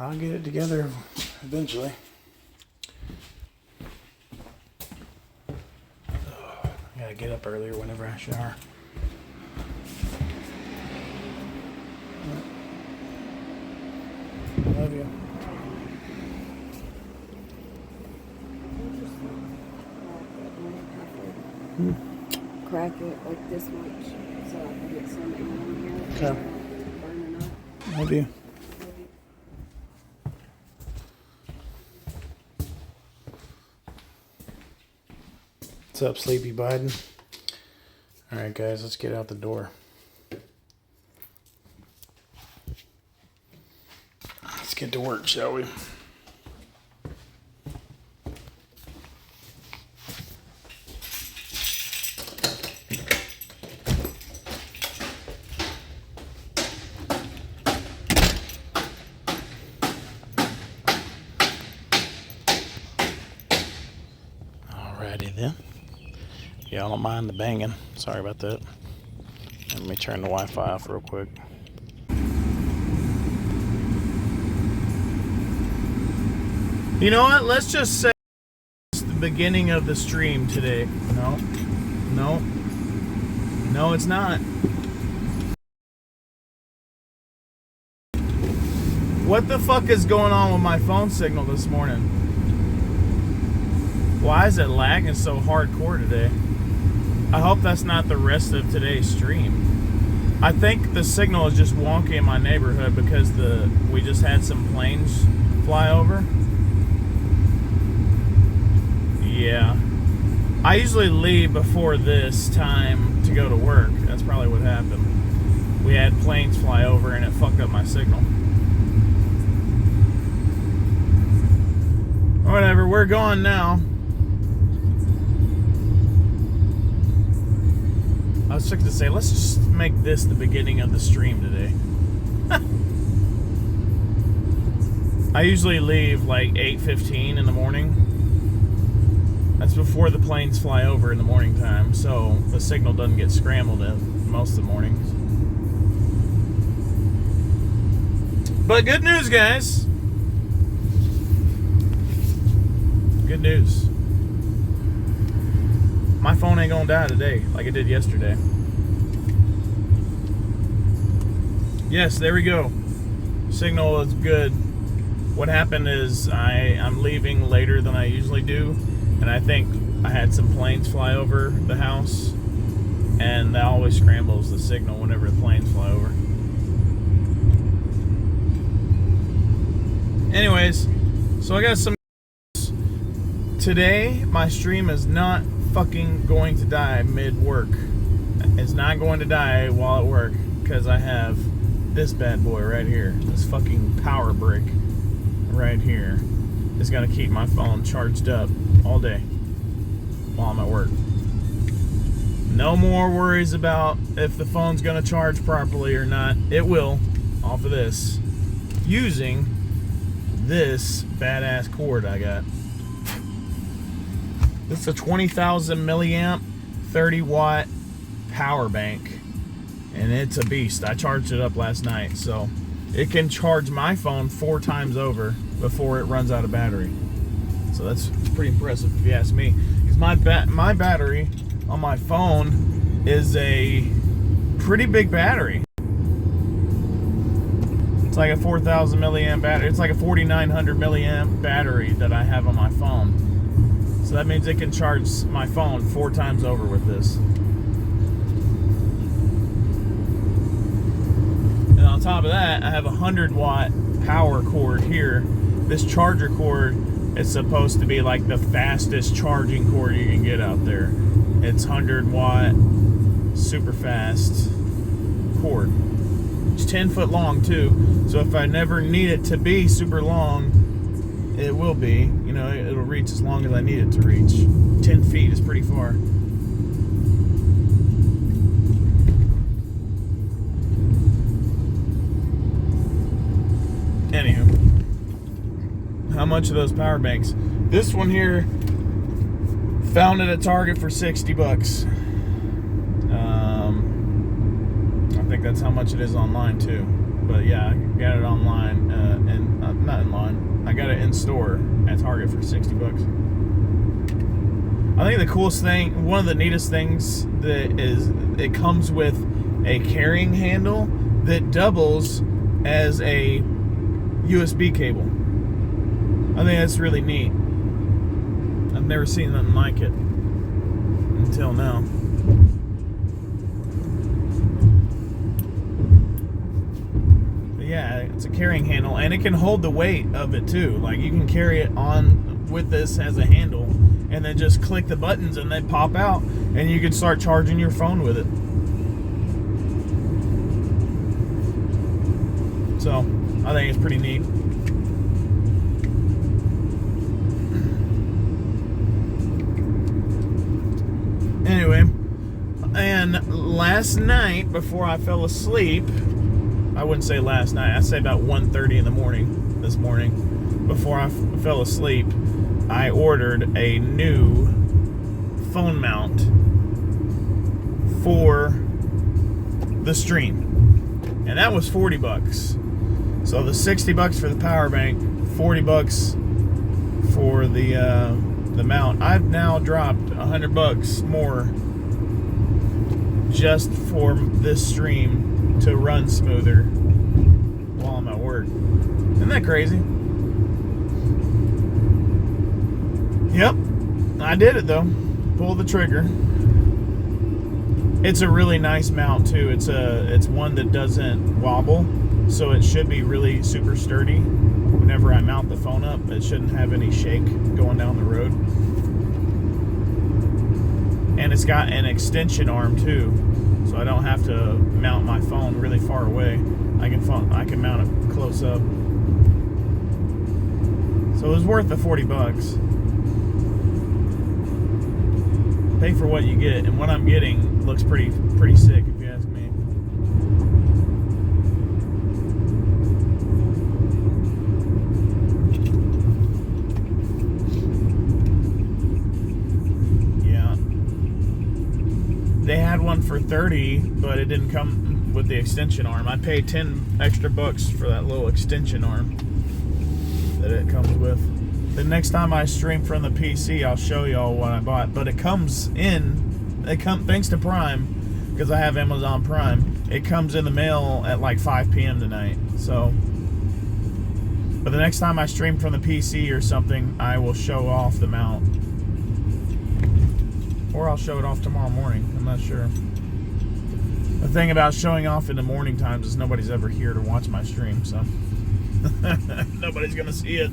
I'll get it together eventually. I gotta get up earlier whenever I shower. Love you. Crack it like this much so I can get some in here. Okay. Burning up. Love you. What's up, Sleepy Biden? Alright guys, let's get out the door. Let's get to work, shall we? Alrighty then. Y'all don't mind the banging. Sorry about that. Let me turn the Wi-Fi off real quick. You know what? Let's just say it's the beginning of the stream today. No, it's not. What the fuck is going on with my phone signal this morning? Why is it lagging so hardcore today? I hope that's not the rest of today's stream. I think the signal is just wonky in my neighborhood because we just had some planes fly over. Yeah. I usually leave before this time to go to work. That's probably what happened. We had planes fly over and it fucked up my signal. Whatever, we're gone now. I was sick to say, let's just make this the beginning of the stream today. I usually leave like 8:15 in the morning. That's before the planes fly over in the morning time, so the signal doesn't get scrambled in most of the mornings. But good news, guys. Good news. My phone ain't gonna die today like it did yesterday. Yes, there we go. Signal is good. What happened is I'm leaving later than I usually do, and I think I had some planes fly over the house, and that always scrambles the signal whenever the planes fly over. Anyways, so I got some today. My stream is not fucking going to die mid-work. It's not going to die while at work because I have this bad boy right here. This fucking power brick right here is going to keep my phone charged up all day while I'm at work. No more worries about if the phone's going to charge properly or not. It will, off of this, using this badass cord I got. This is a 20,000 milliamp, 30 watt power bank, and it's a beast. I charged it up last night, so it can charge my phone 4 times over before it runs out of battery. So that's pretty impressive if you ask me. Because my battery on my phone is a pretty big battery. It's like a 4,000 milliamp battery. It's like a 4,900 milliamp battery that I have on my phone. So that means it can charge my phone 4 times over with this. And on top of that, I have a 100 watt power cord here. This charger cord is supposed to be like the fastest charging cord you can get out there. It's 100 watt, super fast cord. It's 10 foot long too. So if I never need it to be super long, it will be. You know, it'll reach as long as I need it to reach. 10 feet is pretty far. Anywho, how much of those power banks? This one here, found it at Target for 60 bucks. I think that's how much it is online too. But yeah, I got it online, and not in line. I got it in store at Target for $60. I think the coolest thing, one of the neatest things, that is, it comes with a carrying handle that doubles as a USB cable. I think that's really neat. I've never seen nothing like it until now. But yeah, it's a carrying handle, and it can hold the weight of it too. Like, you can carry it on with this as a handle, and then just click the buttons and they pop out, and you can start charging your phone with it. So I think it's pretty neat. Anyway, and last night before I fell asleep, I wouldn't say last night, I'd say about 1:30 in the morning this morning, before I fell asleep, I ordered a new phone mount for the stream, and that was $40. So the $60 for the power bank, $40 for the mount. I've now dropped $100 more just for this stream to run smoother while I'm at work. Isn't that crazy? Yep, I did it though. Pulled the trigger. It's a really nice mount too. It's one that doesn't wobble, so it should be really super sturdy. Whenever I mount the phone up, it shouldn't have any shake going down the road. And it's got an extension arm too, so I don't have to mount my phone really far away. I can mount it close up. So it was worth the $40. Pay for what you get, and what I'm getting looks pretty sick, if you ask me. Yeah, they had one for $30, but it didn't come with the extension arm. I paid $10 extra for that little extension arm that it comes with. The next time I stream from the PC, I'll show y'all what I bought. But it comes in, thanks to Prime, because I have Amazon Prime, it comes in the mail at like 5 p.m. tonight. So, but the next time I stream from the PC or something, I will show off the mount. Or I'll show it off tomorrow morning. I'm not sure. The thing about showing off in the morning times is nobody's ever here to watch my stream, so nobody's gonna see it.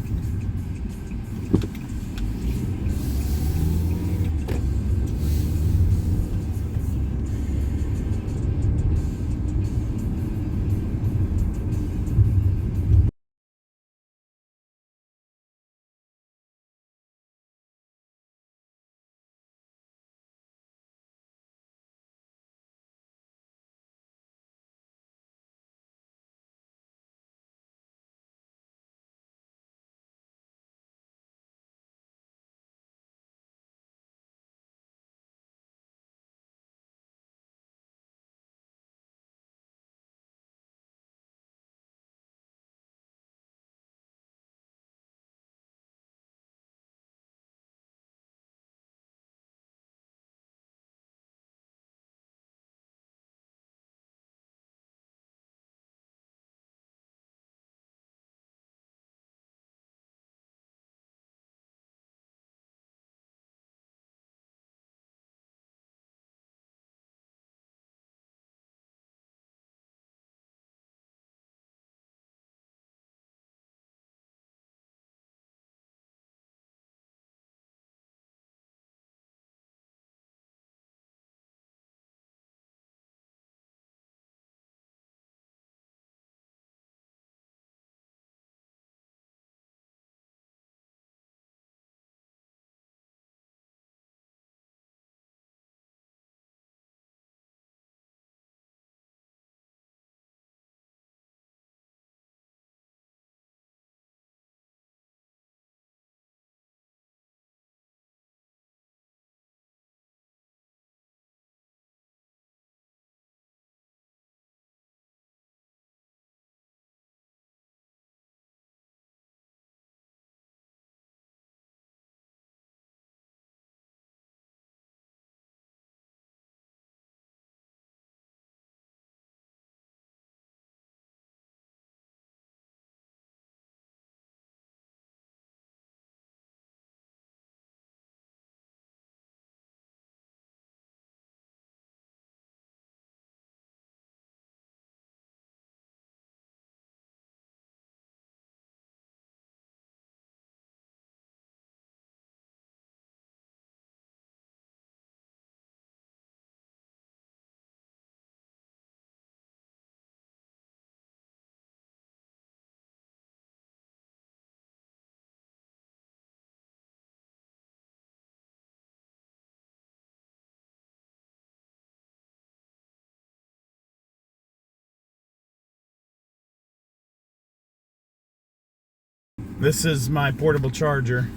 This is my portable charger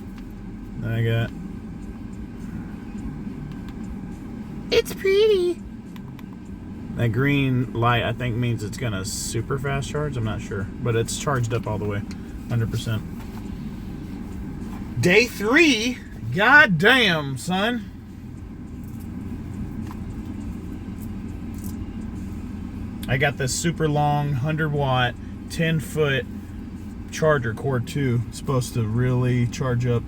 that I got. It's pretty. That green light, I think, means it's gonna super fast charge. I'm not sure, but it's charged up all the way, 100%. Day 3. God damn, son. I got this super long 100-watt, 10-foot charger cord too. It's supposed to really charge up,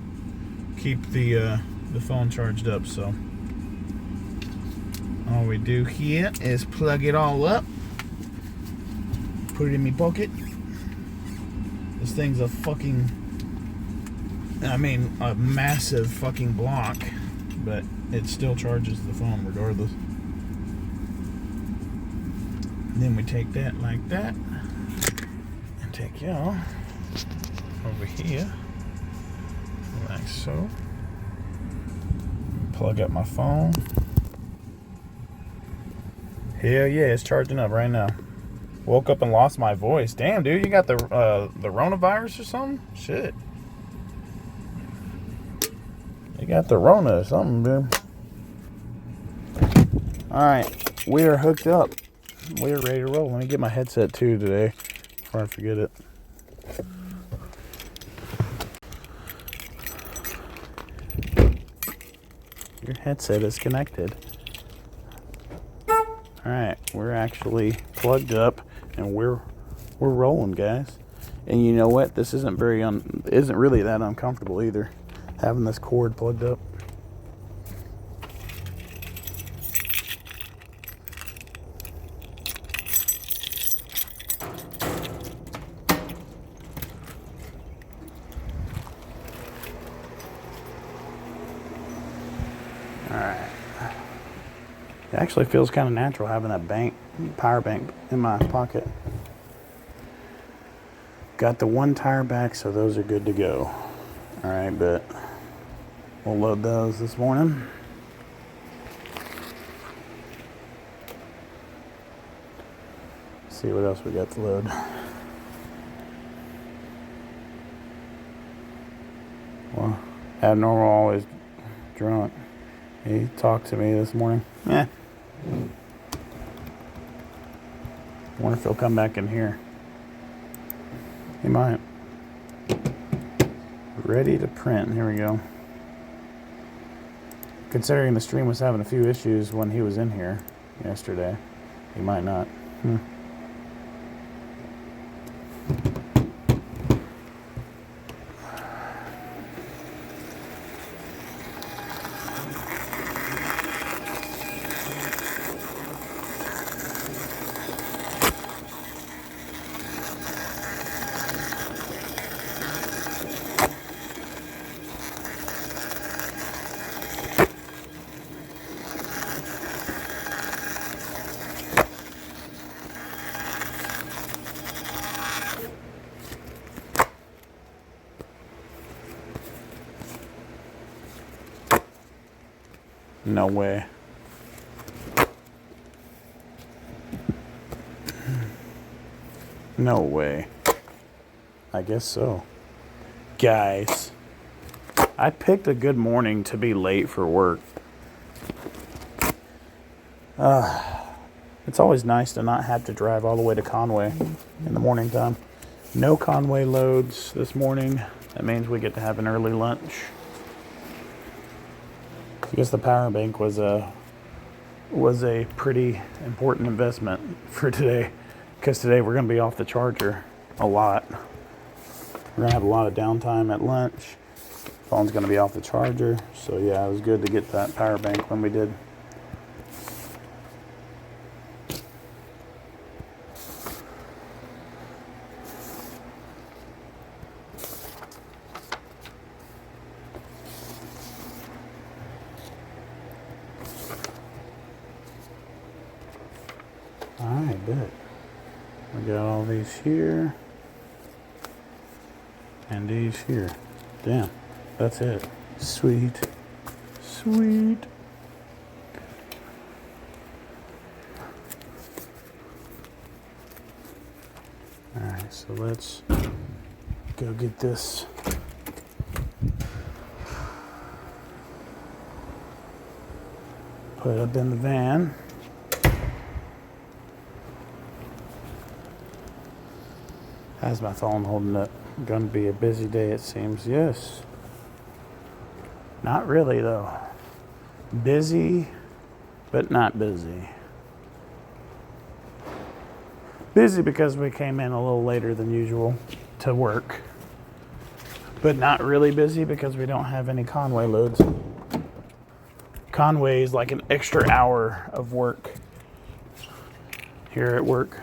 keep the phone charged up. So all we do here is plug it all up, put it in my pocket. This thing's a fucking, I mean, a massive fucking block, but it still charges the phone regardless. Then we take that like that, and take y'all over here, like so. Plug up my phone. Hell yeah, it's charging up right now. Woke up and lost my voice. Damn, dude, you got the coronavirus or something? Shit. You got the Rona or something, dude. Alright, we are hooked up. We're ready to roll. Let me get my headset too today before I forget it. Your headset is connected. Alright, we're actually plugged up and we're rolling, guys. And you know what? This isn't isn't really that uncomfortable either, having this cord plugged up. Alright. It actually feels kind of natural having that power bank in my pocket. Got the one tire back, so those are good to go. Alright, but we'll load those this morning. See what else we got to load. Well, abnormal always drunk. He talked to me this morning. Wonder if he'll come back in here. He might. Ready to print. Here we go. Considering the stream was having a few issues when he was in here yesterday, he might not. No way. No way. I guess so. Guys, I picked a good morning to be late for work. It's always nice to not have to drive all the way to Conway in the morning time. No Conway loads this morning. That means we get to have an early lunch. I guess the power bank was a pretty important investment for today, because today we're going to be off the charger a lot. We're going to have a lot of downtime at lunch. Phone's going to be off the charger, so yeah, it was good to get that power bank when we did. Alright, good. We got all these here. And these here. Damn, that's it. Sweet. Sweet. Alright, so let's go get this. Put it up in the van. How's my phone holding up? Gonna be a busy day, it seems. Yes. Not really, though. Busy, but not busy. Busy because we came in a little later than usual to work. But not really busy because we don't have any Conway loads. Conway is like an extra hour of work here at work.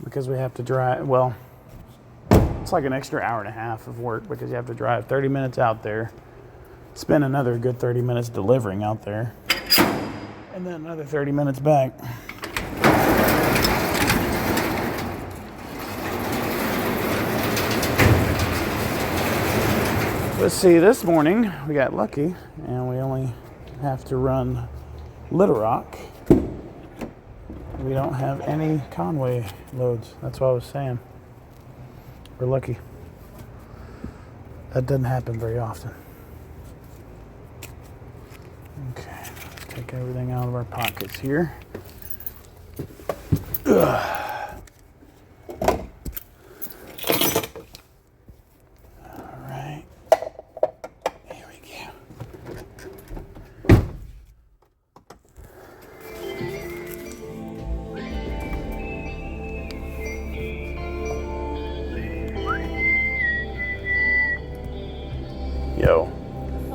Because we have to drive, well, it's like an extra hour and a half of work because you have to drive 30 minutes out there, spend another good 30 minutes delivering out there, and then another 30 minutes back. Let's see, this morning we got lucky and we only have to run Little Rock. We don't have any Conway loads. That's what I was saying. We're lucky. That doesn't happen very often. Okay, let's take everything out of our pockets here. Ugh.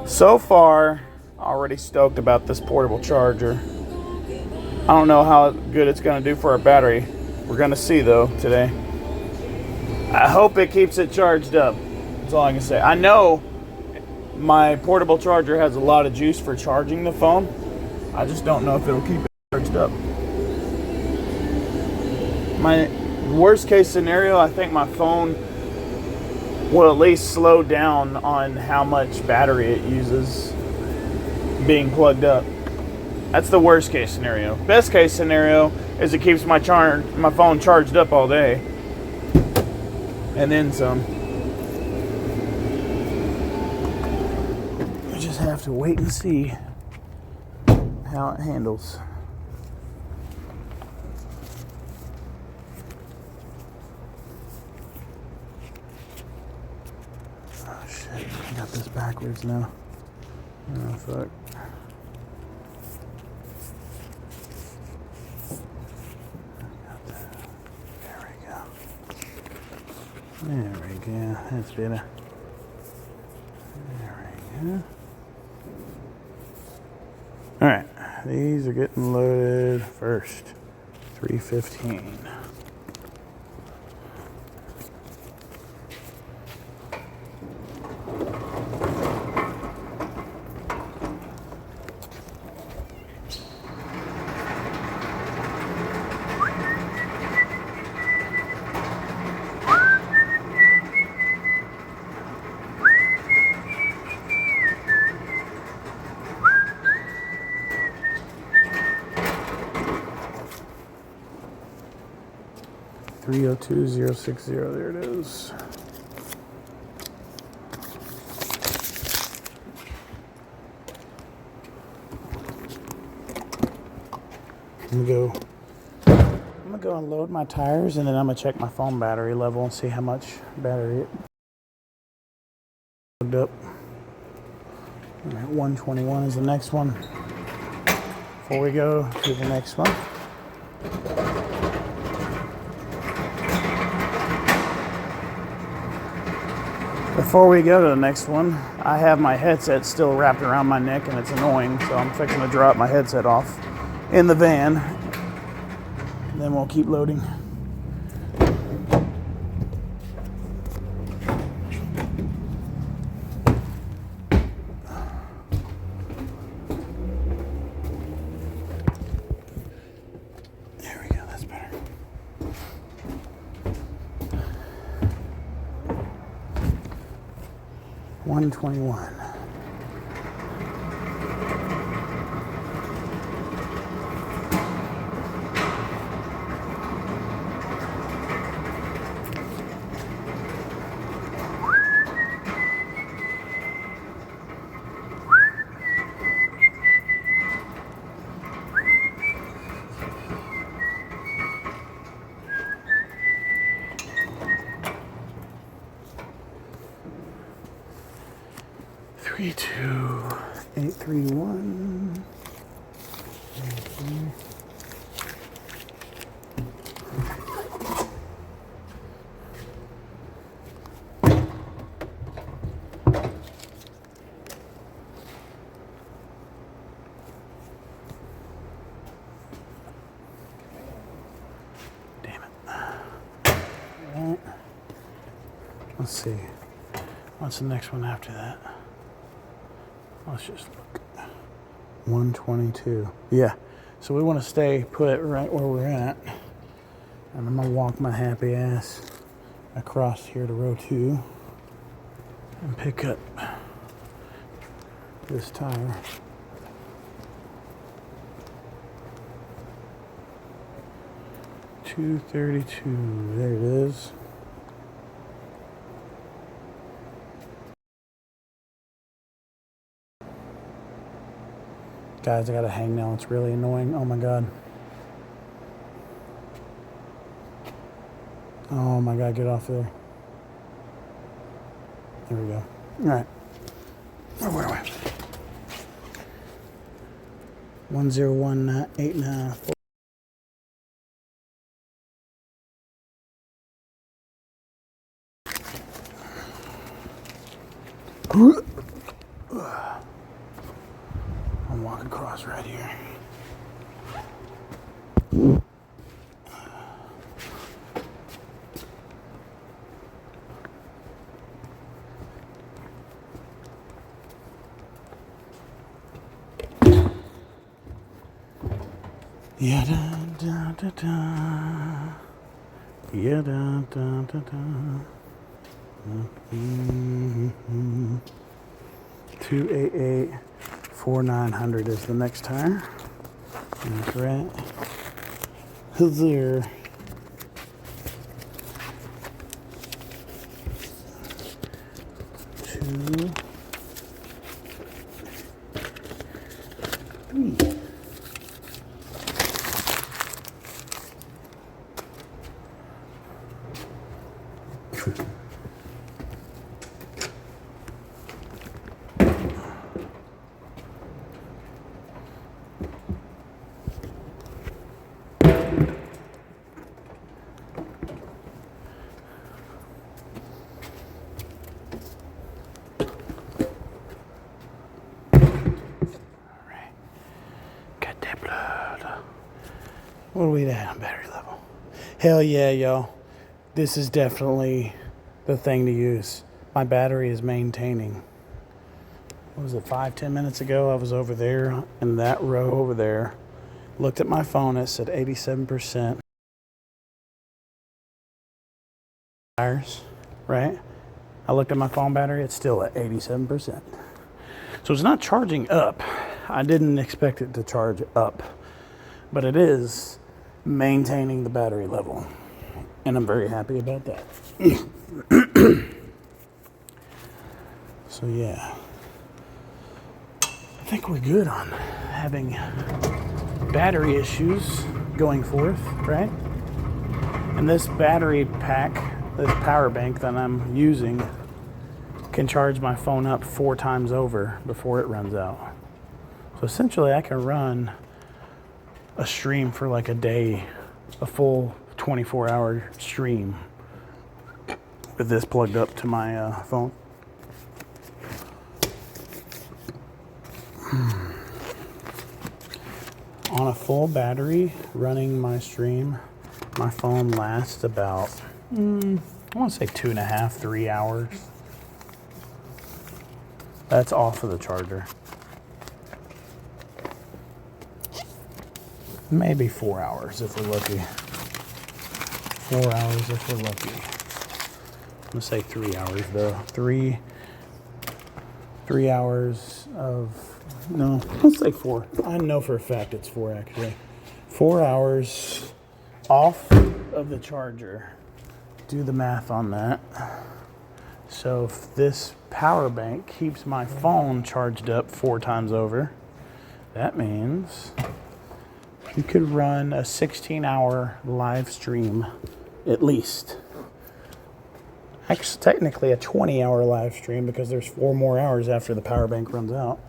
So far, already stoked about this portable charger. I don't know how good it's going to do for our battery. We're going to see though today. I hope it keeps it charged up. That's all I can say. I know my portable charger has a lot of juice for charging the phone. I just don't know if it'll keep it charged up. My worst case scenario, I think my phone will at least slow down on how much battery it uses being plugged up. That's the worst case scenario. Best case scenario is it keeps my phone charged up all day. And then some. We just have to wait and see how it handles. I got this backwards now. Oh, fuck. There we go. There we go. That's better. There we go. Alright. These are getting loaded first. 315. $302,060. There it is. I'm gonna go unload my tires and then I'm gonna check my phone battery level and see how much battery it plugged up. All right, 121 is the next one. Before we go to the next one. Before we go to the next one, I have my headset still wrapped around my neck and it's annoying, so I'm fixing to drop my headset off in the van. And then we'll keep loading. There we go, that's better. $121. 32831. Damn it. Right. Let's see. What's the next one after that? Let's just look. 122. Yeah. So we want to stay put right where we're at. And I'm going to walk my happy ass across here to row 2 and pick up this tire. $232. There it is. Guys, I gotta hang now. It's really annoying. Oh my god. Oh my god, get off there. There we go. Alright. Where am I? 101894. I'm walking across right here. Yeah da da da da. Yeah da da da da. 288-4900 is the next tire. That's right. There. Two. Three. What are we at on battery level? Hell yeah, y'all. This is definitely the thing to use. My battery is maintaining. What was it, 5-10 minutes ago? I was over there in that row over there. Looked at my phone, it said 87%. Tires, right? I looked at my phone battery, it's still at 87%. So it's not charging up. I didn't expect it to charge up, but it is maintaining the battery level, and I'm very happy about that. So yeah, I think we're good on having battery issues going forth, right? And this battery pack, this power bank that I'm using, can charge my phone up 4 times over before it runs out. So essentially I can run a stream for like a day, a full 24-hour stream with this plugged up to my phone. On a full battery running my stream, my phone lasts about, I want to say 2.5, 3 hours. That's off of the charger. Maybe 4 hours if we're lucky. 4 hours if we're lucky. I'm gonna say 3 hours though. 3 hours of, no, let's say 4. I know for a fact it's 4 actually. 4 hours off of the charger. Do the math on that. So if this power bank keeps my phone charged up 4 times over, that means you could run a 16-hour live stream at least. Actually, technically a 20-hour live stream because there's 4 more hours after the power bank runs out.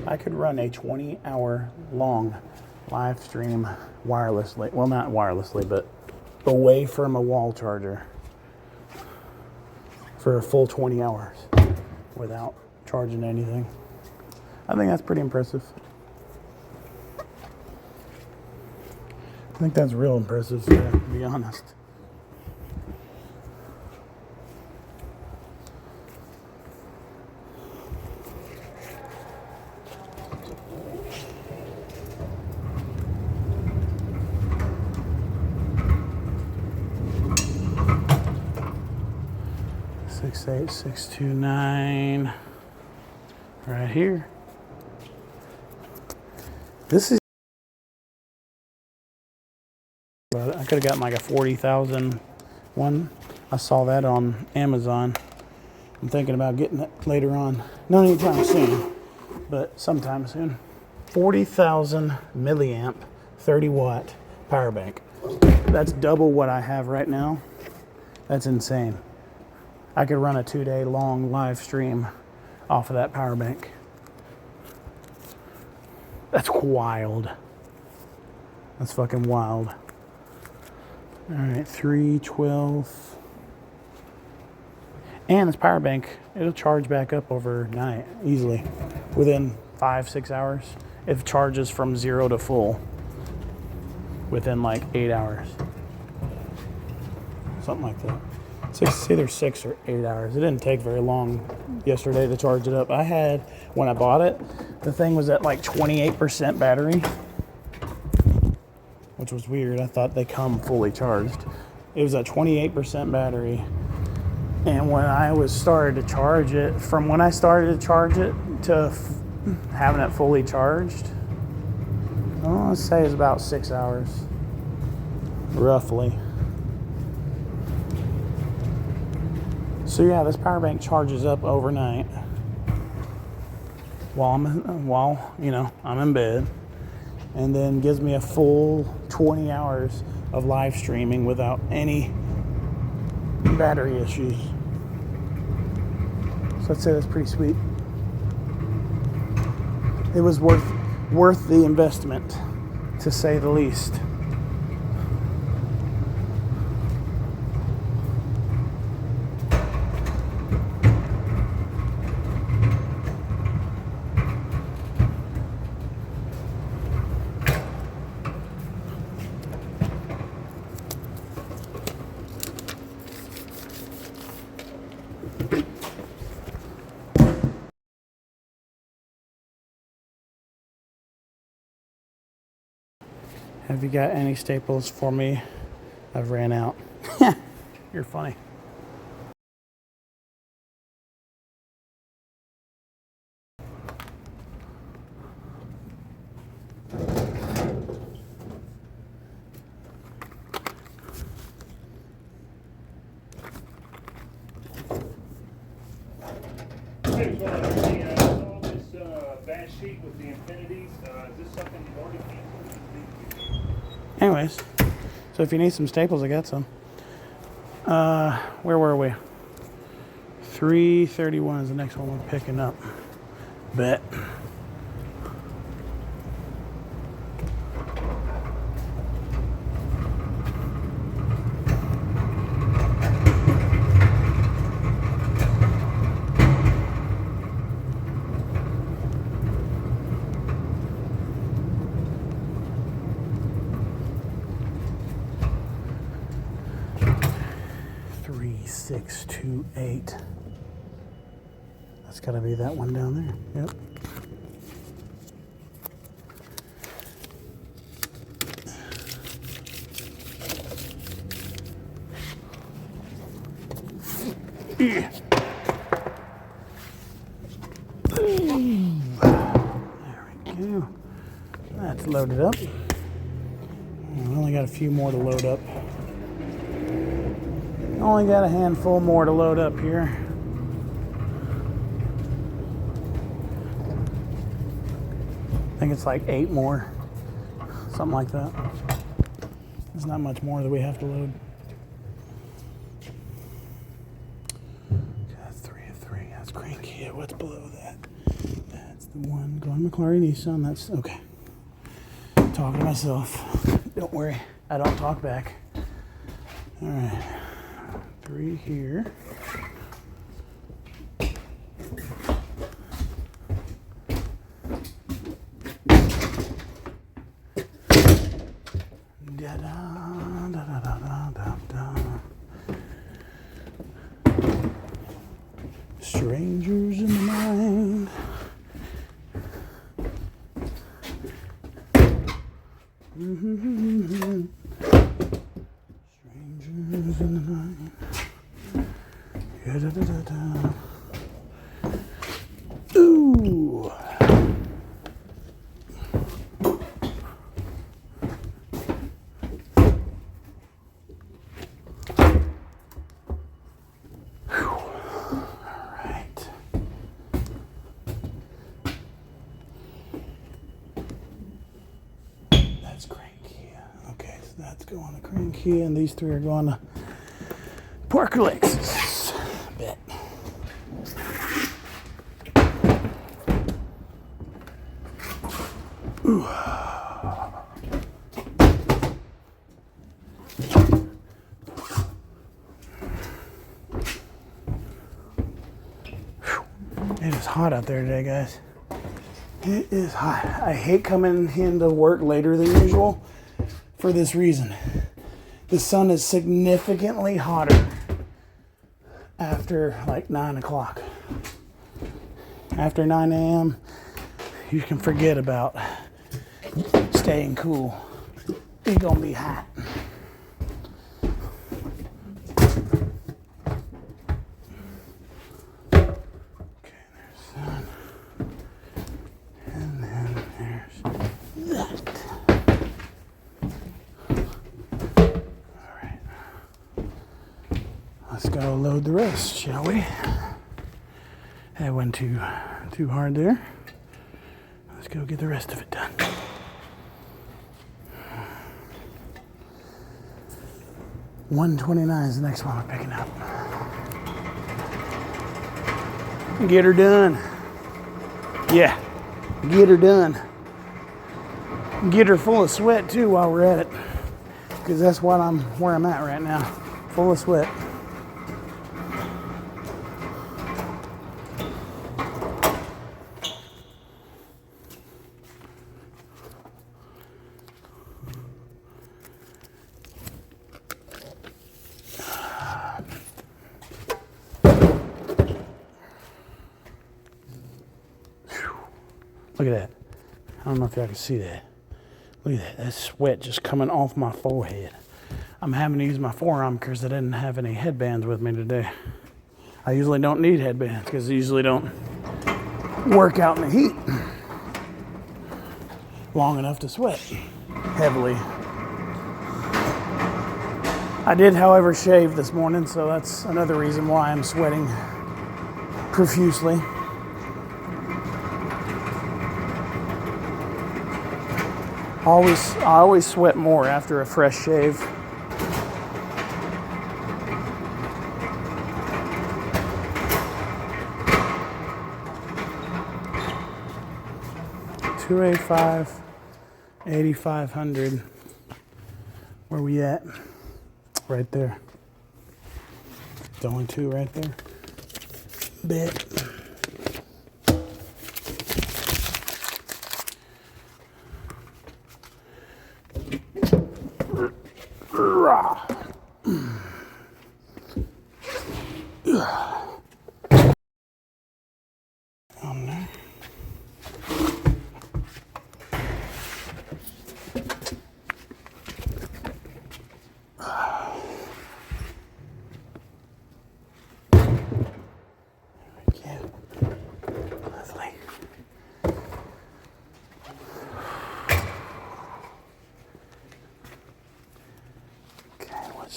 I could run a 20-hour long live stream wirelessly. Well, not wirelessly, but away from a wall charger for a full 20 hours without charging anything. I think that's pretty impressive. I think that's real impressive, to be honest. Six eight 629 right here. This is. I could have gotten like a 40,000 one. I saw that on Amazon. I'm thinking about getting it later on. Not anytime soon, but sometime soon. 40,000 milliamp, 30 watt power bank. That's double what I have right now. That's insane. I could run a 2-day long live stream off of that power bank. That's wild. That's fucking wild. All right, 312. And this power bank, it'll charge back up overnight easily. Within 5-6 hours. It charges from 0 to full within like 8 hours. Something like that. It's either 6 or 8 hours. It didn't take very long yesterday to charge it up. I had, when I bought it, the thing was at like 28% battery, which was weird. I thought they come fully charged. It was at 28% battery. And when I started to charge it, from when I started to charge it to having it fully charged, well, let's say it's about 6 hours, roughly. So yeah, this power bank charges up overnight while I'm in bed, and then gives me a full 20 hours of live streaming without any battery issues. So I'd say that's pretty sweet. It was worth the investment, to say the least. Have you got any staples for me? I've ran out. You're funny. Hey, so I saw this bad sheet with the infinities. Is this something you've already canceled? Anyways, so if you need some staples, I got some. Where were we? 331 is the next one we're picking up. Bet. Six, 2, 8. That's got to be that one down there. Yep. Yeah. There we go. That's loaded up. We only got a few more to load up. Only got a handful more to load up here. I think it's like 8 more. Something like that. There's not much more that we have to load. what's below that. That's the one going McLaren Nissan. That's okay. Talking to myself. Don't worry, I don't talk back. All right, 3 here. Da da da da da da da. Strangers in the mind. Strangers in the night. Yeah, da, da, da, da. Ooh. That's cranky. Okay, so that's going to cranky, and these 3 are going to Parker Lexus. Bet. Ooh. It is hot out there today, guys. It is hot. I hate coming into work later than usual for this reason. The sun is significantly hotter after like 9 o'clock. After 9 a.m., you can forget about staying cool. It's gonna be hot. Let's go load the rest, shall we? That went too hard there. Let's go get the rest of it done. $129 is the next one we're picking up. Get her done. Yeah, get her done. Get her full of sweat too while we're at it, because that's where I'm at right now, full of sweat. Look at that. I don't know if y'all can see that. Look at that. That's sweat just coming off my forehead. I'm having to use my forearm because I didn't have any headbands with me today. I usually don't need headbands because I usually don't work out in the heat long enough to sweat heavily. I did, however, shave this morning, so that's another reason why I'm sweating profusely. I always sweat more after a fresh shave. $285, $8,500. Where we at? Right there. It's only 2 right there. Bet. On there.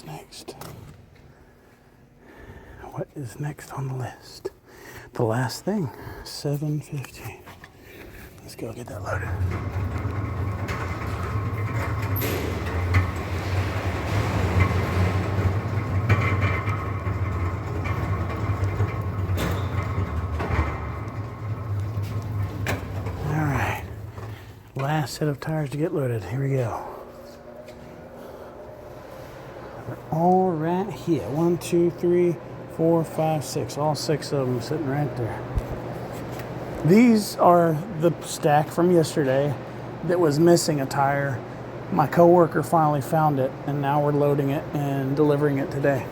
Next. What is next on the list? The last thing, $750. Let's go get that loaded. last set of tires to get loaded. Here we go. They're all right here. 1, 2, 3, 4, 5, 6. All 6 of them sitting right there. These are the stack from yesterday that was missing a tire. My coworker finally found it, and now we're loading it and delivering it today.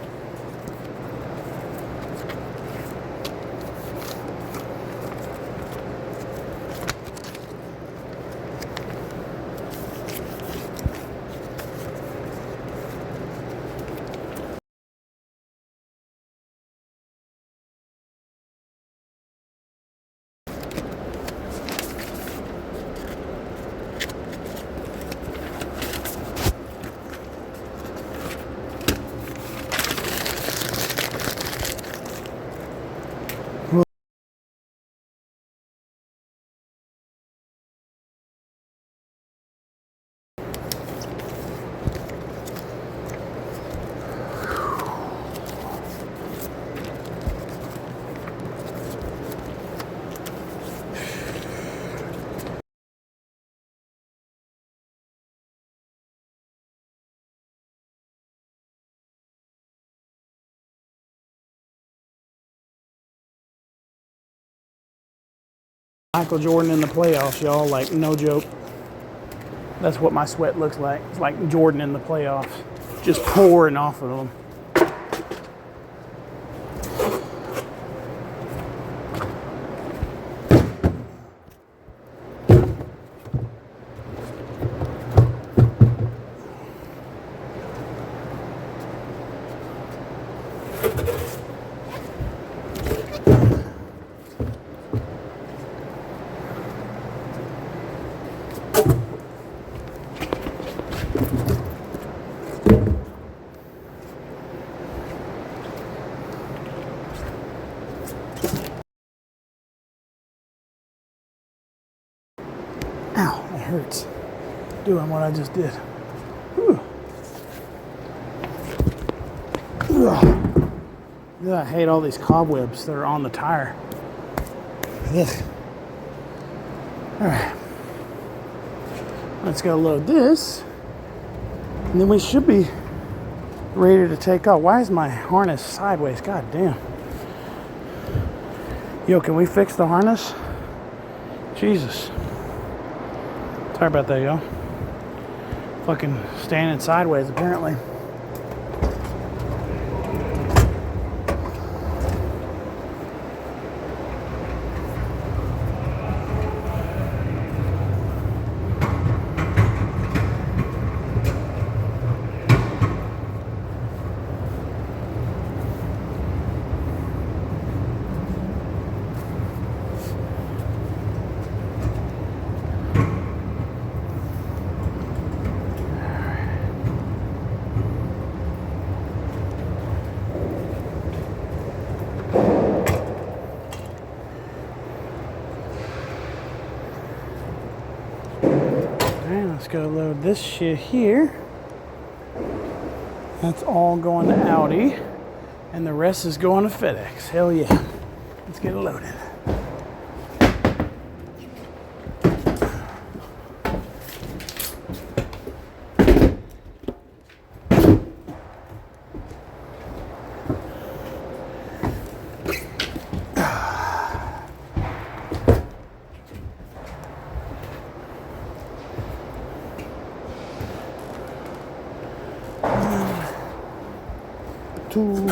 Michael Jordan in the playoffs, y'all, like no joke. That's what my sweat looks like. It's like Jordan in the playoffs, just pouring off of them. Ow, that hurts. Doing what I just did. Whew. Ugh. Ugh, I hate all these cobwebs that are on the tire. Ugh. All right. Let's go load this. And then we should be ready to take off. Why is my harness sideways? God damn. Yo, can we fix the harness? Jesus. Sorry about that, y'all. Fucking standing sideways, apparently. Let's go load this shit here. That's all going to Audi, and the rest is going to FedEx. Hell yeah. Let's get it loaded. Two.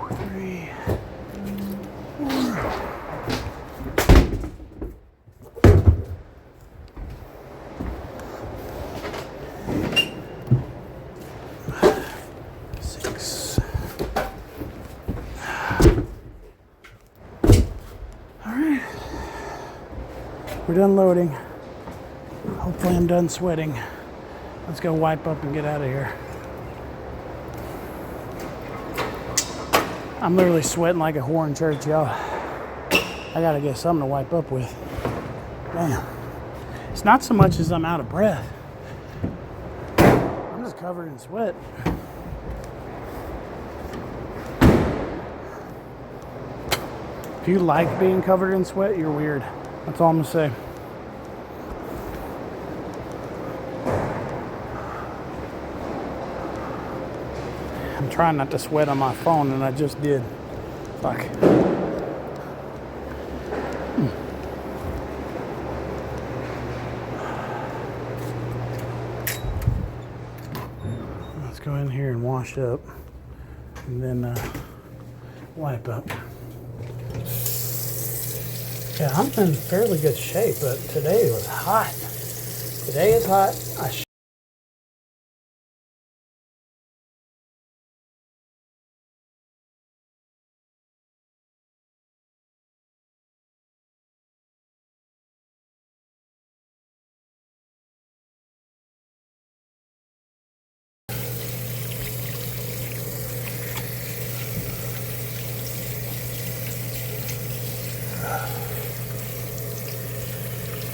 Three. 4. 6. All right. We're done loading. Hopefully I'm done sweating. Let's go wipe up and get out of here. I'm literally sweating like a whore in church, y'all. I gotta get something to wipe up with. Damn. It's not so much as I'm out of breath. I'm just covered in sweat. If you like being covered in sweat, you're weird. That's all I'm gonna say. I'm trying not to sweat on my phone, and I just did. Fuck. Let's go in here and wash up, and then wipe up. Yeah, I'm in fairly good shape, but today was hot. Today is hot.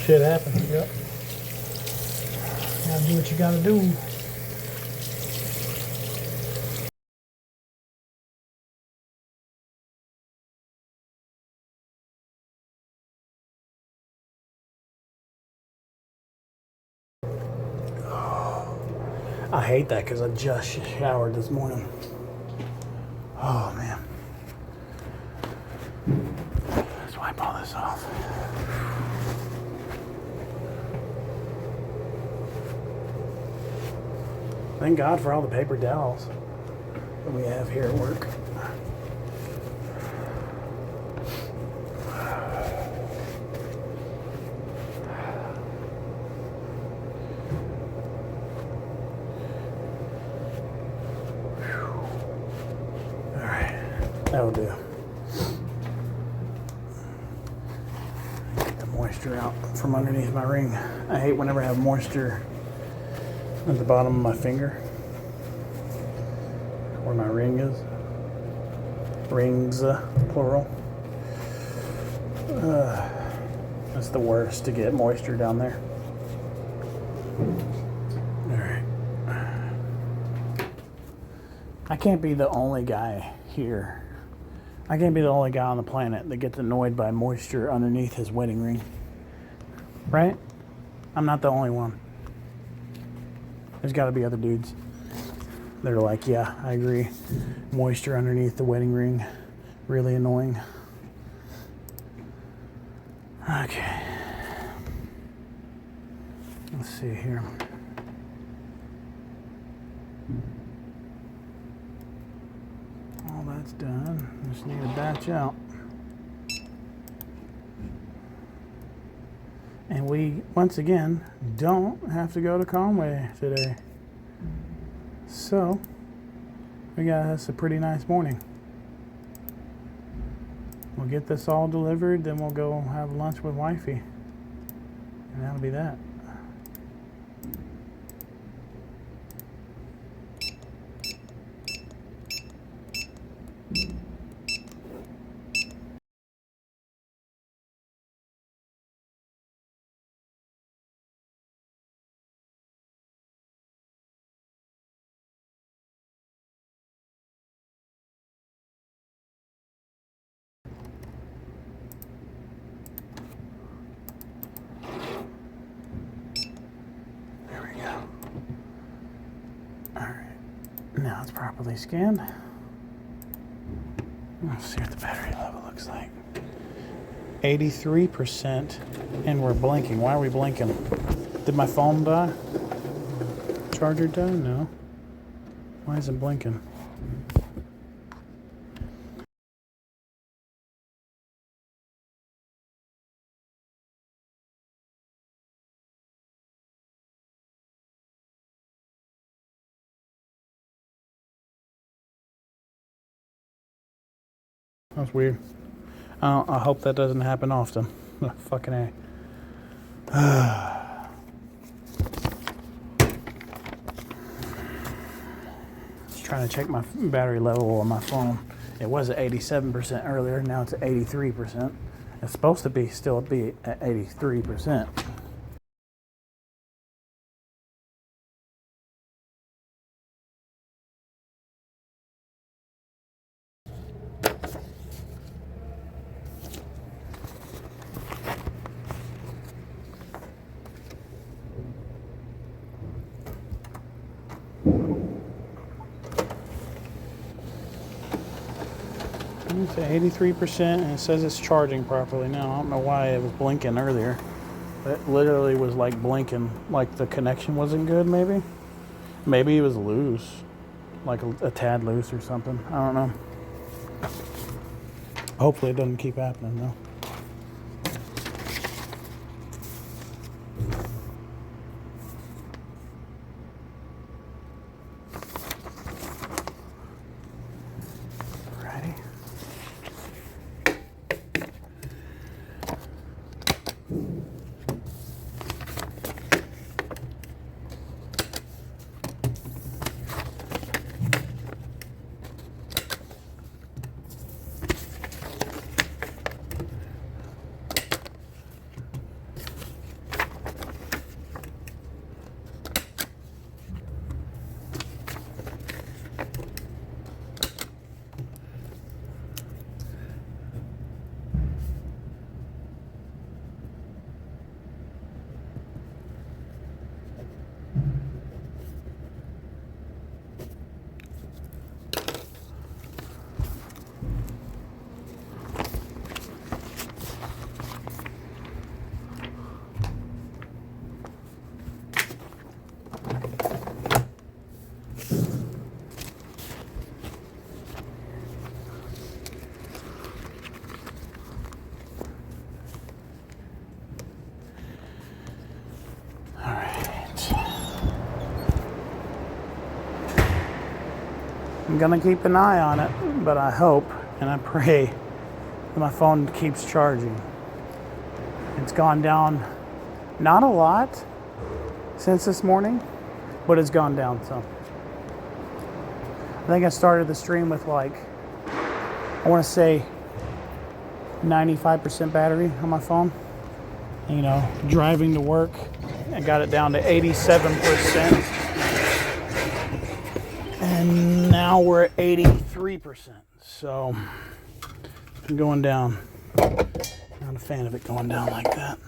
Shit happens, yep. Gotta do what you gotta do. I hate that because I just showered this morning. Oh man. Let's wipe all this off. Thank God for all the paper towels that we have here at work. All right, that'll do. Get the moisture out from underneath my ring. I hate whenever I have moisture at the bottom of my finger, where my ring is. Rings, plural. That's the worst, to get moisture down there. Alright. I can't be the only guy here. I can't be the only guy on the planet that gets annoyed by moisture underneath his wedding ring. Right? I'm not the only one. There's got to be other dudes. They're like, yeah, I agree. Moisture underneath the wedding ring, really annoying. Okay. Let's see here. All that's done. Just need to batch out. And we, once again, don't have to go to Conway today. So, we got us a pretty nice morning. We'll get this all delivered, then we'll go have lunch with wifey. And that'll be that. Now it's properly scanned. Let's see what the battery level looks like. 83%, and we're blinking. Why are we blinking? Did my phone die? Charger die? No. Why is it blinking? That's weird. I hope that doesn't happen often. Fucking A. Just trying to check my battery level on my phone. It was at 87% earlier. Now it's at 83%. It's supposed to be still be at 83%. It's at 83%, and it says it's charging properly now. I don't know why it was blinking earlier. It literally was like blinking, like the connection wasn't good, maybe. Maybe it was loose, like a tad loose or something. I don't know. Hopefully it doesn't keep happening though. Ready? I'm gonna keep an eye on it, but I hope and I pray that my phone keeps charging. It's gone down not a lot since this morning, but it's gone down some. I think I started the stream with like, I want to say 95% battery on my phone. You know, driving to work, I got it down to 87%. And now we're at 83%. So, it's going down. Not a fan of it going down like that.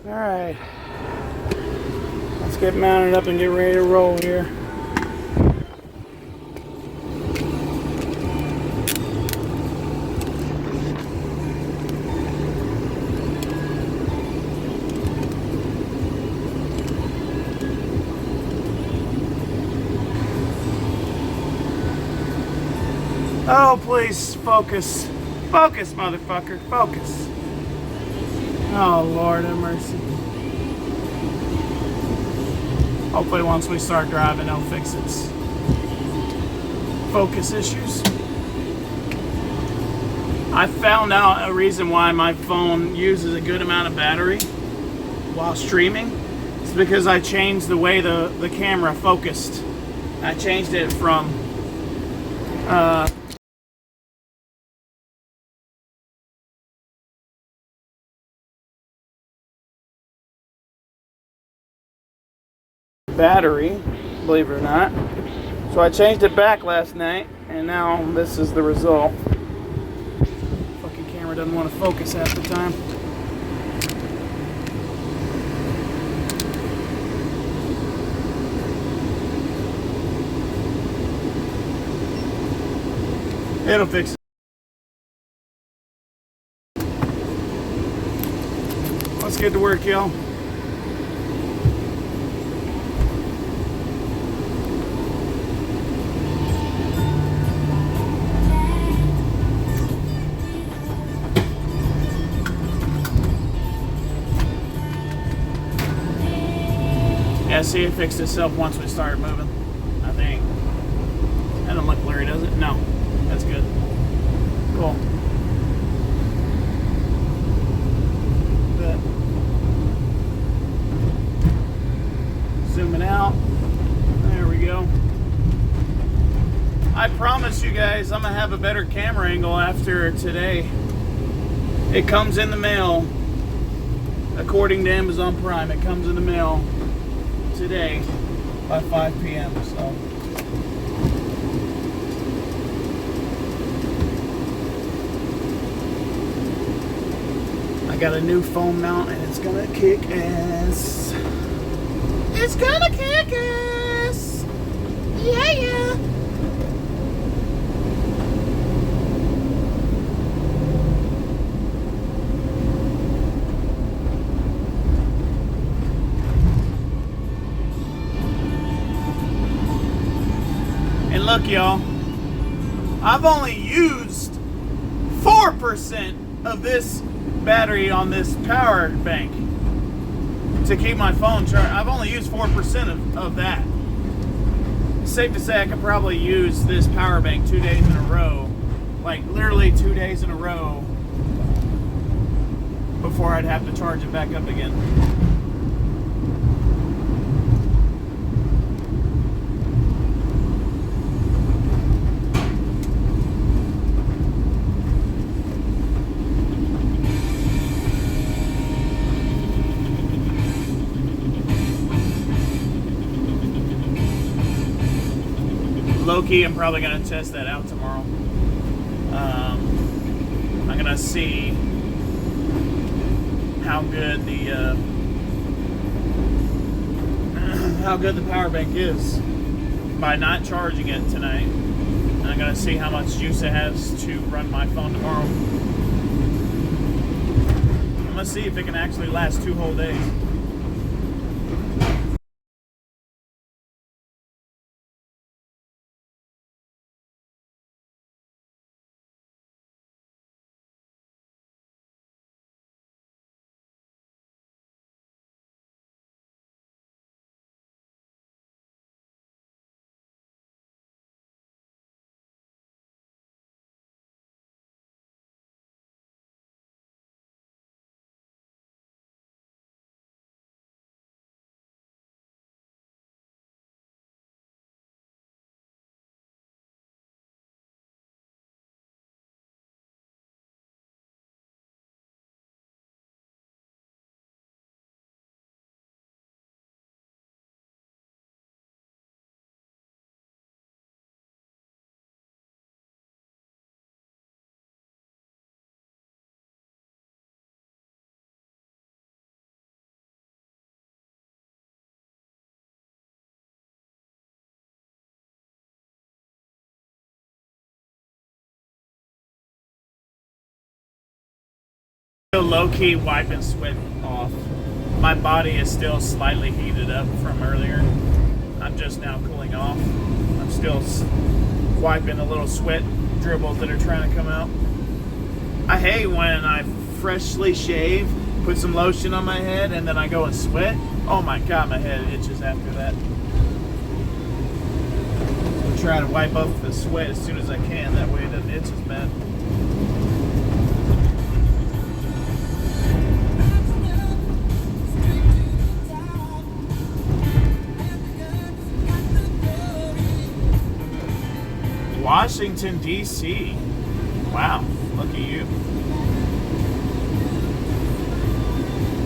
Alright, let's get mounted up and get ready to roll here. Oh, please, focus. Focus, motherfucker, focus. Oh, Lord have mercy. Hopefully once we start driving, it'll fix its focus issues. I found out a reason why my phone uses a good amount of battery while streaming. It's because I changed the way the camera focused. I changed it from battery, believe it or not. So I changed it back last night, and now this is the result. Fucking camera doesn't want to focus half the time. It'll fix it. Let's get to work, y'all. Yeah, see, it fixed itself once we started moving. I promise you guys I'm gonna have a better camera angle after today. It comes in the mail. According to Amazon Prime, it comes in the mail today by 5 p.m. So I got a new phone mount and it's gonna kick ass. It's gonna kick ass. Yeah, yeah. And look, y'all, I've only used 4% of this battery on this power bank to keep my phone charged. I've only used 4% of that. It's safe to say I could probably use this power bank 2 days in a row, like literally 2 days in a row, before I'd have to charge it back up again. Low-key, I'm probably going to test that out tomorrow. I'm going to see how good the power bank is by not charging it tonight. And I'm going to see how much juice it has to run my phone tomorrow. I'm going to see if it can actually last 2 whole days. Low-key wiping sweat off. My body is still slightly heated up from earlier. I'm just now cooling off. I'm still wiping the little sweat dribbles that are trying to come out. I hate when I freshly shave, put some lotion on my head, and then I go and sweat. Oh my god, my head itches after that. I'm trying to wipe off the sweat as soon as I can, that way it doesn't itch as bad. Washington, D.C. Wow, look at you.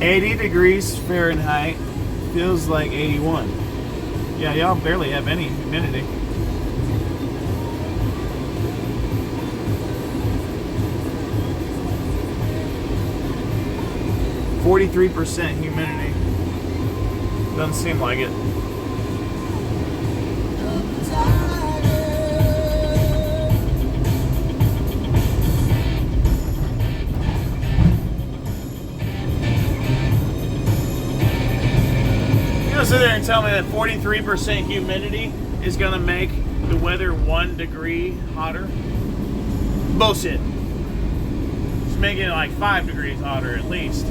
80 degrees Fahrenheit, feels like 81. Yeah, y'all barely have any humidity. %, humidity. Doesn't seem like it. Sit there and tell me that 43% humidity is going to make the weather 1 degree hotter? Bullshit. It's making it like 5 degrees hotter at least.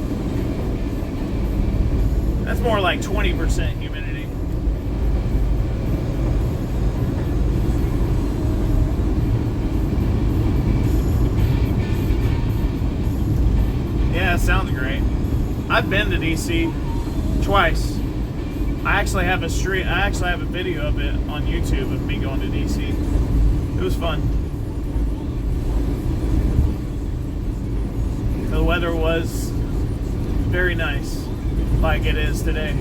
That's more like 20% humidity. Yeah, it sounds great. I've been to DC twice. I actually have a video of it on YouTube of me going to DC. It was fun. The weather was very nice, like it is today.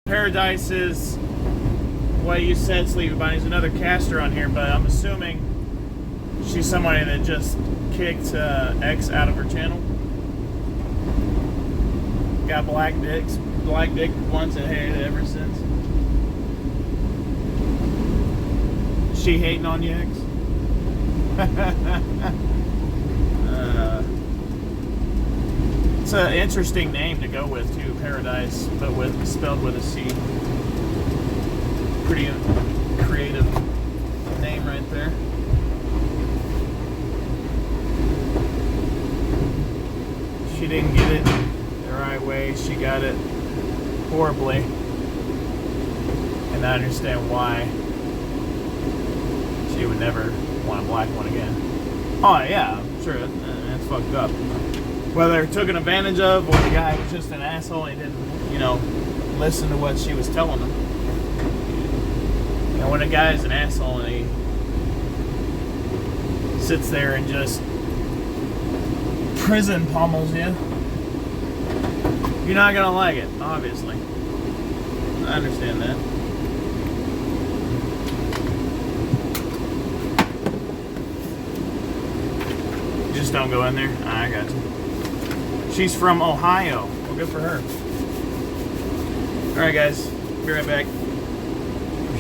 Paradise is what you said, Sleepy Bunny, is another caster on here, but I'm assuming she's somebody that just kicked X out of her channel. Got black dick once and hated it ever since. She hating on you, X? It's an interesting name to go with too, Paradise, but spelled with a C. Pretty creative name right there. She didn't get it the right way. She got it horribly, and I understand why. She would never want a black one again. Oh yeah, I'm sure that's fucked up. Whether taken advantage of or the guy was just an asshole and he didn't, you know, listen to what she was telling him. You know, when a guy is an asshole and he sits there and just prison pummels you, you're not gonna like it, obviously. I understand that. just don't go in there? I got you. She's from Ohio. Well, good for her. Alright guys, be right back.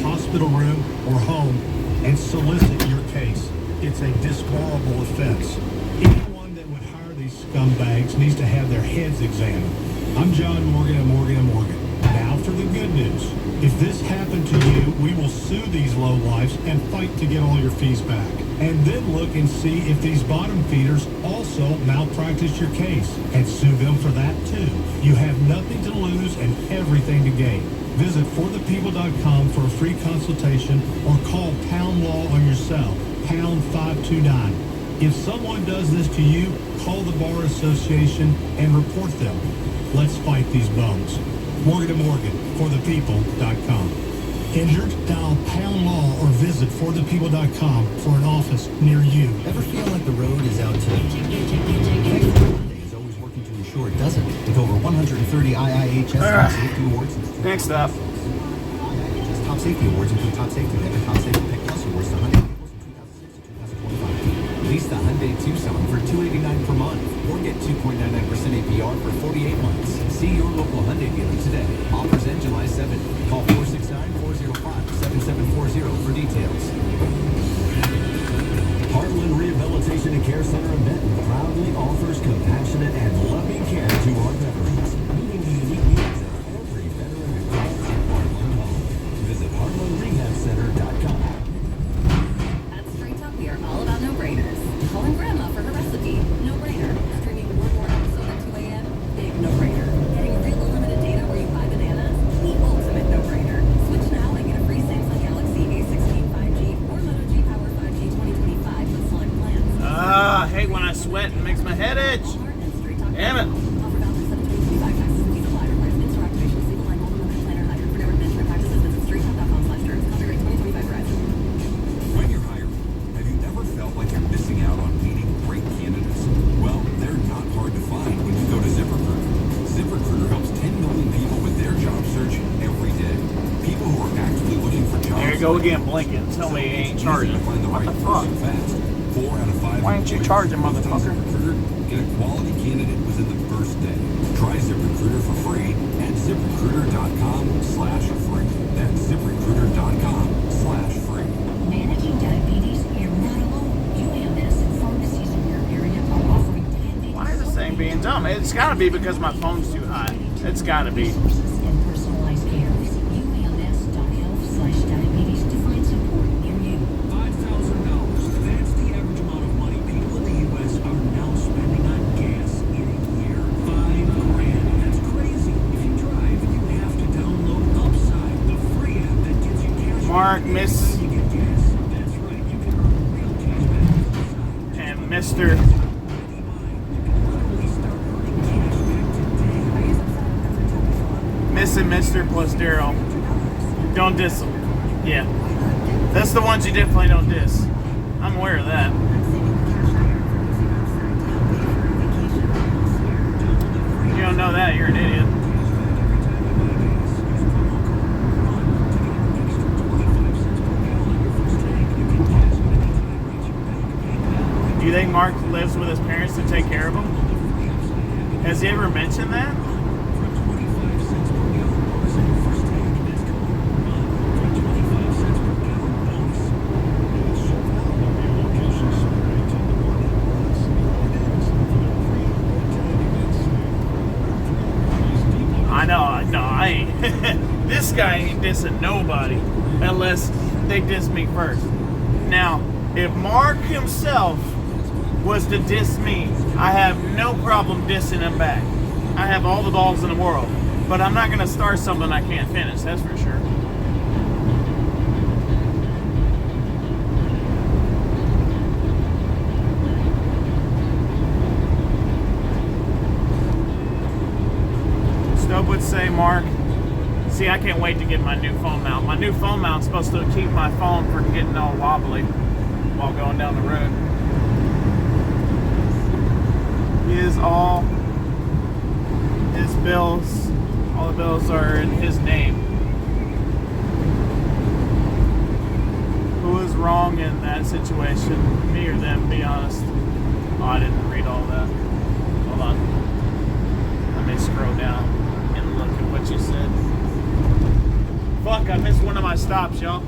Hospital room or home and solicit your case. It's a disbarable offense. Anyone that would hire these scumbags needs to have their heads examined. I'm John Morgan of Morgan & Morgan. Now for the good news. If this happened to you, we will sue these lowlifes and fight to get all your fees back. And then look and see if these bottom feeders also malpractice your case and sue them for that too. You have nothing to lose and everything to gain. Visit forthepeople.com for a free consultation or call Pound Law on your cell, pound 529. If someone does this to you, call the Bar Association and report them. Let's fight these bums. Morgan & Morgan, forthepeople.com. Injured? Dial Pound Law or visit forthepeople.com for an office near you. Ever feel like the road is out to is always working to ensure it doesn't, with over 130 IIHS top safety awards. Next up. IIHS top safety awards include top safety pick and top safety pick plus awards to Hyundai vehicles in 2006 to 2025. Lease the Hyundai Tucson for $289 per month, or get 2.99% APR for 48 months. See your local Hyundai dealer today. Offers end July 7th. Call 469-405-7740 for details. Heartland Rehabilitation and Care Center in Benton proudly offers compassionate and loving care to our veterans, meeting the unique needs of every veteran who calls Heartland home. Visit heartlandrehabcenter.com. At Straight Talk, we are all about no-brainers. Calling Grandma for her recipe, no-brainer. Streaming one more episode at 2 a.m., big no-brainer. Getting real unlimited data where you buy bananas, the ultimate no-brainer. Switch now and get a free Samsung Galaxy A16 5G or Moto G Power 5G 2025 with select plans. I hate when I sweat and makes my head itch. Walmart and Straight Talk. Damn it. Offer valid 7/2025. Taxes and fees apply. Requires in-store activation. Single line mobile limit planner hired for network management practices. Visit straighttalk.com/terms. Copyright 2025 Verizon. When you're hiring, have you ever felt like you're missing out on meeting great candidates? Well, they're not hard to find when you go to ZipRecruiter. ZipRecruiter helps 10 million people with their job search every day. People who are actively looking for jobs. There you go again, blinking. Tell me you ain't charging. What the fuck? Fast. 4 out of 5. Why ain't you charging, motherfucker? ZipRecruiter, get a quality candidate within the first day. Try ZipRecruiter for free at ZipRecruiter.com/free. That's ZipRecruiter.com/free. Managing diabetes, you're not alone. UAMS and pharmacies in your area are offering diabetes. Why is this thing being dumb? It's gotta be because my phone's too high. It's gotta be. Resources and personalized care. Visit UAMS.health/diabetes to find support near you. $5,000. That's the average amount of money people in the U.S. are now spending on gas in a year. $5,000. That's crazy. If you drive, you have to download Upside, the free app that gives you cash. Mark, Miss, You get gas. That's right. You can earn real cash back with Upside. and Mr. You can literally start earning cash back today. Miss and Mr. plus Daryl. Don't diss them. Yeah. That's the ones you definitely don't diss. I'm aware of that. If you don't know that, you're an idiot. Do you think Mark lives with his parents to take care of him? Has he ever mentioned that? I ain't. This guy ain't dissing nobody unless they diss me first. Now, if Mark himself was to diss me, I have no problem dissing him back. I have all the balls in the world. But I'm not going to start something I can't finish, that's for sure. Stope would say, Mark, see, I can't wait to get my new phone mount. My new phone mount's supposed to keep my phone from getting all wobbly while going down the road. Is all his bills, all the bills are in his name. Who is wrong in that situation? Me or them, be honest. Oh, I didn't read all that. Hold on. Let me scroll down and look at what you said. Fuck, I missed one of my stops, y'all.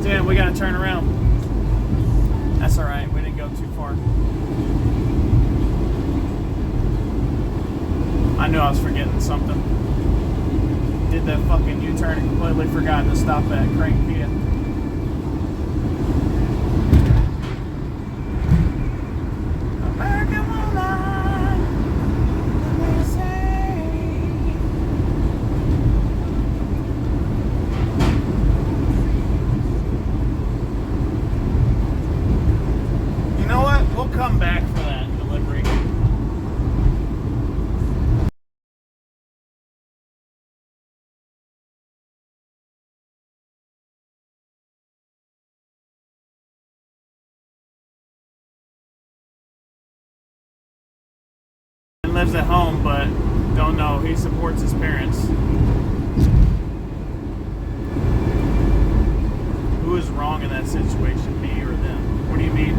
Damn, we gotta turn around. That's alright, we didn't go too far. I knew I was forgetting something. Did that fucking U-turn and completely forgot to stop at Crank Kia. American woman, let me say. You know what? We'll come back for that delivery. Lives at home, but don't know. He supports his parents. Who is wrong in that situation, me or them? What do you mean?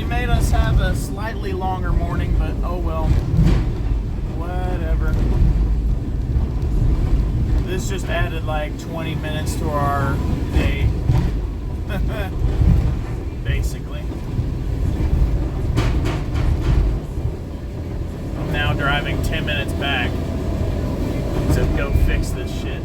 Made us have a slightly longer morning, but oh well, whatever. This just added like 20 minutes to our day, basically. I'm now driving 10 minutes back to go fix this shit.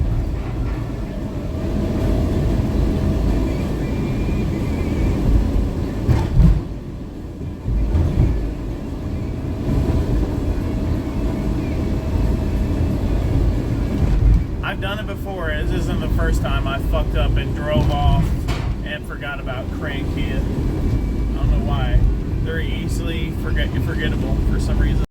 I've done it before. This isn't the first time I fucked up and drove off and forgot about Crank Kia. I don't know why. They're easily forgettable for some reason.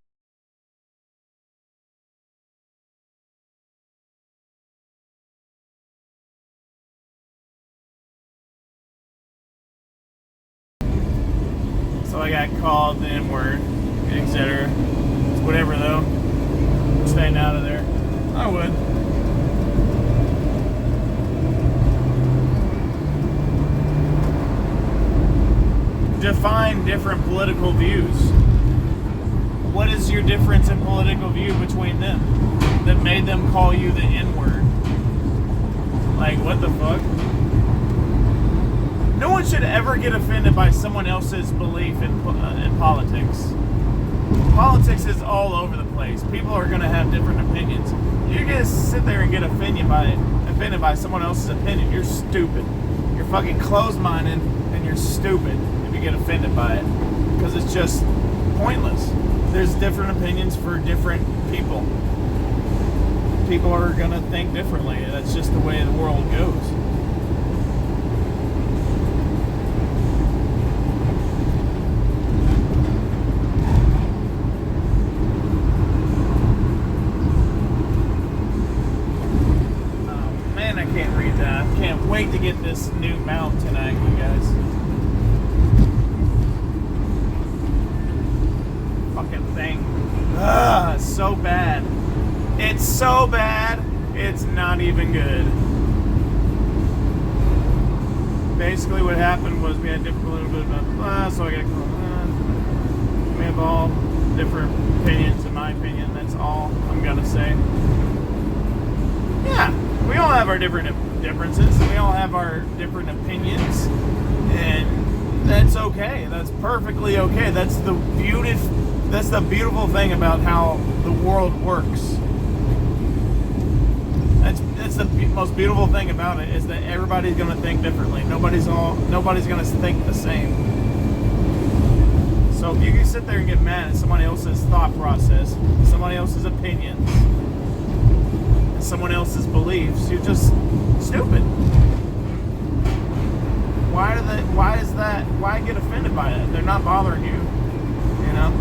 So I got called the N-word, etc. Whatever though. I'm staying out of there. I would. Define different political views. What is your difference in political view between them that made them call you the N-word? Like, what the fuck? No one should ever get offended by someone else's belief in politics. Politics is all over the place. People are going to have different opinions. You just sit there and get offended by someone else's opinion. You're stupid. You're fucking closed-minded and you're stupid. Get offended by it because it's just pointless. There's different opinions for different people. People are gonna think differently. That's just the way the world goes. Oh man, I can't read that. I can't wait to get this new mount tonight, you guys. Thing. Ugh, it's so bad. It's so bad, it's not even good. Basically what happened was we had a little bit of so I got we have all different opinions in my opinion. That's all I'm gonna say. Yeah, we all have our differences. We all have our different opinions, and that's okay. That's perfectly okay. That's the beautiful thing about how the world works. That's the most beautiful thing about it, is that everybody's going to think differently. Nobody's going to think the same. So if you can sit there and get mad at somebody else's thought process, somebody else's opinions, and someone else's beliefs, you're just stupid. Why get offended by it? They're not bothering you, you know?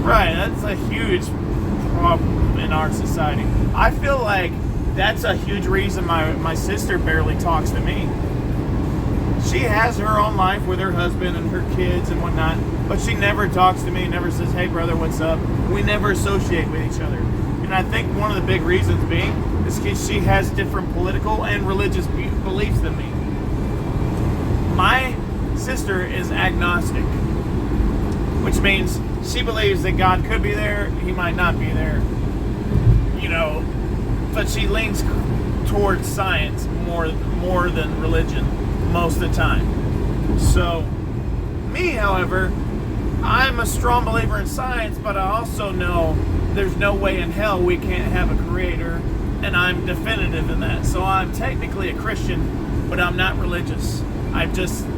Right, that's a huge problem in our society. I feel like that's a huge reason my sister barely talks to me. She has her own life with her husband and her kids and whatnot, but she never talks to me, never says, hey brother, what's up? We never associate with each other. And I think one of the big reasons being is because she has different political and religious beliefs than me. My sister is agnostic, which means she believes that God could be there, he might not be there, you know, but she leans towards science more than religion most of the time. So, me, however, I'm a strong believer in science, but I also know there's no way in hell we can't have a creator, and I'm definitive in that. So I'm technically a Christian, but I'm not religious. I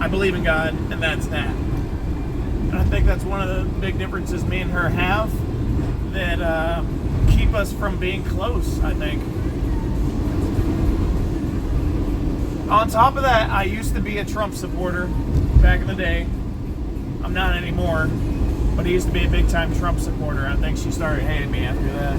believe in God, and that's that. And I think that's one of the big differences me and her have that keep us from being close, I think. On top of that, I used to be a Trump supporter back in the day. I'm not anymore, but he used to be a big-time Trump supporter. I think she started hating me after that.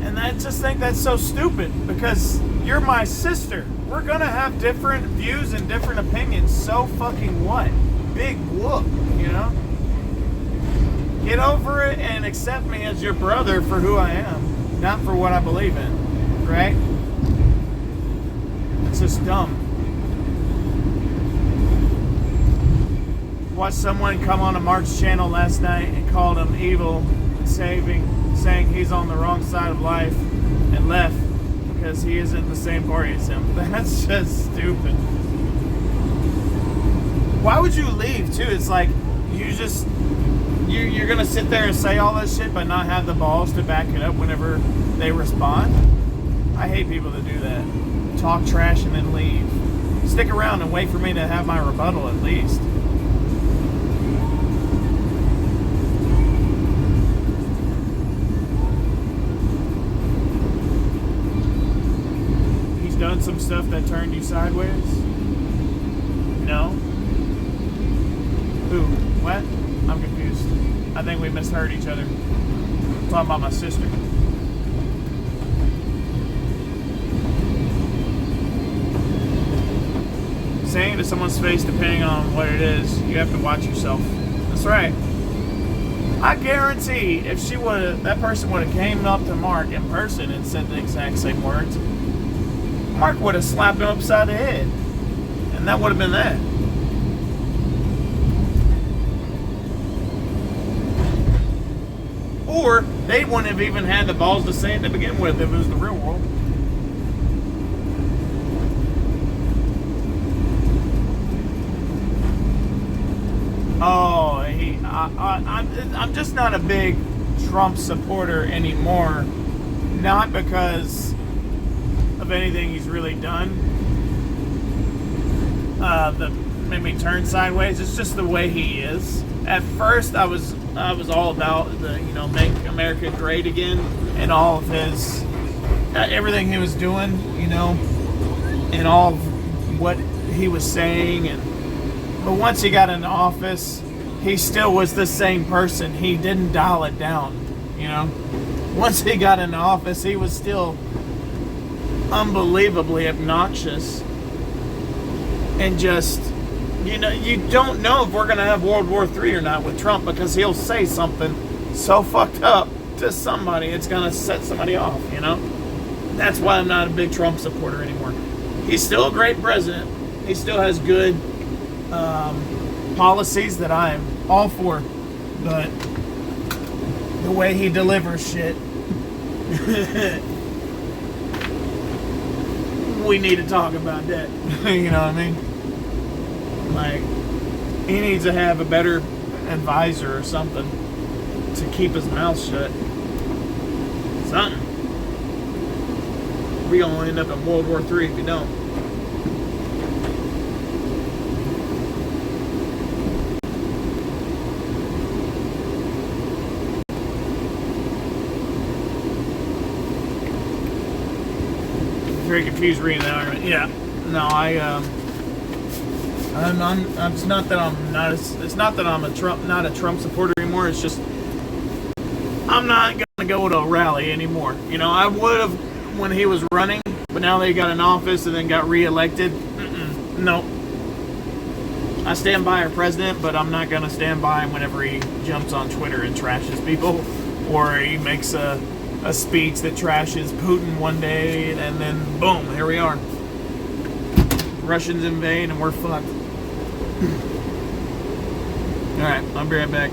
And I just think that's so stupid, because you're my sister. We're gonna have different views and different opinions. So fucking what? Big whoop, you know? Get over it and accept me as your brother for who I am, not for what I believe in, right? It's just dumb. Watched someone come on a Mark's channel last night and called him evil and saying he's on the wrong side of life and left because he isn't the same party as him. That's just stupid. Why would you leave too? It's like you're gonna sit there and say all that shit but not have the balls to back it up whenever they respond. I hate people that do that. Talk trash and then leave. Stick around and wait for me to have my rebuttal at least. He's done some stuff that turned you sideways? No? Who? What? I'm confused. I think we misheard each other. I'm talking about my sister. Saying to someone's face, depending on what it is, you have to watch yourself. That's right. I guarantee if that person would have came up to Mark in person and said the exact same words, Mark would have slapped him upside the head. And that would have been that. Or they wouldn't have even had the balls to say it to begin with if it was the real world. Oh, I'm just not a big Trump supporter anymore. Not because of anything he's really done. That made me turn sideways. It's just the way he is. At first, I was all about the, make America great again, and all of his everything he was doing, and all of what he was saying. But once he got into office, he still was the same person. He didn't dial it down, Once he got into office, he was still unbelievably obnoxious, and just. You don't know if we're going to have World War III or not with Trump, because he'll say something so fucked up to somebody, it's going to set somebody off, That's why I'm not a big Trump supporter anymore. He's still a great president. He still has good policies that I'm all for, but the way he delivers shit, we need to talk about that. You know what I mean? Like, he needs to have a better advisor or something to keep his mouth shut. Something. we gonna end up in World War III if you don't. Very confused reading that argument. Yeah, no, it's not that I'm not. It's not that I'm not a Trump supporter anymore. It's just I'm not gonna go to a rally anymore. You know, I would have when he was running, but now they got in office and then got reelected. No, I stand by our president, but I'm not gonna stand by him whenever he jumps on Twitter and trashes people, or he makes a speech that trashes Putin one day, and then boom, here we are. Russians invade and we're fucked. Alright, I'll be right back.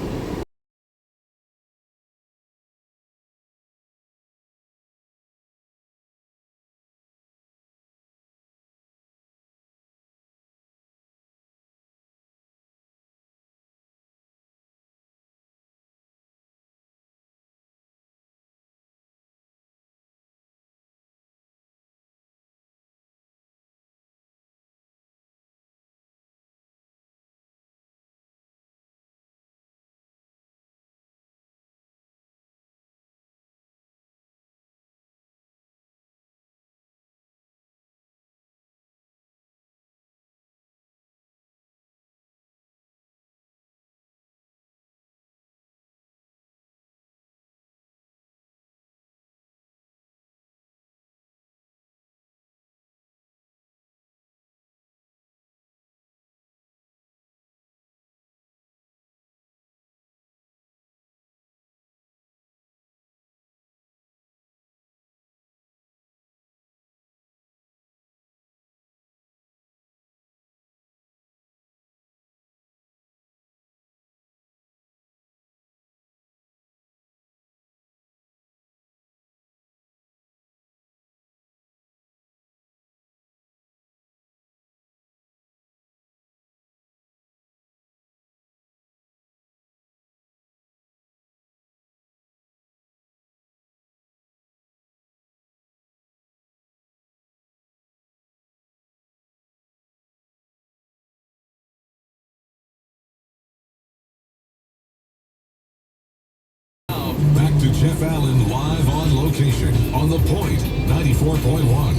Back to Jeff Allen live on location on The Point 94.1.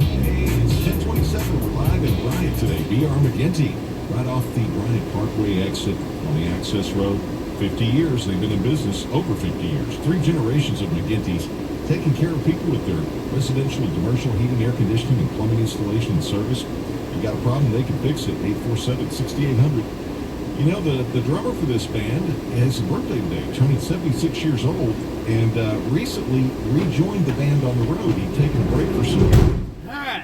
Hey, it's 1027. We're live in Bryant today. B.R. McGinty, right off the Bryant Parkway exit on the access road. 50 years. They've been in business over 50 years. 3 generations of McGinty's taking care of people with their residential and commercial heating, air conditioning, and plumbing installation and service. You got a problem, they can fix it. 847-6800. You know, the drummer for this band has a birthday today, turning 76 years old, and recently rejoined the band on the road. He'd taken a break for some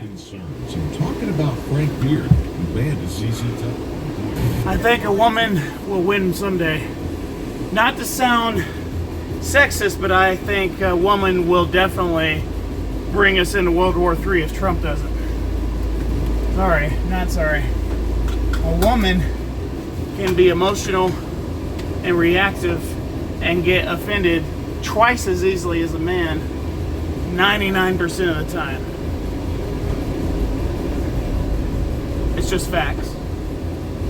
concerns. I'm talking about Frank Beard. The band is ZZ Top. I think a woman will win someday. Not to sound sexist, but I think a woman will definitely bring us into World War III if Trump doesn't. Sorry, not sorry. A woman can be emotional and reactive and get offended twice as easily as a man 99% of the time. It's just facts.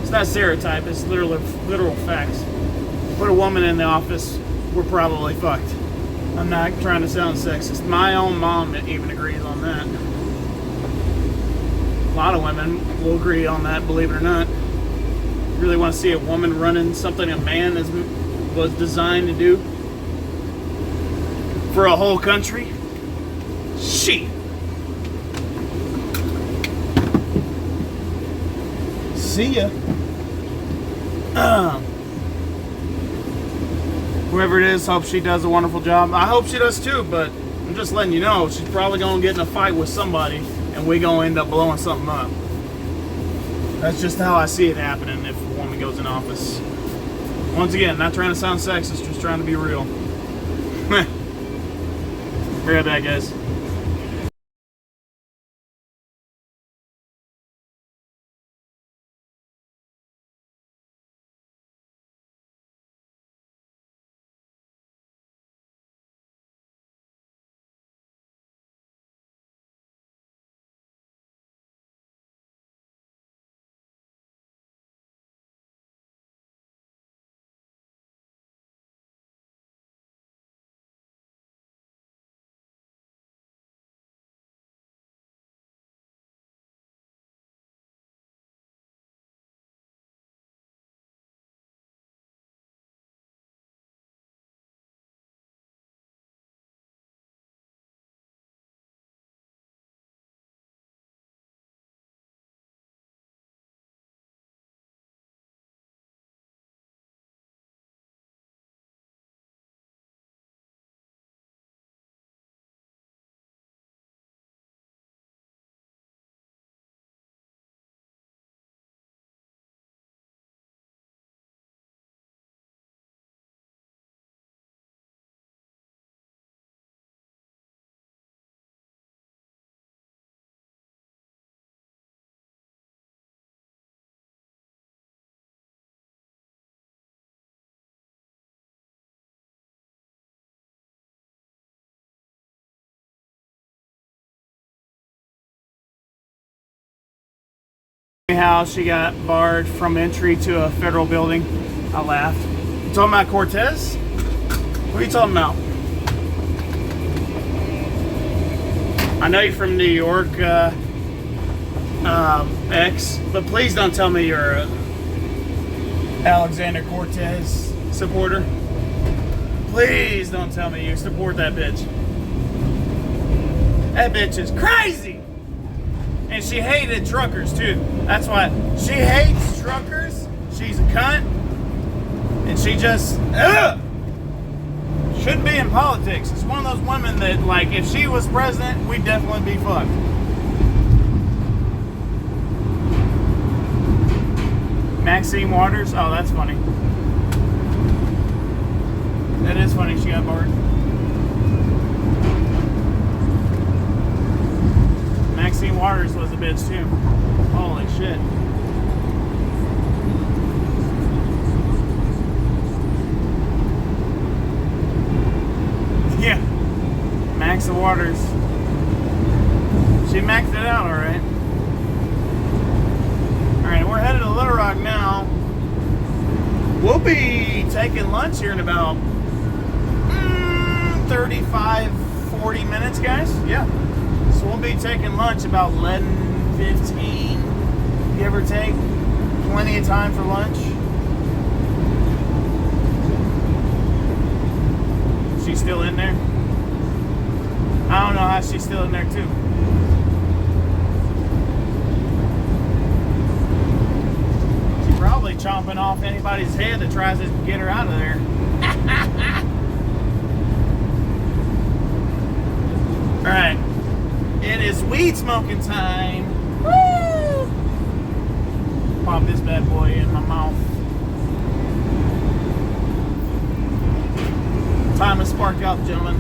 It's not stereotype, it's literal facts. Put a woman in the office, we're probably fucked. I'm not trying to sound sexist. My own mom even agrees on that. A lot of women will agree on that, believe it or not. Really want to see a woman running something a man was designed to do for a whole country? Shit. See ya. Whoever it is, hope she does a wonderful job. I hope she does too, but I'm just letting you know, she's probably going to get in a fight with somebody and we're going to end up blowing something up. That's just how I see it happening if a woman goes in office. Once again, not trying to sound sexist, just trying to be real. Be right back, guys. How she got barred from entry to a federal building. I laughed. You talking about Cortez? What are you talking about? I know you're from New York, X, but please don't tell me you're a Alexander Cortez supporter. Please don't tell me you support that bitch. That bitch is crazy! And she hated truckers too. That's why she hates truckers. She's a cunt. And she just shouldn't be in politics. It's one of those women that, like, if she was president, we'd definitely be fucked. Maxine Waters? Oh, that's funny. That is funny, she got barred. Maxine Waters was a bitch too. Holy shit. Yeah. Max the Waters. She maxed it out alright. Alright, we're headed to Little Rock now. We'll be taking lunch here in about 35, 40 minutes, guys. Yeah. So we'll be taking lunch about 11:15, give or take. Plenty of time for lunch. She's still in there? I don't know how she's still in there too. She's probably chomping off anybody's head that tries to get her out of there. Alright. It is weed smoking time. Woo! Pop this bad boy in my mouth. Time to spark up, gentlemen.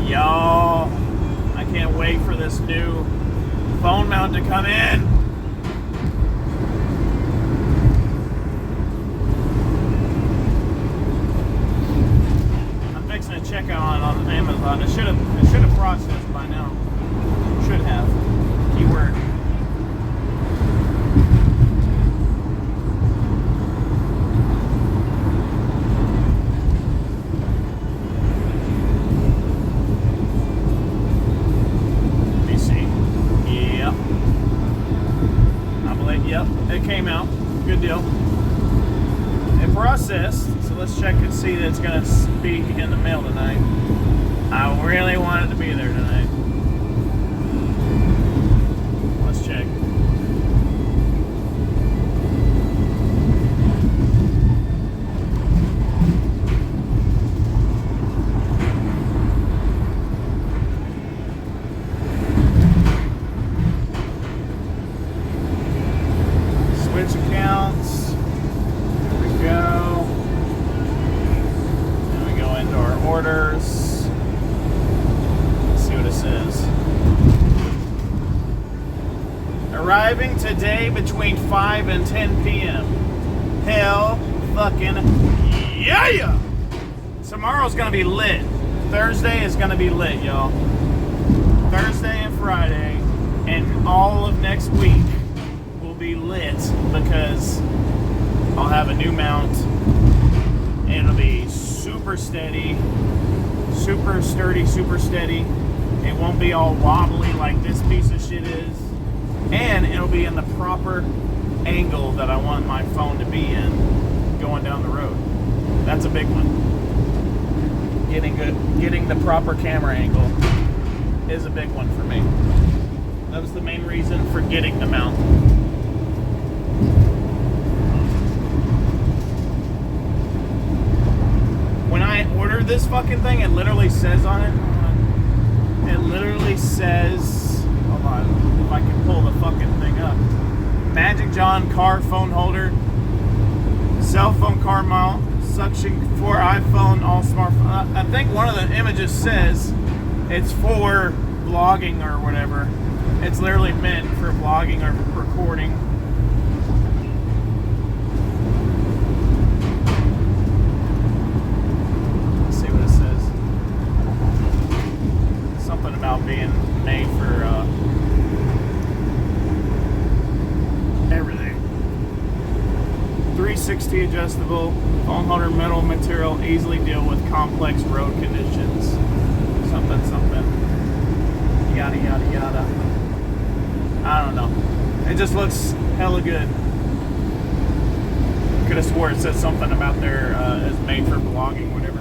Y'all, I can't wait for this new phone mount to come in. I'm fixing to check on Amazon. It should have processed by now. Should have. Keyword. Came out. Good deal. It processed, so let's check and see that it's going to be in the mail tonight. I really want it to be there tonight. Let's check. Arriving today between 5 and 10 p.m. Hell fucking yeah! Tomorrow's gonna be lit. Thursday is gonna be lit, y'all. Thursday and Friday and all of next week will be lit because I'll have a new mount and it'll be super super steady, super sturdy, super steady. It won't be all wobbly like this piece of shit is. And it'll be in the proper angle that I want my phone to be in going down the road. That's a big one. Getting the proper camera angle is a big one for me. That was the main reason for getting the mount. When I ordered this fucking thing, it literally says on it, it literally says, hold on, if I can pull the fucking thing up. Magic John car phone holder, cell phone car mount, suction for iPhone, all smartphone. I think one of the images says it's for vlogging or whatever. It's literally meant for vlogging or recording. Let's see what it says. Something about being made for everything. 360 adjustable, phone holder metal material, easily deal with complex road conditions. Something. Yada, yada, yada. I don't know. It just looks hella good. Could have swore it said something about their, it's made for vlogging, whatever.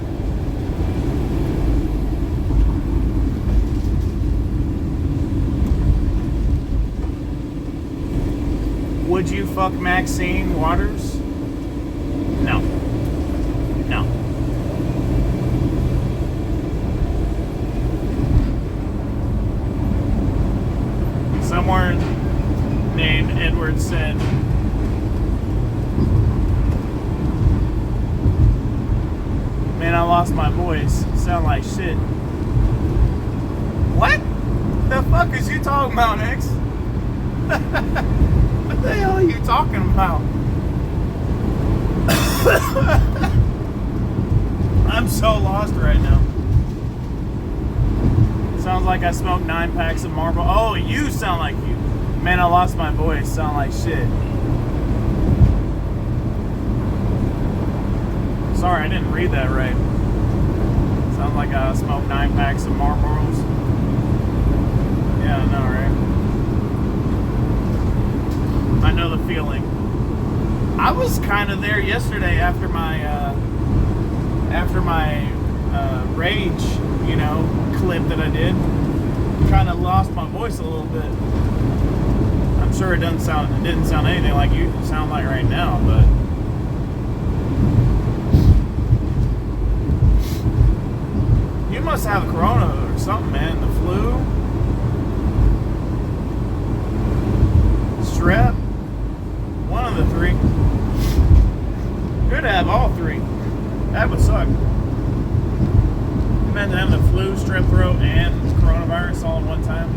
Would you fuck Maxine Waters? No. No. Someone named Edward said, man, I lost my voice. Sound like shit. What? The fuck is you talking about, X? What the hell are you talking about? I'm so lost right now. Sounds like I smoked 9 packs of Marlboro. Oh, you sound like you. Man, I lost my voice. Sound like shit. Sorry, I didn't read that right. Sounds like I smoked 9 packs of Marlboros. Yeah, I know, right? I know the feeling. I was kind of there yesterday after my rage, you know, clip that I did. Kind of lost my voice a little bit. I'm sure it didn't sound anything like you sound like right now, but you must have corona or something, man. The flu, strep, one of the three. Could have all three. That would suck. Imagine having the flu, strep throat, and coronavirus all at one time.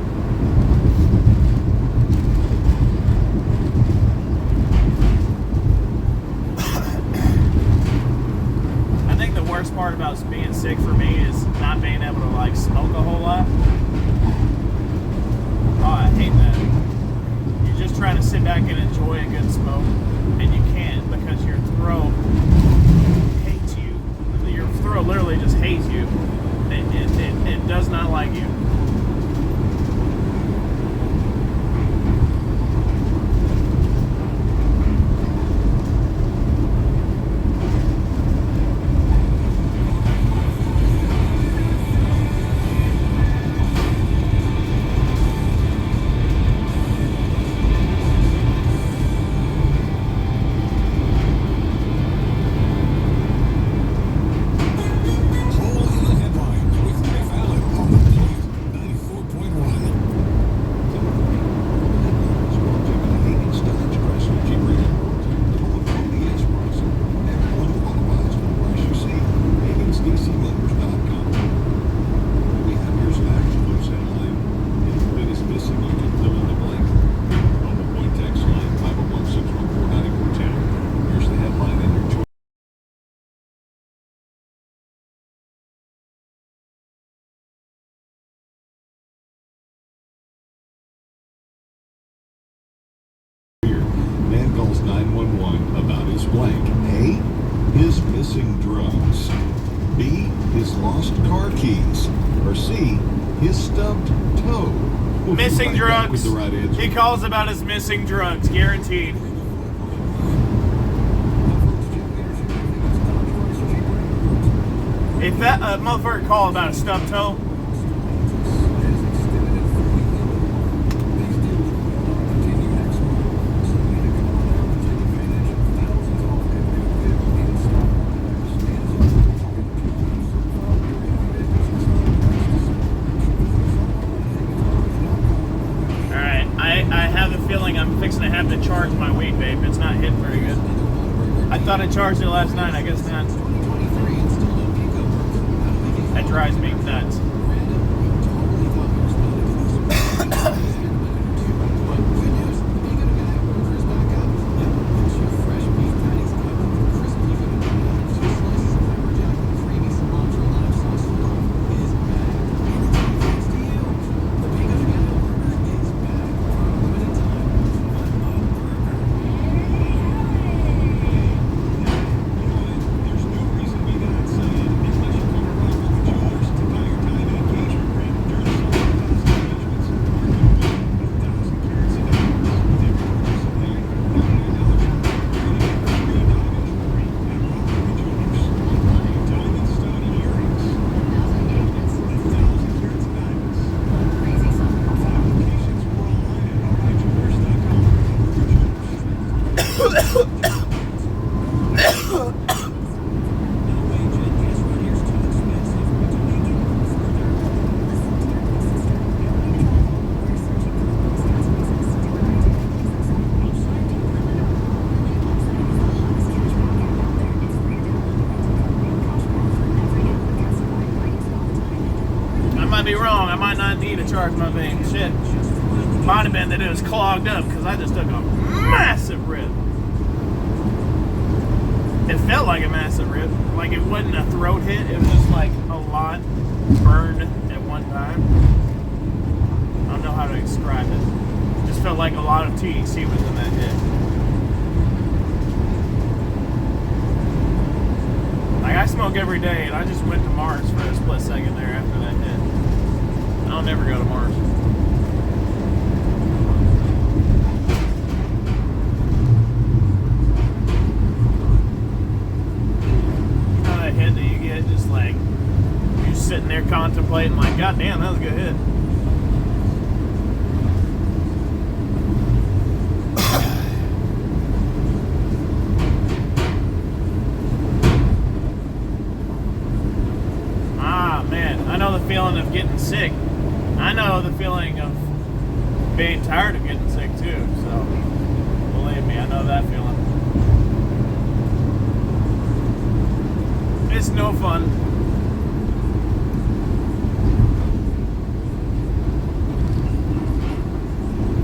I think the worst part about being sick for me is not being able to like smoke a whole lot. Oh, I hate that. You're just trying to sit back and enjoy a good smoke, and you can't because your throat hates you. Your throat literally just hates you. It does not like you. Man calls 911 about his blank. A, his missing drugs. B, his lost car keys, or C, his stubbed toe? We'll be Missing right back with drugs. the right answer. He calls about his missing drugs, guaranteed. If that motherfucker called about a stubbed toe, I have a feeling I'm fixing to have to charge my weed vape. It's not hitting very good. I thought I charged it last night. I guess not. That drives me nuts. Be wrong. I might not need to charge my vape. Shit. Might have been that it was clogged up because I just took a massive rip. It felt like a massive rip. Like it wasn't a throat hit. It was just like a lot burned at one time. I don't know how to describe it. It just felt like a lot of THC was in that hit. Like I smoke every day and I just went to Mars for a split second there after that hit. I'll never go to Mars. You know that hit that you get just like, you're sitting there contemplating like, God damn, that was a good hit. Ah, man, I know the feeling of getting sick. I know the feeling of being tired of getting sick too, so believe me, I know that feeling. It's no fun.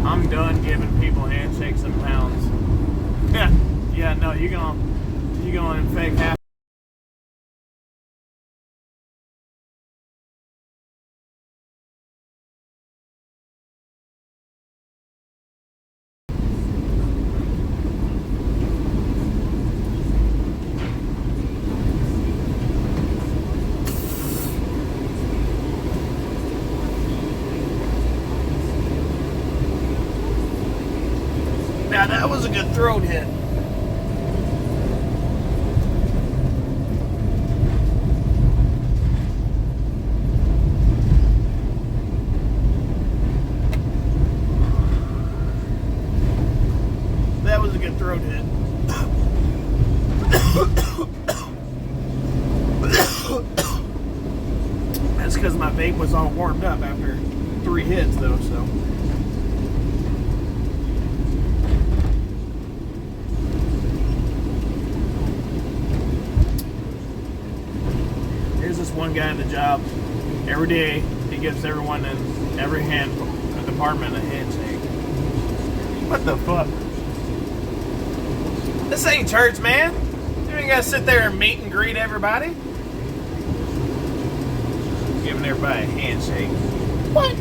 I'm done giving people handshakes and pounds. Yeah, no, you going and fake half. Now that was a good throat hit. That was a good throat hit. That's because my vape was all warmed up after 3 hits though, so. Here's this one guy at the job. Every day he gives everyone in every department a handshake. What the fuck? This ain't church, man. You ain't gotta sit there and meet and greet everybody. Giving everybody a handshake. What?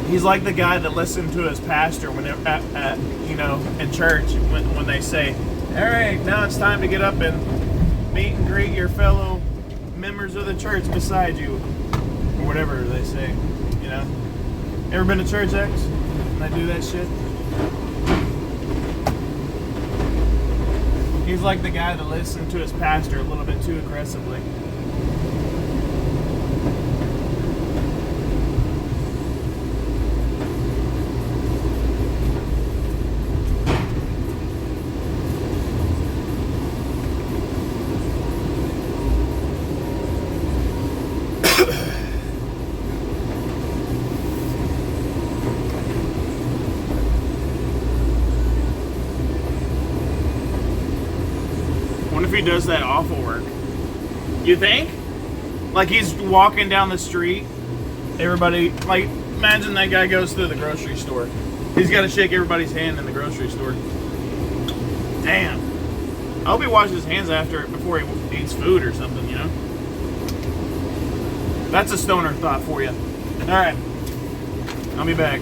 He's like the guy that listened to his pastor when in church when they say, "All right, now it's time to get up and meet and greet your fellow members of the church beside you, or whatever they say, you know. Ever been to church, X? When they do that shit? He's like the guy that listened to his pastor a little bit too aggressively. What if he does that awful work? You think? Like he's walking down the street, everybody, like, imagine that guy goes through the grocery store. He's got to shake everybody's hand in the grocery store. Damn. I hope he washes his hands after it before he eats food or something, you know? That's a stoner thought for you. Alright. I'll be back.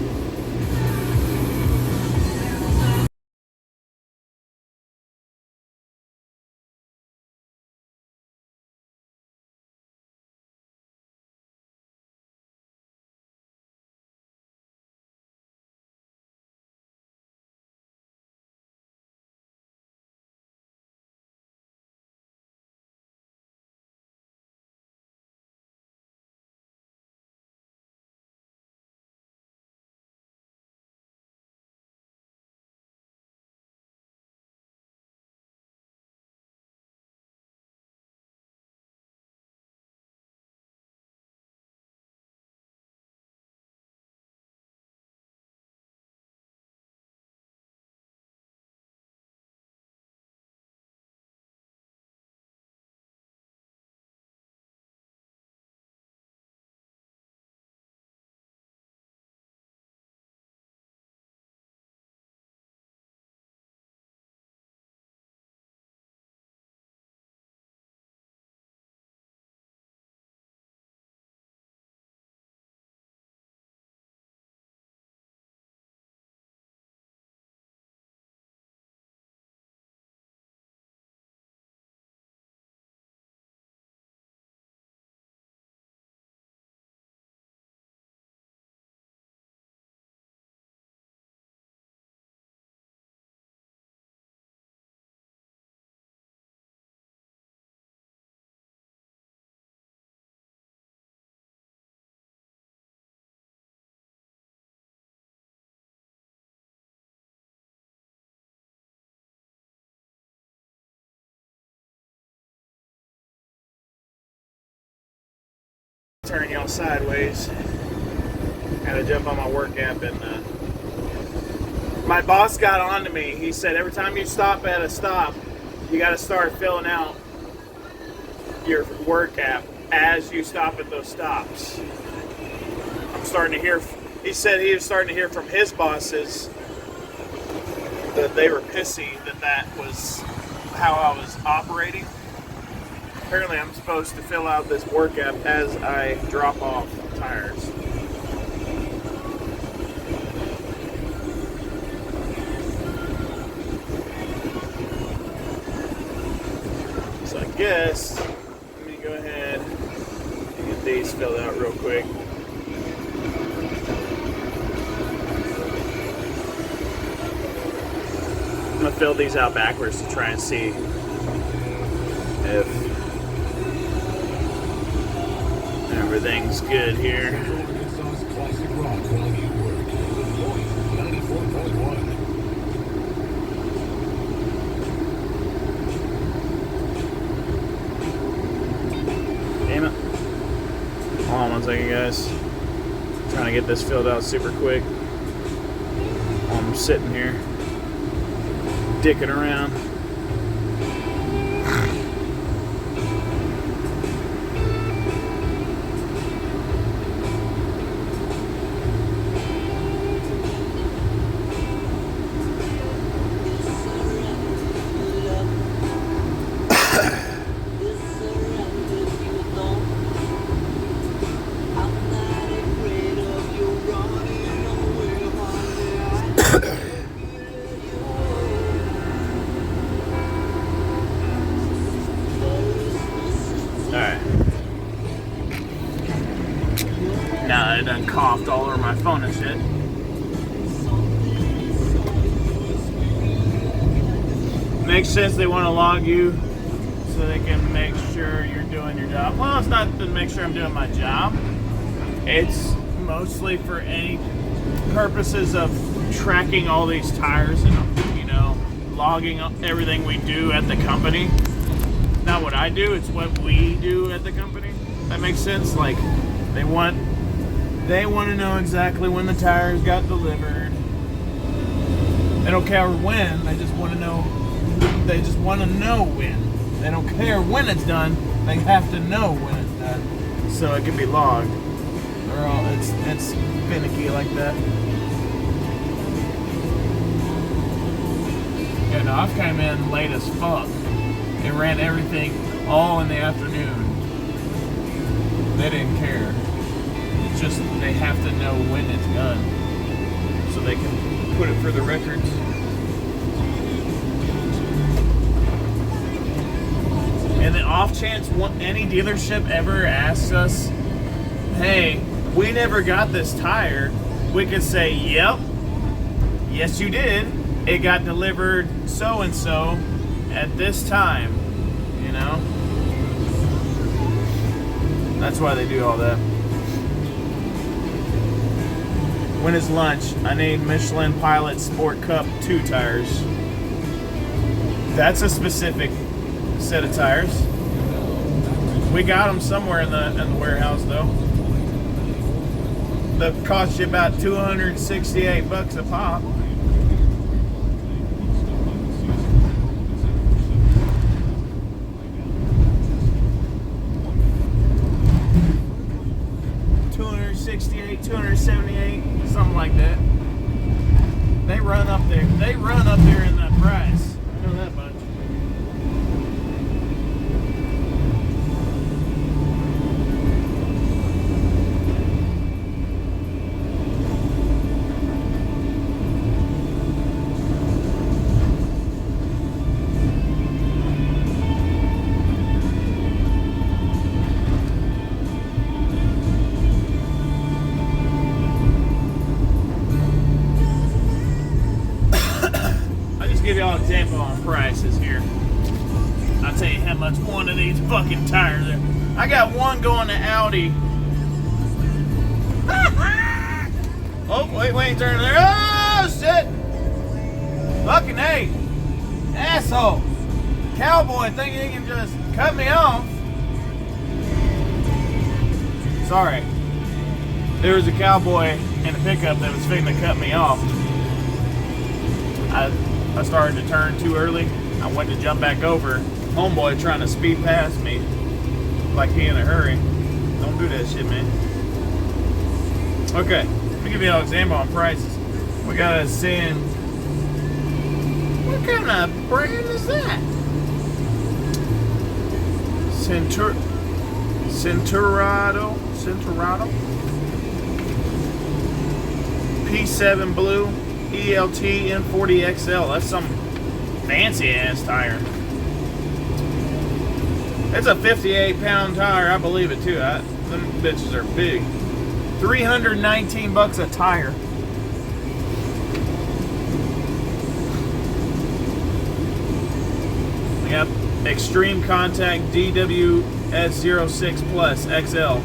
Turn y'all sideways. Gotta jump on my work app, and my boss got on to me. He said every time you stop at a stop, you gotta start filling out your work app as you stop at those stops. I'm starting to hear, he said he was starting to hear from his bosses that they were pissy that was how I was operating. Apparently I'm supposed to fill out this work app as I drop off tires. So I guess, let me go ahead and get these filled out real quick. I'm gonna fill these out backwards to try and see if everything's good here. Classic rock while you work. 94.1. Damn it. Hold on one second, guys. I'm trying to get this filled out super quick. I'm sitting here dicking around. coughed all over my phone and shit. Makes sense they want to log you so they can make sure you're doing your job. Well, it's not to make sure I'm doing my job. It's mostly for any purposes of tracking all these tires and, you know, logging up everything we do at the company. Not what I do, it's what we do at the company. That makes sense? Like, they want to know exactly when the tires got delivered. They don't care when, they just want to know. They just want to know when. They don't care when it's done. They have to know when it's done, so it can be logged. Or it's finicky like that. Yeah, no, I've come in late as fuck and ran everything all in the afternoon. They didn't care. It's just they have to know when it's done, so they can put it for the records. And the off chance any dealership ever asks us, hey, we never got this tire, we could say, yep, yes you did. It got delivered so-and-so at this time, you know? That's why they do all that. When is lunch? I need Michelin Pilot Sport Cup 2 tires. That's a specific set of tires. We got them somewhere in the warehouse though. That cost you about $268 a pop. $278, something like that. They run up there. They run up there in that price. I know that much. Give y'all an example on prices here. I'll tell you how much one of these fucking tires are. I got one going to Audi. Oh, wait, turn there. Oh, shit. Fucking A. Asshole. Cowboy thinking he can just cut me off. Sorry. There was a cowboy in a pickup that was fixing to cut me off. I started to turn too early. I went to jump back over. Homeboy trying to speed past me like he in a hurry. Don't do that shit, man. Okay, let me give you an example on prices. We got a Sin. What kind of brand is that? Centurado. P7 Blue. ELT N40XL. That's some fancy ass tire. It's a 58-pound tire. I believe it too. Them bitches are big. $319 a tire. We got Extreme Contact DWS06 Plus XL.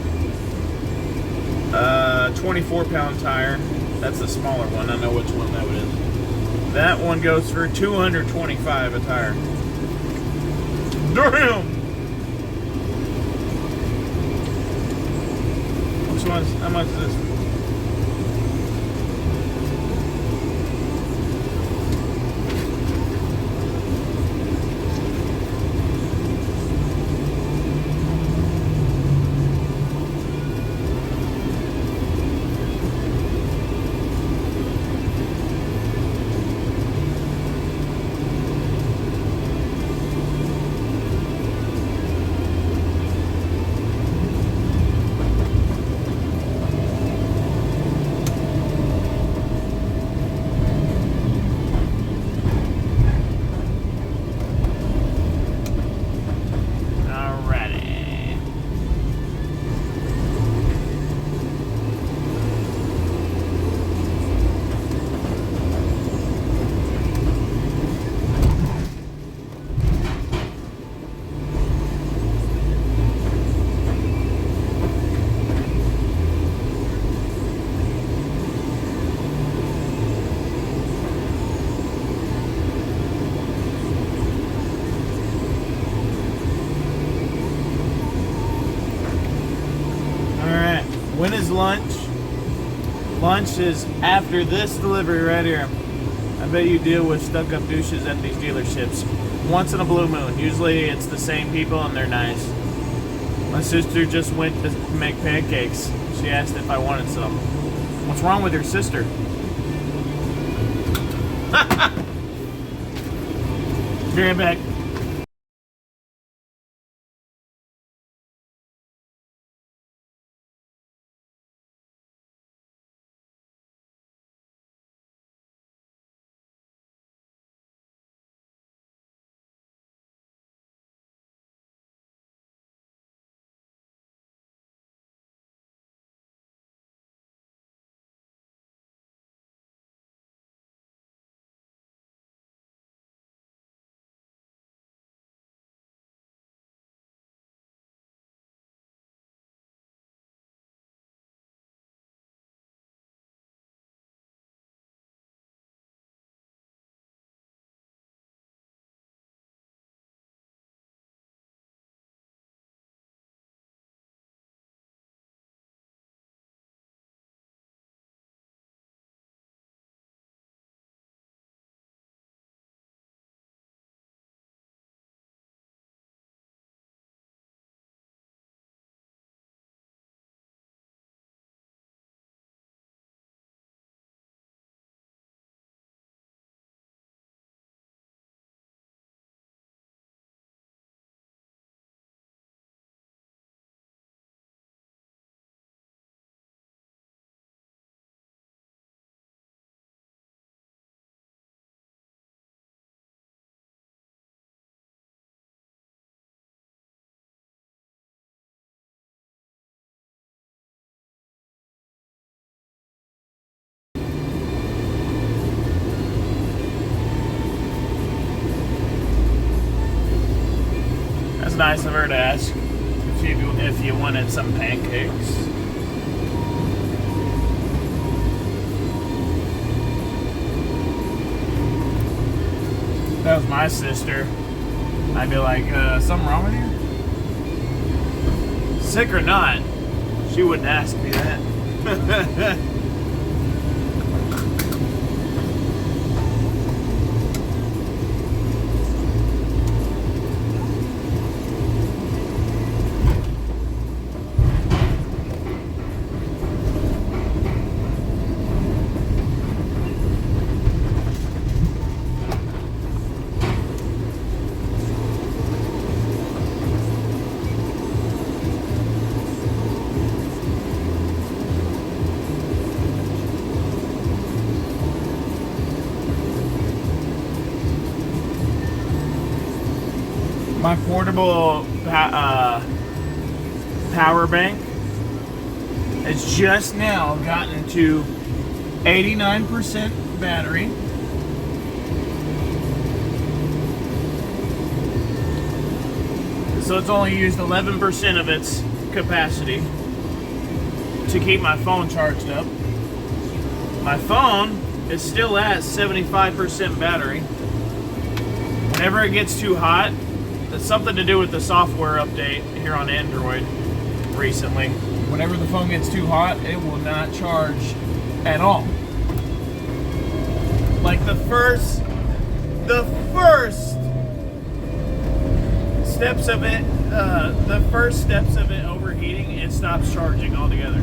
24-pound tire. That's the smaller one. I know which one that is. That one goes for $225 a tire. Damn! Which one's, how much is this? is lunch. Lunch is after this delivery right here. I bet you deal with stuck-up douches at these dealerships. Once in a blue moon. Usually it's the same people and they're nice. My sister just went to make pancakes. She asked if I wanted some. What's wrong with your sister? Be right back. Nice of her to ask if you wanted some pancakes. If that was my sister, I'd be like, something wrong with you? Sick or not, she wouldn't ask me that. My portable power bank has just now gotten to 89% battery. So it's only used 11% of its capacity to keep my phone charged up. My phone is still at 75% battery. Whenever it gets too hot, it's something to do with the software update here on Android recently. Whenever the phone gets too hot, it will not charge at all. Like the first steps of it, overheating, it stops charging altogether.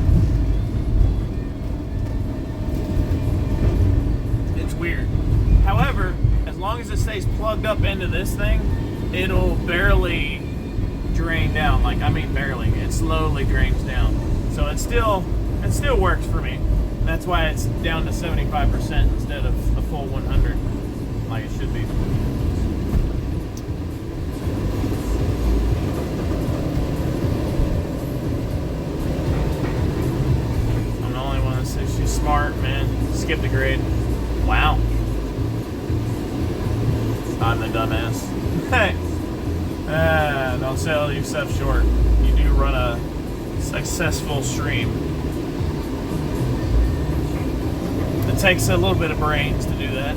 It's weird. However, as long as it stays plugged up into this thing, it'll barely drain down. Like, I mean barely. It slowly drains down. So it still works for me. That's why it's down to 75% instead of a full 100 like it should be. I'm the only one that says she's smart, man. Skip the grade. Wow. I'm the dumbass. Hey, don't sell yourself short. You do run a successful stream. It takes a little bit of brains to do that.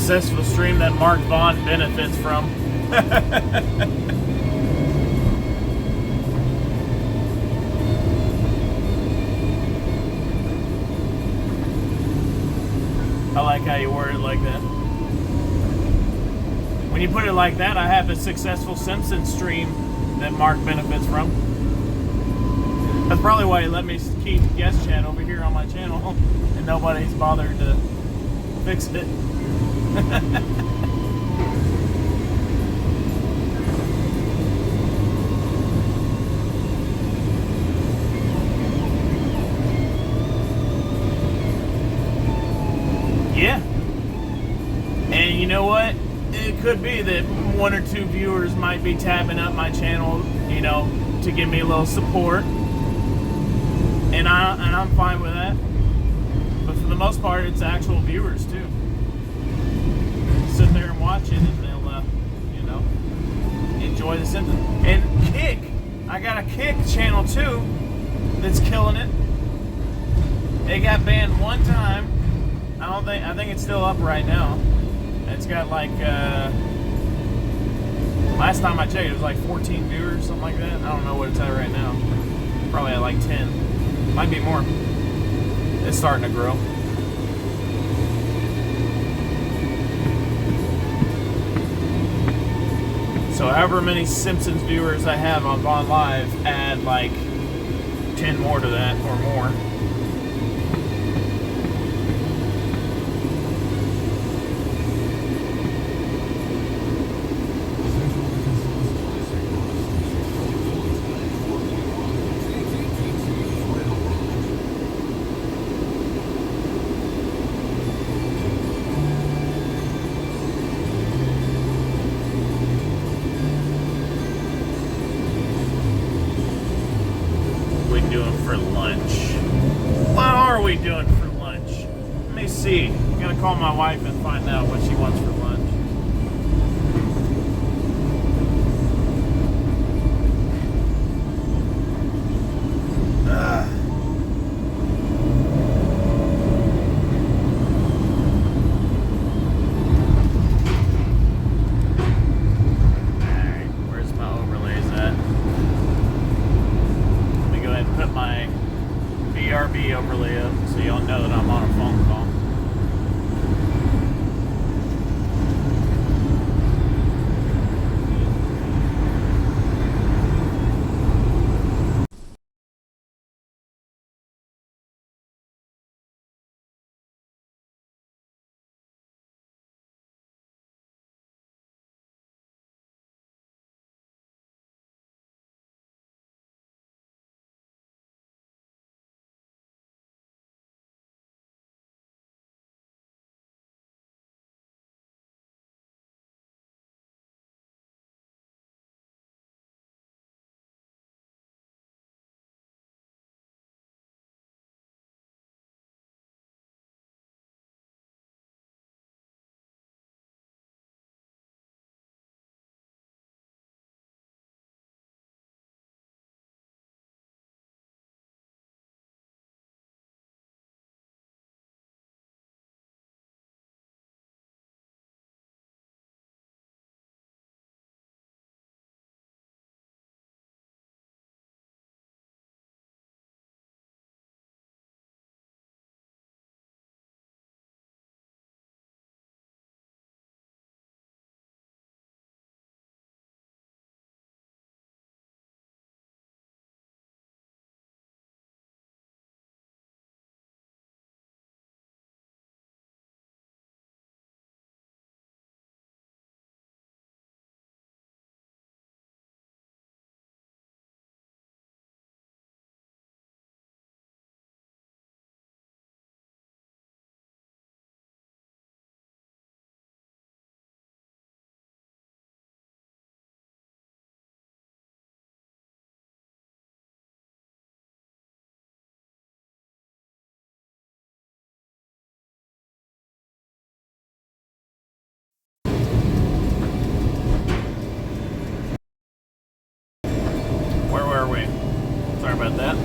successful stream that Mark Vaughn benefits from. I like how you word it like that. When you put it like that, I have a successful Simpsons stream that Mark benefits from. That's probably why he let me keep guest chat over here on my channel and nobody's bothered to fix it. Yeah. And you know what? It could be that one or two viewers might be tapping up my channel, you know, to give me a little support. And I'm fine with that. But for the most part, it's actual viewers too. Sit there and watch it, and they'll, you know, enjoy the Simpsons. And Kick, I got a Kick channel too that's killing it. It got banned one time. I think it's still up right now. It's got like, last time I checked, it was like 14 viewers, something like that. I don't know what it's at right now. Probably at like 10. Might be more. It's starting to grow. So however many Simpsons viewers I have on Vaughn Live, add like 10 more to that or more. Call my wife and find out what she wants for lunch. Alright, where's my overlays at? Let me go ahead and put my BRB overlay up so y'all know that I'm on a phone call. About that.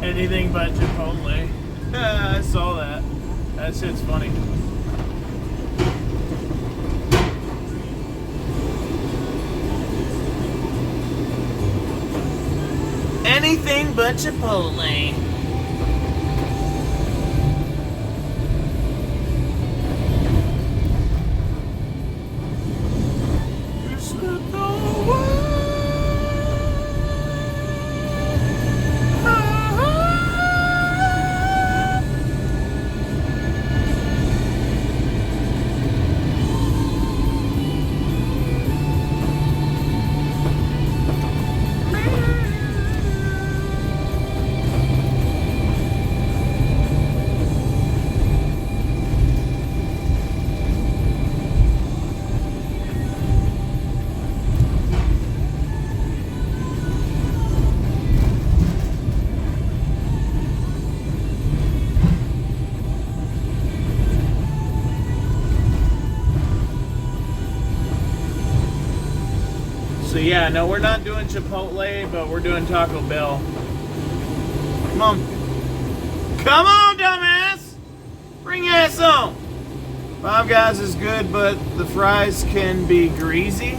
Anything but Chipotle. I saw that. That shit's funny. anything but Chipotle. So yeah, no, we're not doing Chipotle, but we're doing Taco Bell. Come on. Come on, dumbass! Bring your ass on! Five Guys is good, but the fries can be greasy.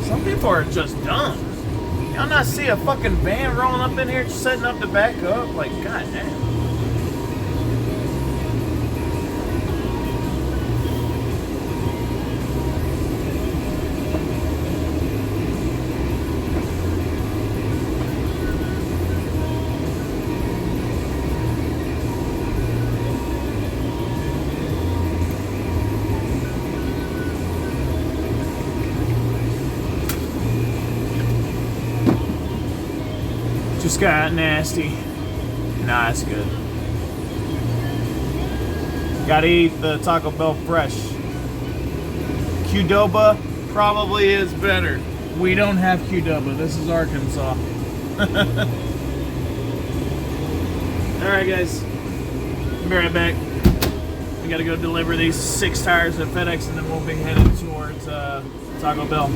Some people are just dumb. Y'all not see a fucking van rolling up in here just setting up to back up? Like, goddamn. Just got nasty. Nah, it's good. Gotta eat the Taco Bell fresh. Qdoba probably is better. We don't have Qdoba. This is Arkansas. Alright guys. I'll be right back. We gotta go deliver these 6 tires at FedEx and then we'll be headed towards Taco Bell.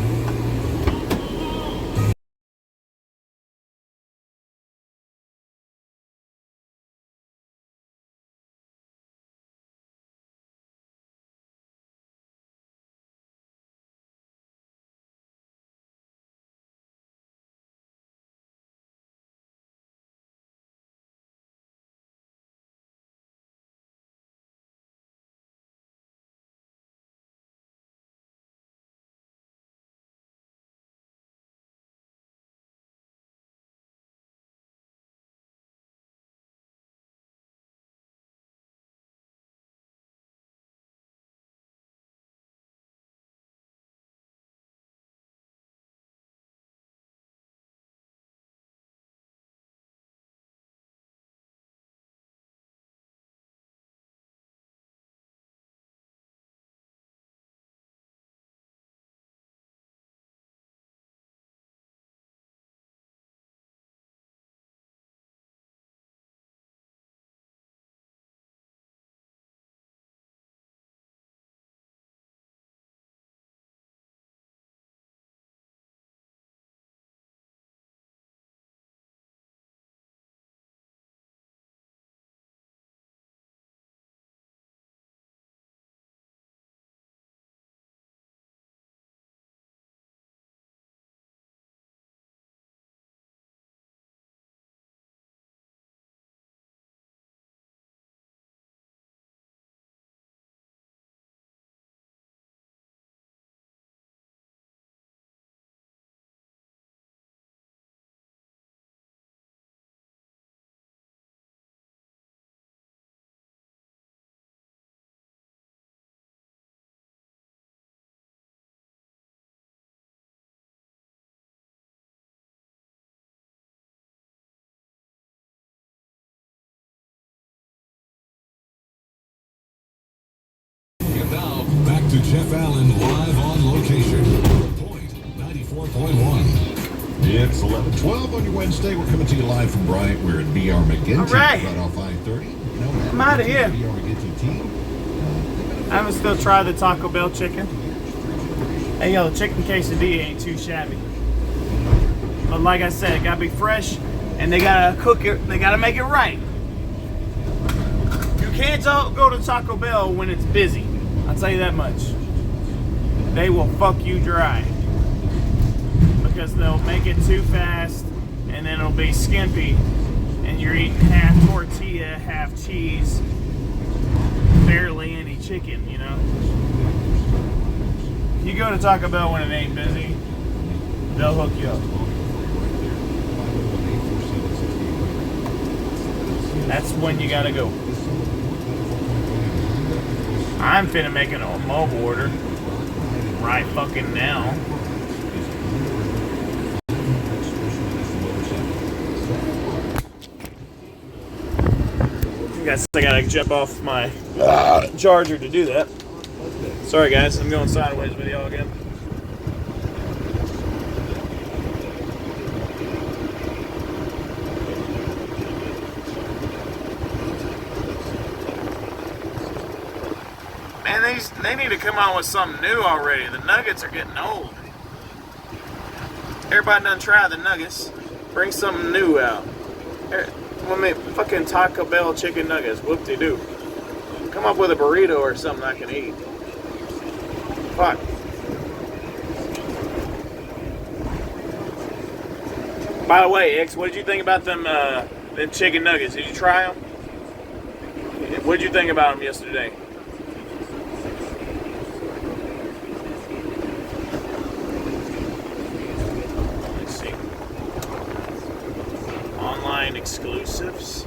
Now, back to Jeff Allen live on location. Point 94.1. It's 11:12 on your Wednesday. We're coming to you live from Bryant. We're at BR McGinty. All right. Right off I-30. I'm out of here. BR McGinty team. I haven't still tried the Taco Bell chicken. Hey, yo, the chicken quesadilla ain't too shabby. But like I said, it gotta be fresh, and they gotta cook it. They gotta make it right. can't go to Taco Bell when it's busy. I'll tell you that much. They will fuck you dry. Because they'll make it too fast, and then it'll be skimpy, and you're eating half tortilla, half cheese, barely any chicken, you know? You go to Taco Bell when it ain't busy, they'll hook you up. That's when you gotta go. I'm finna make a mobile order right fucking now. I guess I gotta jump off my charger to do that. Sorry guys, I'm going sideways with y'all again. Man, they need to come out with something new already. The nuggets are getting old. Everybody done tried the nuggets. Bring something new out. Well, make fucking Taco Bell chicken nuggets. Whoop-de-doo. Come up with a burrito or something I can eat. Fuck. By the way, X, what did you think about them chicken nuggets? Did you try them? What did you think about them yesterday? Let's see. Online exclusives.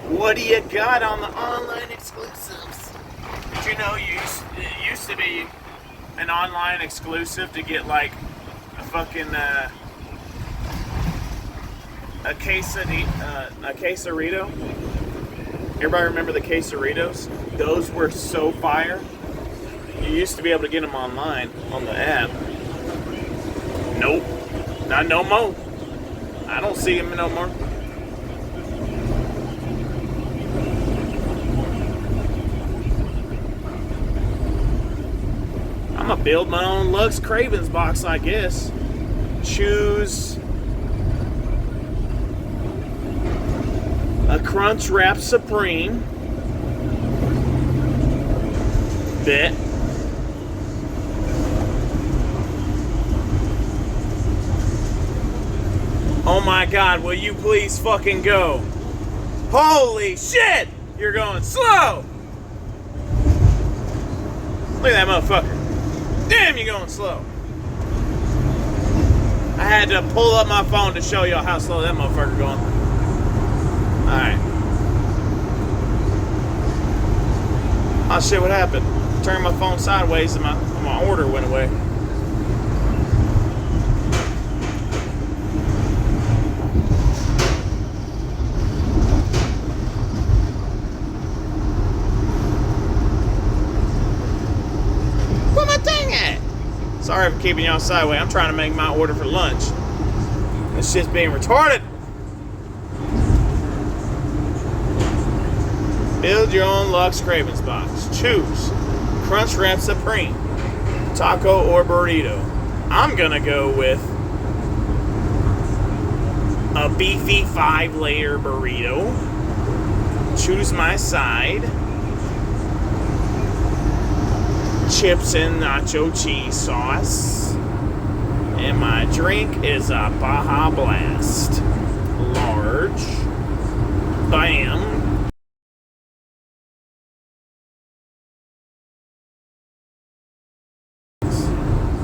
What do you got on the online exclusives? Did you know it used to be an online exclusive to get like a fucking a quesarito? Everybody remember the quesaritos? Those were so fire. You used to be able to get them online on the app. Nope, not no more. I don't see them no more. I'm gonna build my own Lux Cravens box, I guess. Choose a Crunch Wrap Supreme. Bet. Oh my God, will you please fucking go? Holy shit! You're going slow! Look at that motherfucker. Damn, you're going slow. I had to pull up my phone to show y'all how slow that motherfucker going. Alright. Oh shit, what happened? Turned my phone sideways and my order went away. Where my thing at? Sorry for keeping y'all sideways. I'm trying to make my order for lunch. This shit's being retarded. Build your own Lux Cravens box. Choose Crunch Wrap Supreme, taco or burrito. I'm gonna go with a beefy 5-layer burrito. Choose my side. Chips and nacho cheese sauce. And my drink is a Baja Blast. Large. Bam.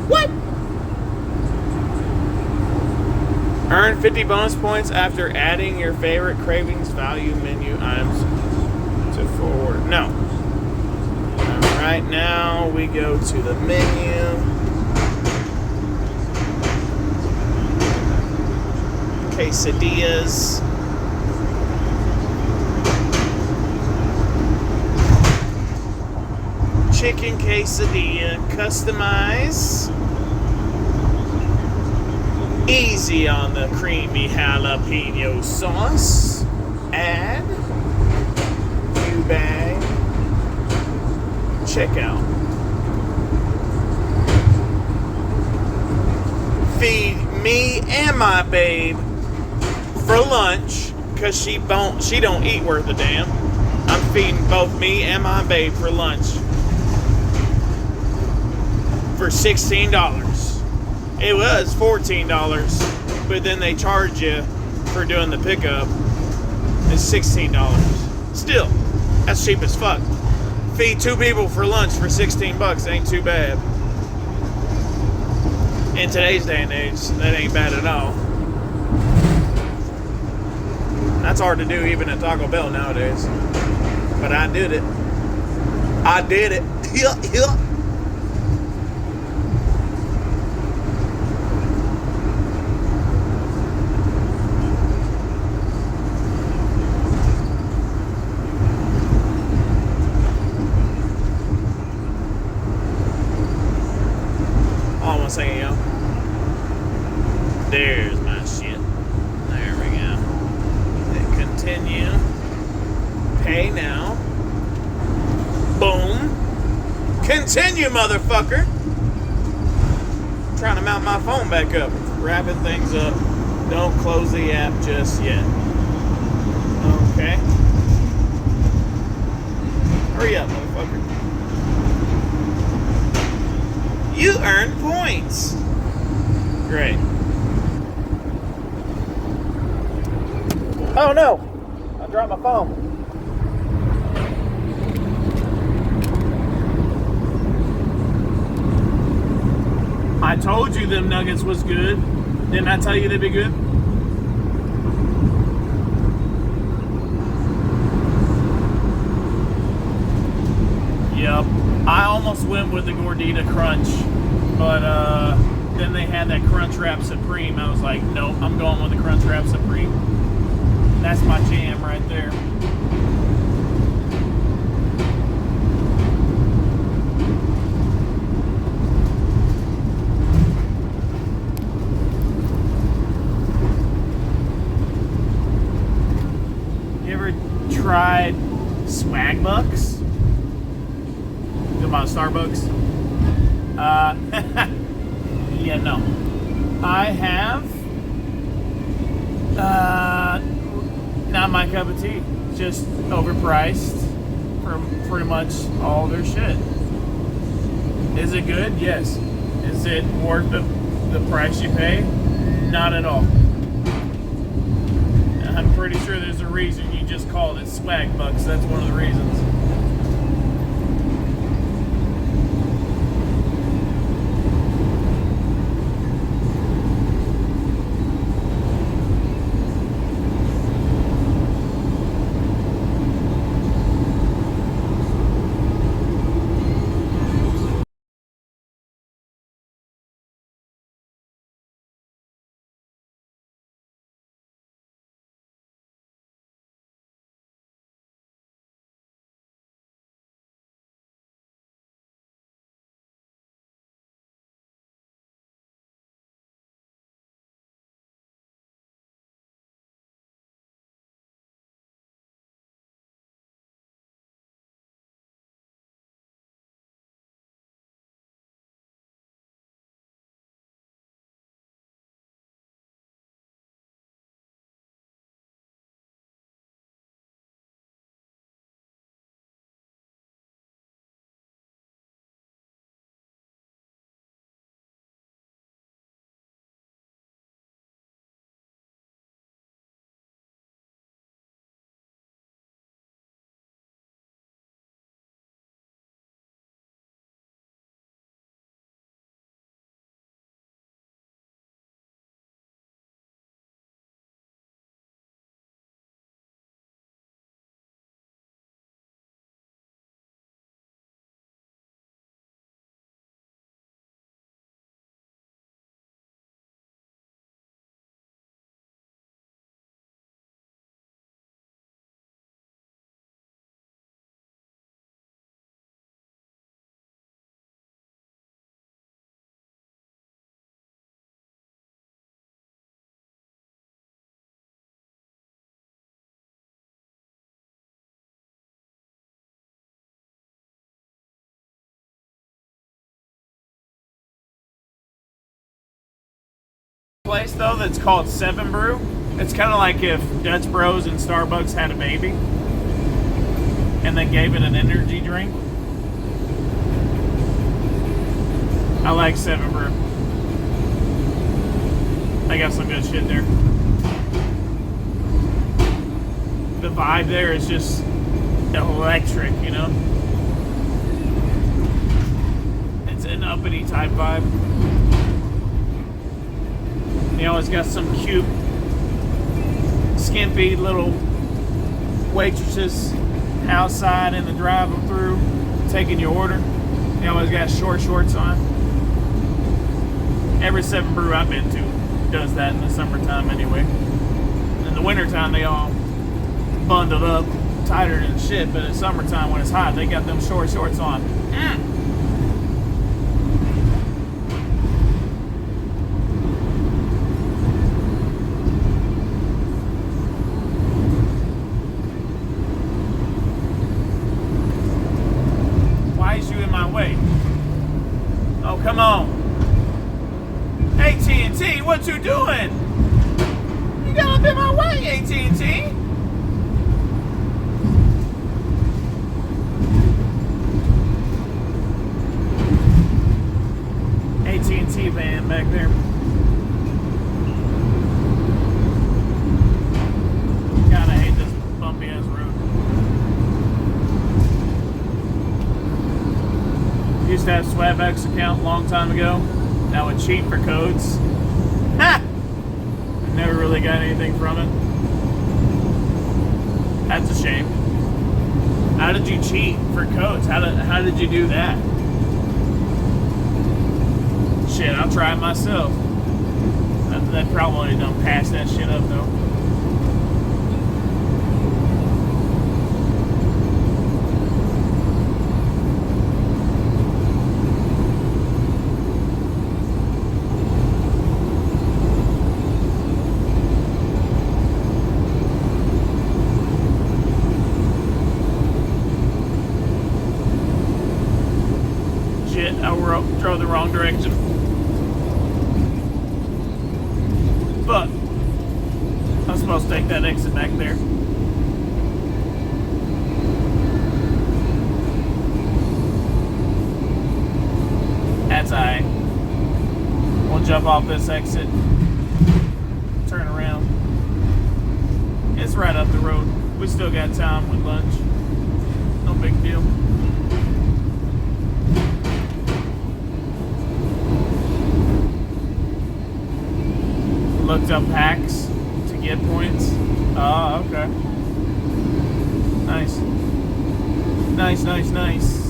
What? Earn 50 bonus points after adding your favorite Cravings value menu items to forward. No. Right now we go to the menu. Quesadillas. Chicken quesadilla. Customize. Easy on the creamy jalapeno sauce. Add. New bag. Checkout. Feed me and my babe for lunch, cause she don't eat worth a damn. I'm feeding both me and my babe for lunch for $16. It was $14, but then they charge you for doing the pickup. It's $16. Still, that's cheap as fuck. Feed 2 people for lunch for $16 ain't too bad. In today's day and age, that ain't bad at all. That's hard to do even at Taco Bell nowadays. But I did it. I did it. Yeah. Hold on 1 second, yo. There's my shit. There we go. Hit continue. Pay now. Boom. Continue, motherfucker. I'm trying to mount my phone back up. Wrapping things up. Don't close the app just yet. Okay. Hurry up, motherfucker. You earned points. Great. Oh no! I dropped my phone. I told you them nuggets was good. Didn't I tell you they'd be good? Yep. I almost went with the Gordita Crunch, but then they had that Crunch Wrap Supreme. I was like, nope, I'm going with the Crunch Wrap Supreme. That's my jam right there. You ever tried Swag Bucks? Talking about Starbucks? Yeah, no. I have. Not my cup of tea. Just overpriced for pretty much all their shit. Is it good? Yes. Is it worth the price you pay? Not at all. I'm pretty sure there's a reason you just called it Swag Bucks. That's one of the reasons. Place though that's called 7 Brew. It's kind of like if Dutch Bros and Starbucks had a baby. and then gave it an energy drink. I like 7 Brew. They got some good shit there. The vibe there is just electric, you know? It's an uppity type vibe. They always got some cute, skimpy little waitresses outside in the drive-through taking your order. They always got short shorts on. Every 7 Brew I've been to does that in the summertime anyway. In the wintertime, they all bundled up tighter than shit, but in summertime when it's hot, they got them short shorts on. Why is you in my way? Oh, come on. AT&T, what you doing? You got up in my way, AT&T. AT&T van back there. God, I hate this bumpy ass road. Used to have Swagbucks account a long time ago. That would cheat for codes. Ha! Never really got anything from it. That's a shame. How did you cheat for codes? How did you do that? Shit, I'll try it myself. That probably don't pass that shit up though. Shit, I drove the wrong direction. But I'm supposed to take that exit back there. That's alright. We'll jump off this exit, turn around. It's right up the road. We still got time with lunch. No big deal. Looked up hacks to get points. Oh, okay. Nice. Nice, nice, nice.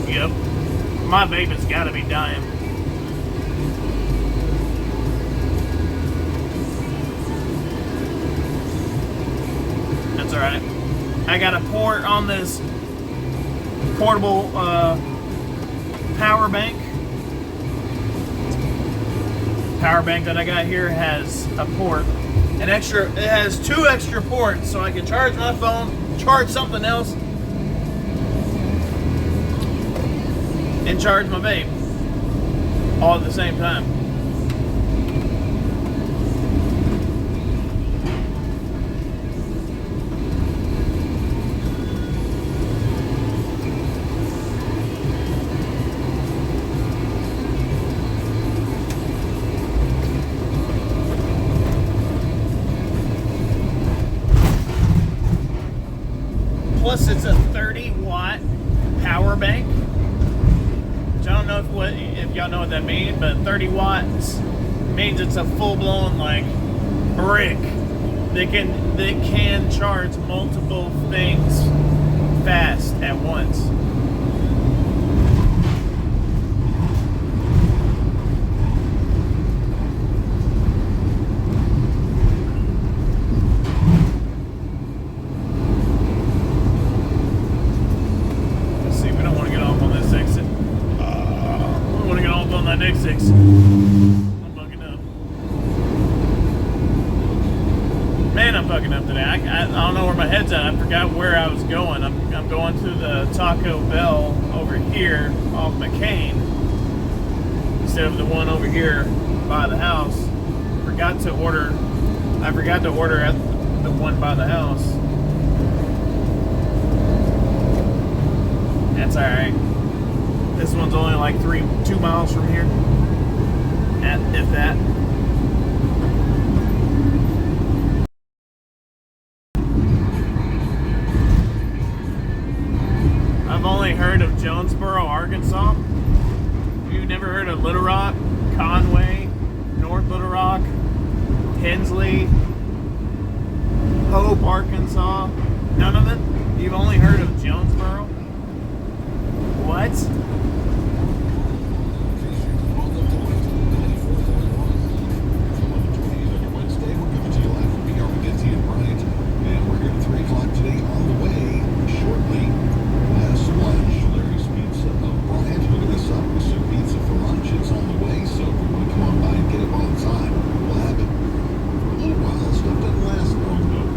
Yep. My baby's gotta be dying. That's alright. I got a port on this portable power bank. Power bank that I got here has a port. It has 2 extra ports, so I can charge my phone, charge something else, and charge my vape all at the same time. Plus, it's a 30-watt power bank. I don't know if y'all know what that means, but 30 watts means it's a full-blown like brick. They can charge multiple things fast at once. Let's see, we don't want to get off on this exit. We want to get off on that next exit. I'm fucking up. Man, I'm fucking up today. I don't know where my head's at. I forgot where I was going. I'm going to the Taco Bell over here off McCain instead of the one over here by the house. I forgot to order at the one by the house. That's alright. This one's only like 2 miles from here. If that. I've only heard of Jonesboro, Arkansas. You've never heard of Little Rock, Conway, North Little Rock, Hensley, Hope, Arkansas? None of it? You've only heard of Jonesboro? What? Wednesday, we're coming to you live from BR McGinty and Bryant, and we're here at 3 o'clock today. On the way shortly, some lunch. Larry's Pizza of Bryant. Look at this up with some pizza for lunch. It's on the way, so if you want to come on by and get it while it's on, we'll have it for a little while. Stuff doesn't last long, though.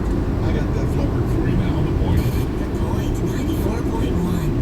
I got that flipper for you now. The point of it. The point 94.1.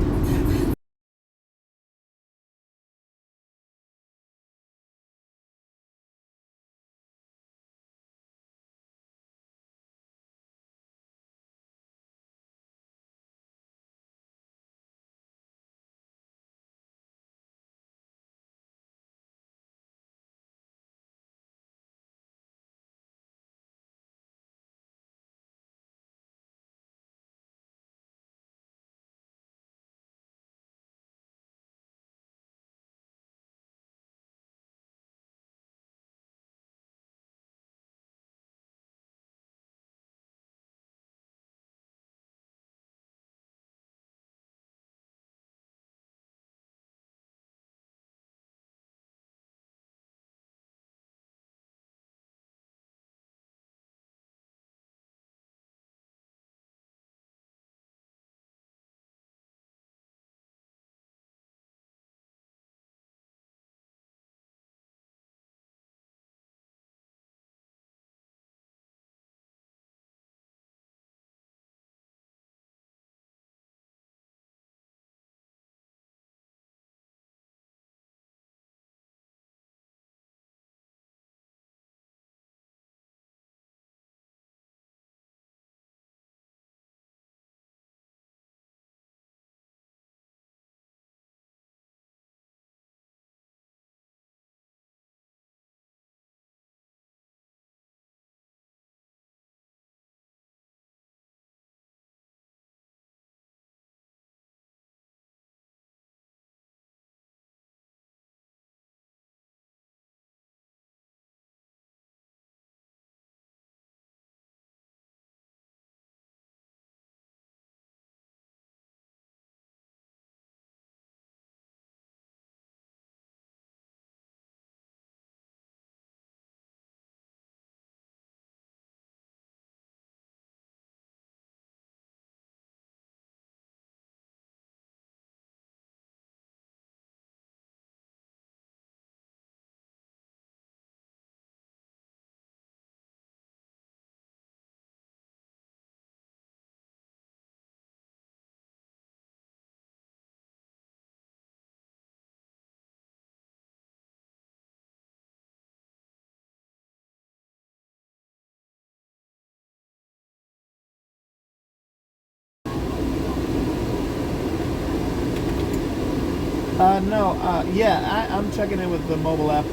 No, yeah, I'm checking in with the mobile app.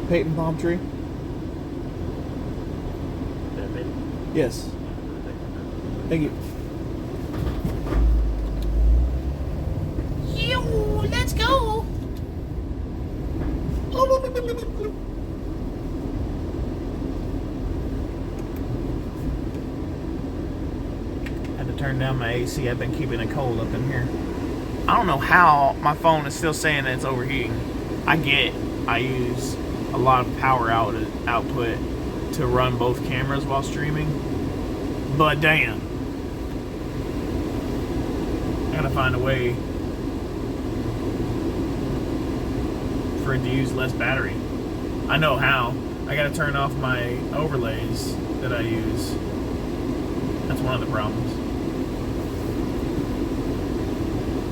Peyton Palm Tree. Yes. Thank you. Ooh, let's go. Had to turn down my AC. I've been keeping it cold up in here. I don't know how my phone is still saying that it's overheating. I use a lot of power output to run both cameras while streaming. But damn. I gotta find a way for it to use less battery. I know how. I gotta turn off my overlays that I use. That's one of the problems.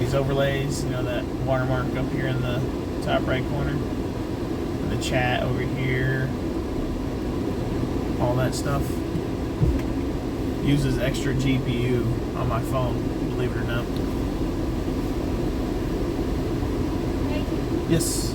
These overlays, you know, that watermark up here in the top right corner, and the chat over here, all that stuff uses extra GPU on my phone, believe it or not. Yes.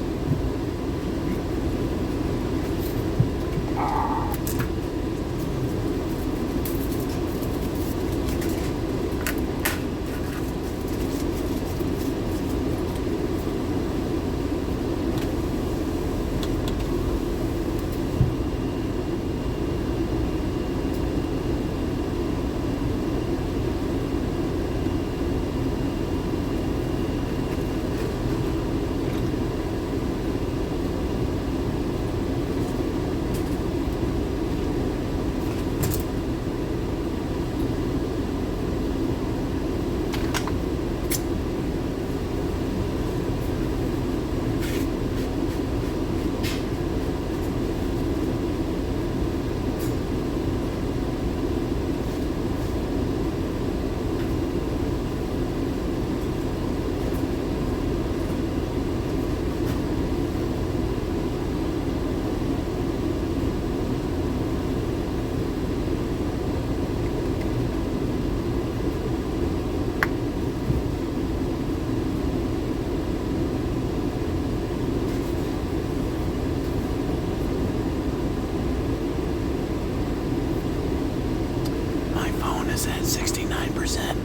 Is at 69%.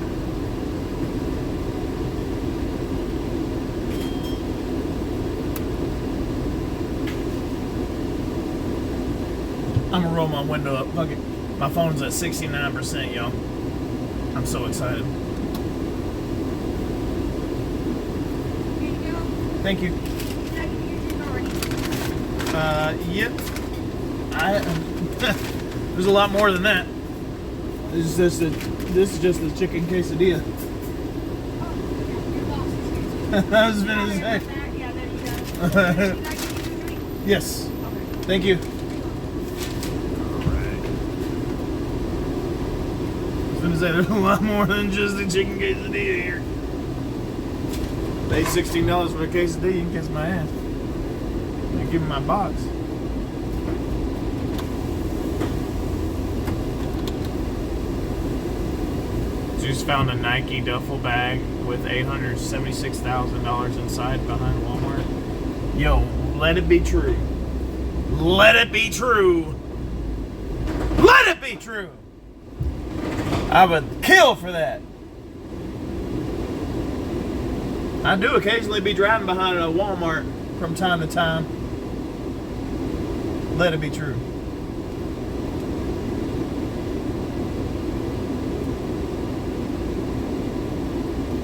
I'm gonna roll my window up. Fuck it. My phone's at 69%, y'all. I'm so excited. Thank you. Yep. There's a lot more than that. This is just the chicken quesadilla. I was gonna say. Yes. Thank you. Alright. I was gonna say there's a lot more than just the chicken quesadilla here. Pay $16 for a quesadilla, you can kiss my ass. I give him my box. Just found a Nike duffel bag with $876,000 inside behind Walmart. Yo, let it be true. Let it be true. Let it be true. I would kill for that. I do occasionally be driving behind a Walmart from time to time. Let it be true.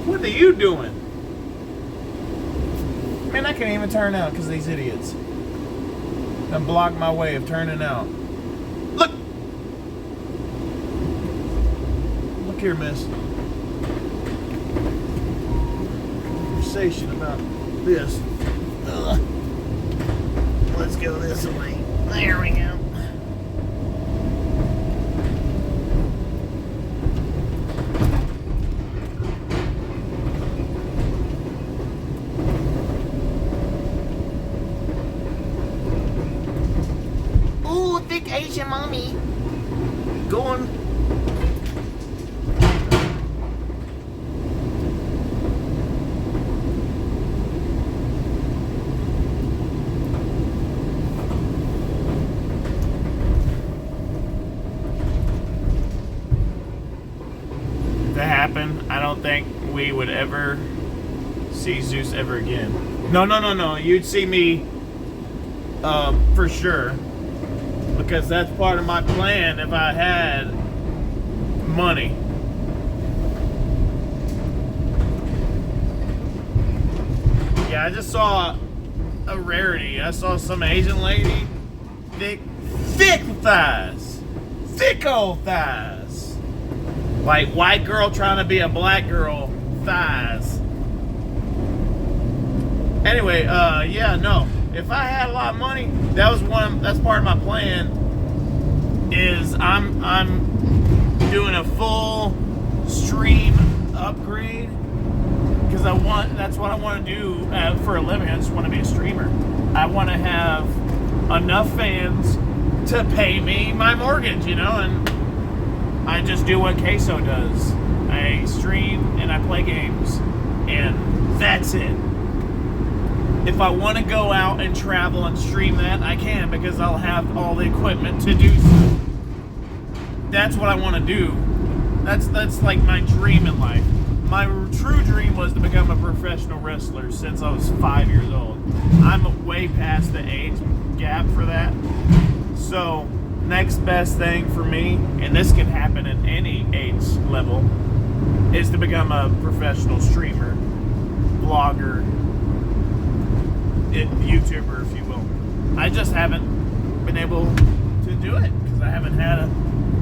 What are you doing? Man, I can't even turn out because of these idiots. Done blocked my way of turning out. Look! Look here, miss. Conversation about this. Let's go this way. There we go. Asian mommy going. If that happened, I don't think we would ever see Zeus ever again. No. You'd see me for sure. Because that's part of my plan if I had money. Yeah, I just saw a rarity. I saw some Asian lady, thick thighs, thick old thighs, like white girl trying to be a black girl thighs. Anyway, yeah, no. If I had a lot of money, that's part of my plan. Is I'm doing a full stream upgrade. Because that's what I want to do for a living. I just want to be a streamer. I want to have enough fans to pay me my mortgage, you know, and I just do what Queso does. I stream and I play games, and that's it. If I want to go out and travel and stream that, I can, because I'll have all the equipment to do so. That's what I want to do. That's like my dream in life. My true dream was to become a professional wrestler since I was 5 years old. I'm way past the age gap for that. So, next best thing for me, and this can happen at any age level, is to become a professional streamer, vlogger, YouTuber, if you will. I just haven't been able to do it because I haven't had a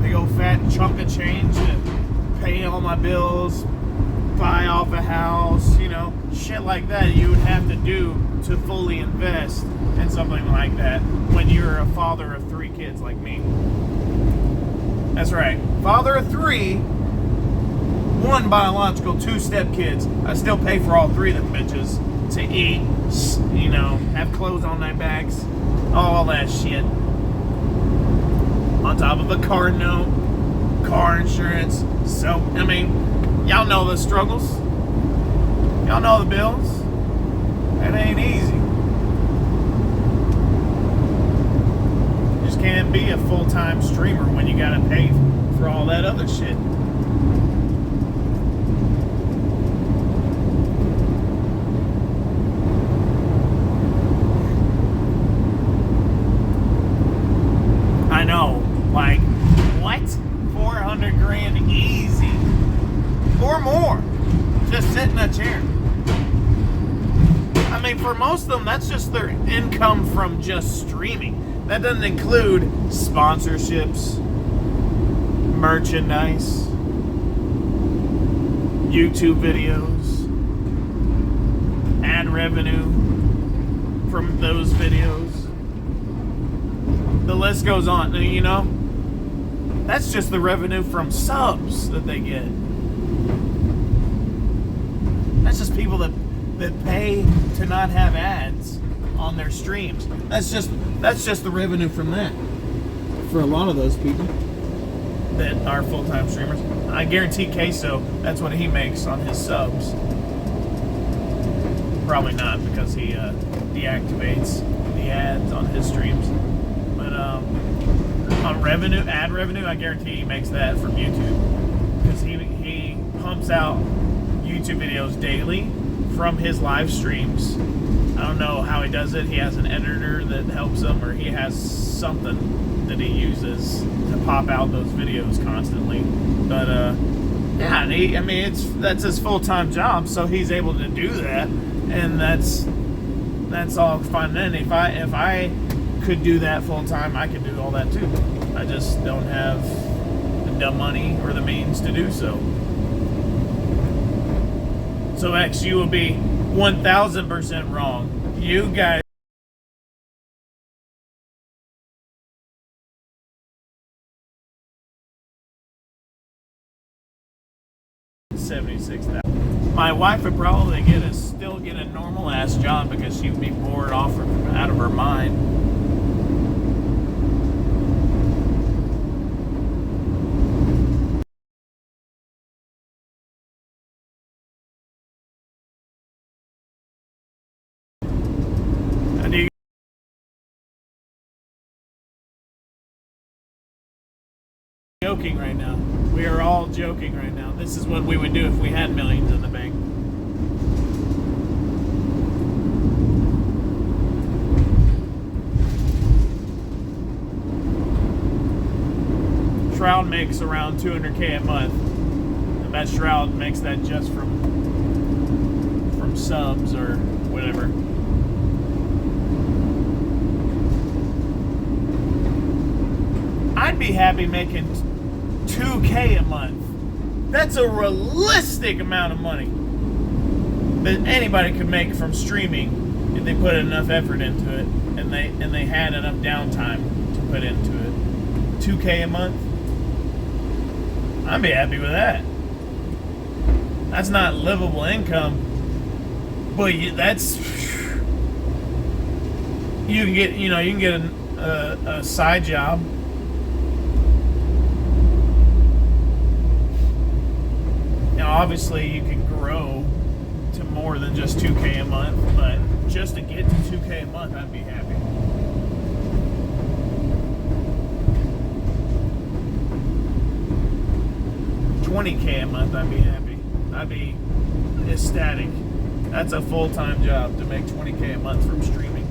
big old fat chunk of change to pay all my bills, buy off a house, you know, shit like that you would have to do to fully invest in something like that when you're a father of 3 kids like me. That's right, father of 3, 1 biological, 2 step kids. I still pay for all 3 of them bitches to eat, you know, have clothes on their backs, all that shit. On top of a car note, car insurance. So, I mean, y'all know the struggles. Y'all know the bills. It ain't easy. You just can't be a full-time streamer when you gotta pay for all that other shit. I know, like, what? 400 grand easy. Or more. Just sit in a chair. I mean, for most of them, that's just their income from just streaming. That doesn't include sponsorships, merchandise, YouTube videos, ad revenue from those videos. The list goes on, you know? That's just the revenue from subs that they get. That's just people that pay to not have ads on their streams. That's just the revenue from that. For a lot of those people that are full-time streamers. I guarantee Queso, that's what he makes on his subs. Probably not, because he deactivates the ads on his streams. But on revenue, ad revenue, I guarantee he makes that from YouTube, because he pumps out YouTube videos daily from his live streams. I don't know how he does it. He has an editor that helps him, or he has something that he uses to pop out those videos constantly. But yeah, I mean, that's his full-time job, so he's able to do that, and that's all fine. Then if I could do that full-time, I could do all that too. I just don't have the money or the means to do so. So X, you will be 1,000% wrong. You guys. $76,000. My wife would probably still get a normal ass job because she would be bored off out of her mind. Joking right now. We are all joking right now. This is what we would do if we had millions in the bank. Shroud makes around 200K a month. And that Shroud makes that just from subs or whatever. I'd be happy making 2K a month. That's a realistic amount of money that anybody could make from streaming if they put enough effort into it and they had enough downtime to put into it. 2K a month? I'd be happy with that. That's not livable income, but that's, you can get, you can get a side job. Now, obviously, you can grow to more than just 2K a month, but just to get to 2K a month, I'd be happy. $20K a month, I'd be happy. I'd be ecstatic. That's a full-time job to make $20K a month from streaming.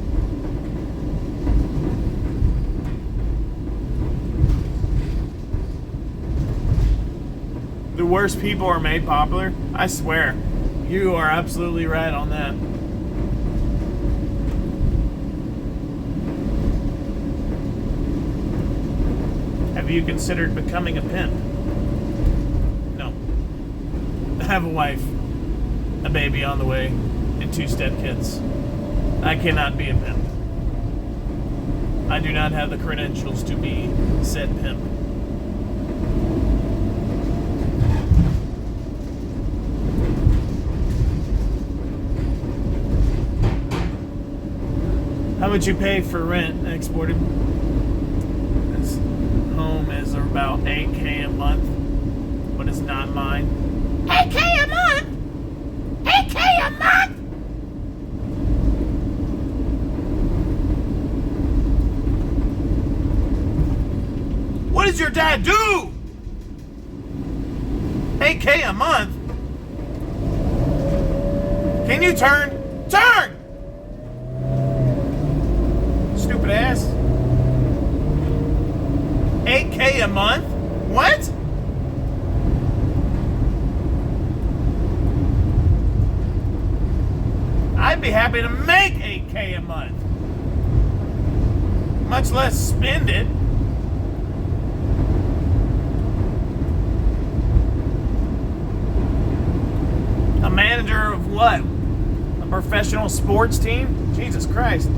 The worst people are made popular. I swear, you are absolutely right on that. Have you considered becoming a pimp? No. I have a wife, a baby on the way, and 2 stepkids. I cannot be a pimp. I do not have the credentials to be said pimp. How much you pay for rent exported? This home is about 8K a month, but it's not mine. 8K a month? 8K a month? What does your dad do? 8K a month? Can you turn? Turn! Stupid ass. 8K a month? What? I'd be happy to make 8K a month. Much less spend it. A manager of what? A professional sports team? Jesus Christ.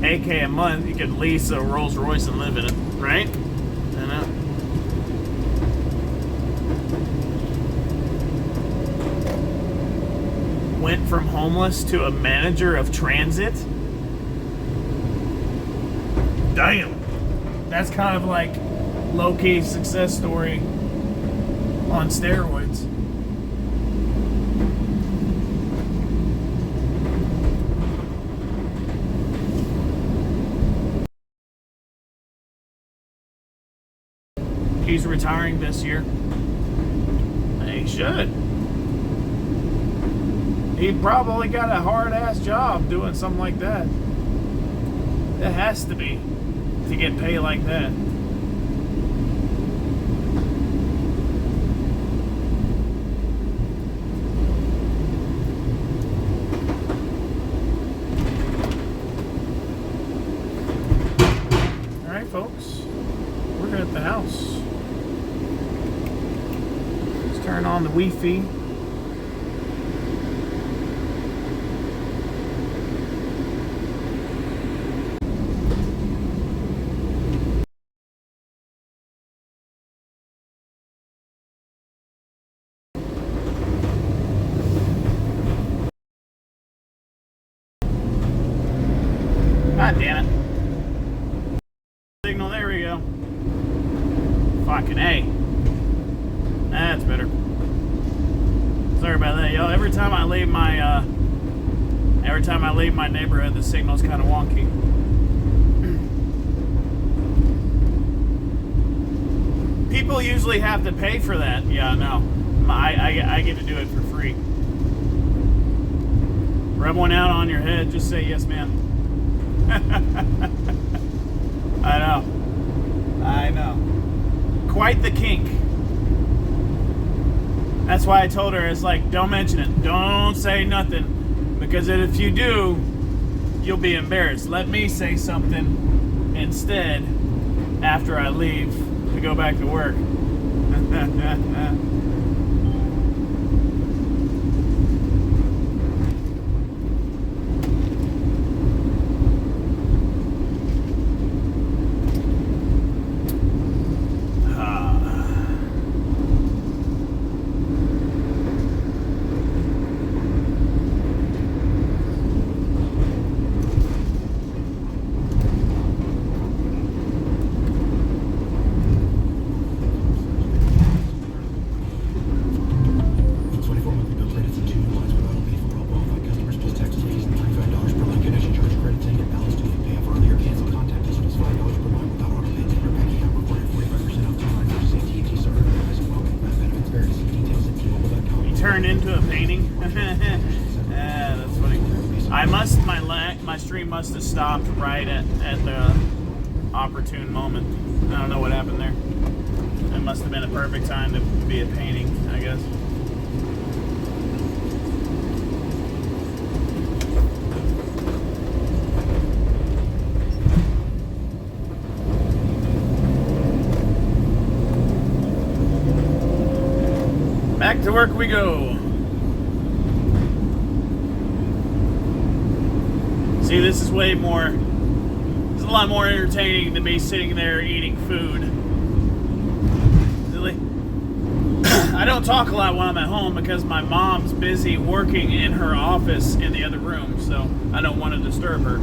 $8K a month, you could lease a Rolls Royce and live in it, right? I know. Went from homeless to a manager of transit? Damn. That's kind of like low-key success story on steroids. He's retiring this year. He should. He probably got a hard-ass job doing something like that. It has to be to get paid like that. All right, folks. We're here at the house. Turn on the Wi-Fi. God damn it. Signal, there we go. Fucking A. That's better. Sorry about that, y'all. Every time I leave my neighborhood, the signal's kind of wonky. People usually have to pay for that. Yeah, no. I get to do it for free. Rub one out on your head, just say yes, ma'am. I know. Quite the kink. That's why I told her, it's like, don't mention it. Don't say nothing. Because if you do, you'll be embarrassed. Let me say something instead after I leave to go back to work. Into a painting. Yeah, that's funny. My stream must have stopped right at the opportune moment. I don't know what happened there. It must have been a perfect time to be a painting, I guess. Back to work we go. See, this is way more, it's a lot more entertaining than me sitting there eating food. Really? I don't talk a lot when I'm at home because my mom's busy working in her office in the other room, so I don't want to disturb her.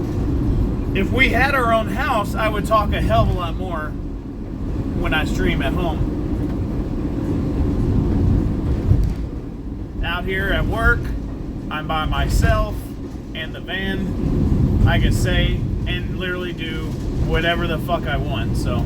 If we had our own house, I would talk a hell of a lot more when I stream at home. Out here at work, I'm by myself in the van. I can say and literally do whatever the fuck I want, so.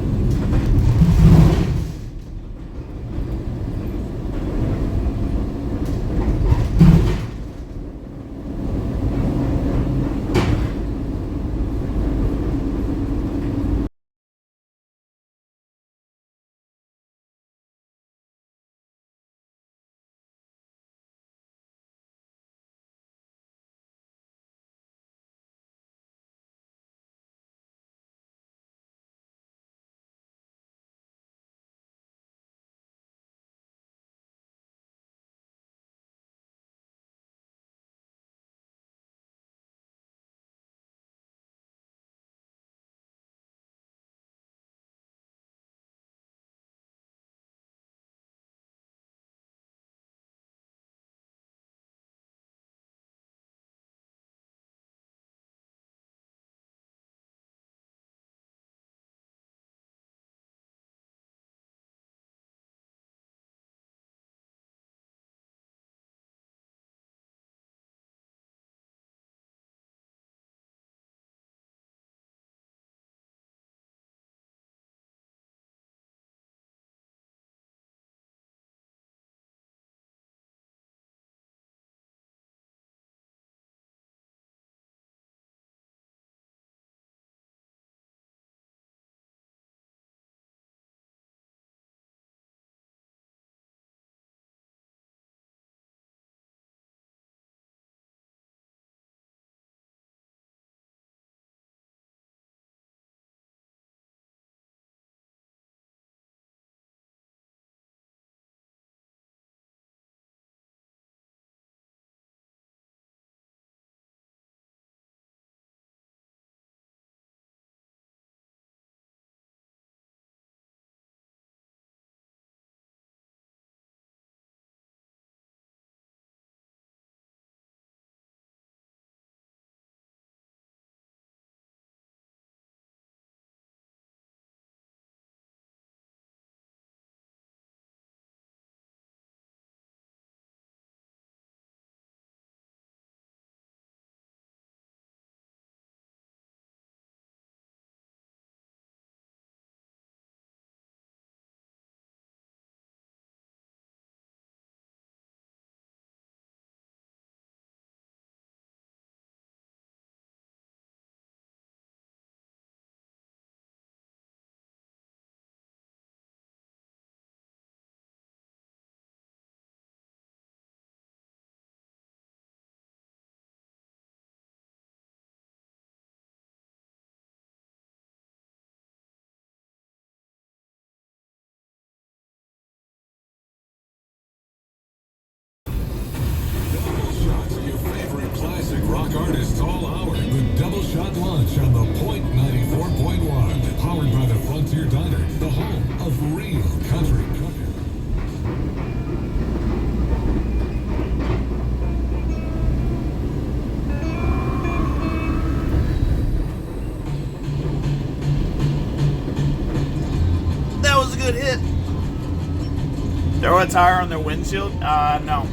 Throw a tire on their windshield? No.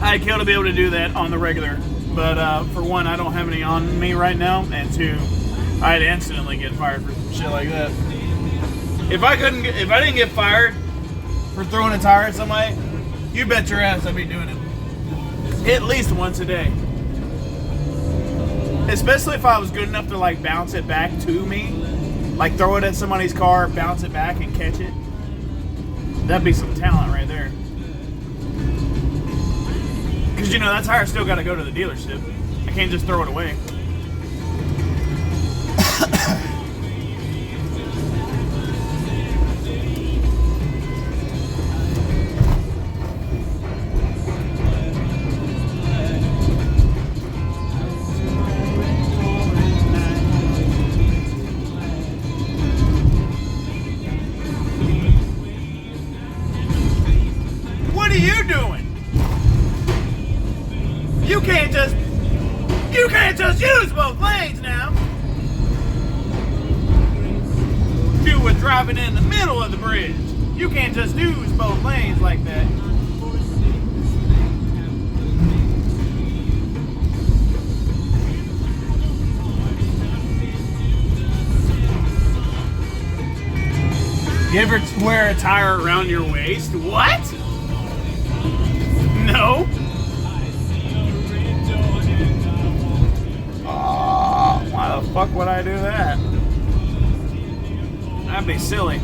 I'd kill to be able to do that on the regular. But for one, I don't have any on me right now. And two, I'd instantly get fired for some shit like that. If I didn't get fired for throwing a tire at somebody, you bet your ass I'd be doing it at least once a day. Especially if I was good enough to like bounce it back to me, like throw it at somebody's car, bounce it back and catch it. That'd be some talent right there. Because you know that tire still got to go to the dealership. I can't just throw it away. What are you doing? You can't just use both lanes now. You were driving in the middle of the bridge. You can't just use both lanes like that. You ever wear a tire around your waist? What? No. Oh, why the fuck would I do that? That'd be silly.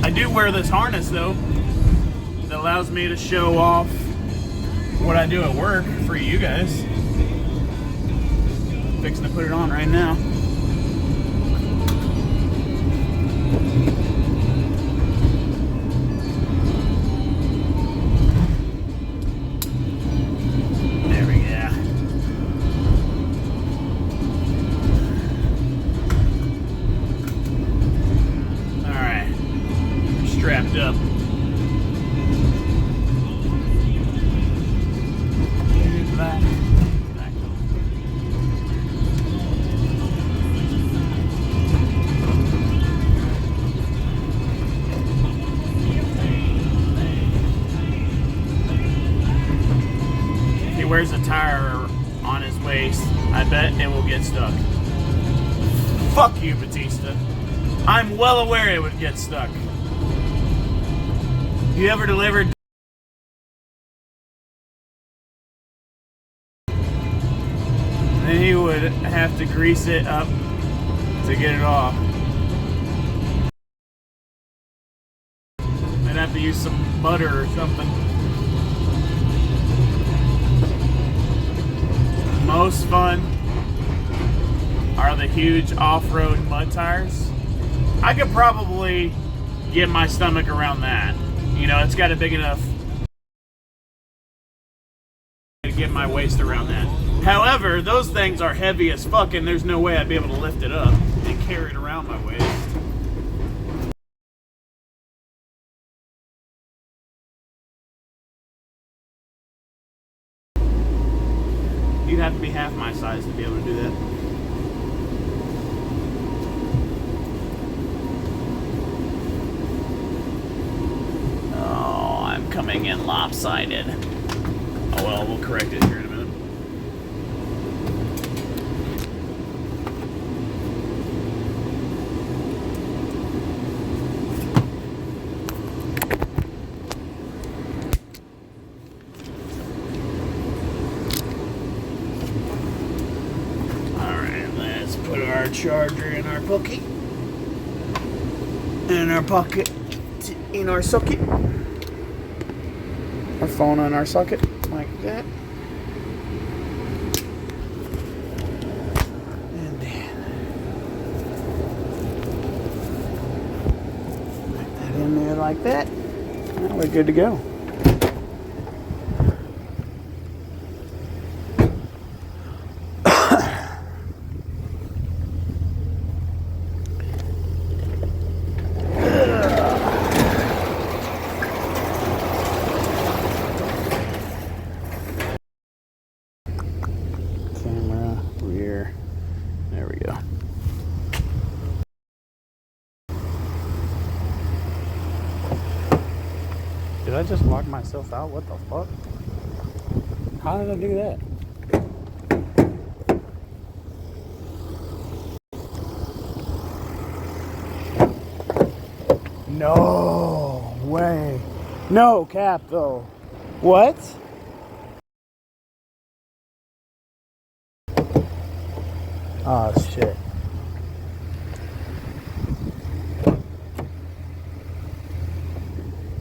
I do wear this harness though that allows me to show off what I do at work for you guys. I'm fixing to put it on right now. Strapped up. Back. He wears a tire on his waist. I bet it will get stuck. Fuck you, Batista. I'm well aware it would get stuck. You ever delivered? Then he would have to grease it up to get it off. I'd have to use some butter or something. Most fun are the huge off-road mud tires. I could probably get my stomach around that. You know, it's got a big enough to get my waist around that. However, those things are heavy as fuck and there's no way I'd be able to lift it up and carry it around my waist. You'd have to be half my size to be able to do that. Coming in lopsided. Oh well, we'll correct it here in a minute. Alright, let's put our charger in our pocket. In our pocket. In our socket. Our phone on our socket, like that. And then put that in there like that. Now we're good to go. There we go. Did I just lock myself out? What the fuck? How did I do that? No way. No cap though. What? Oh shit.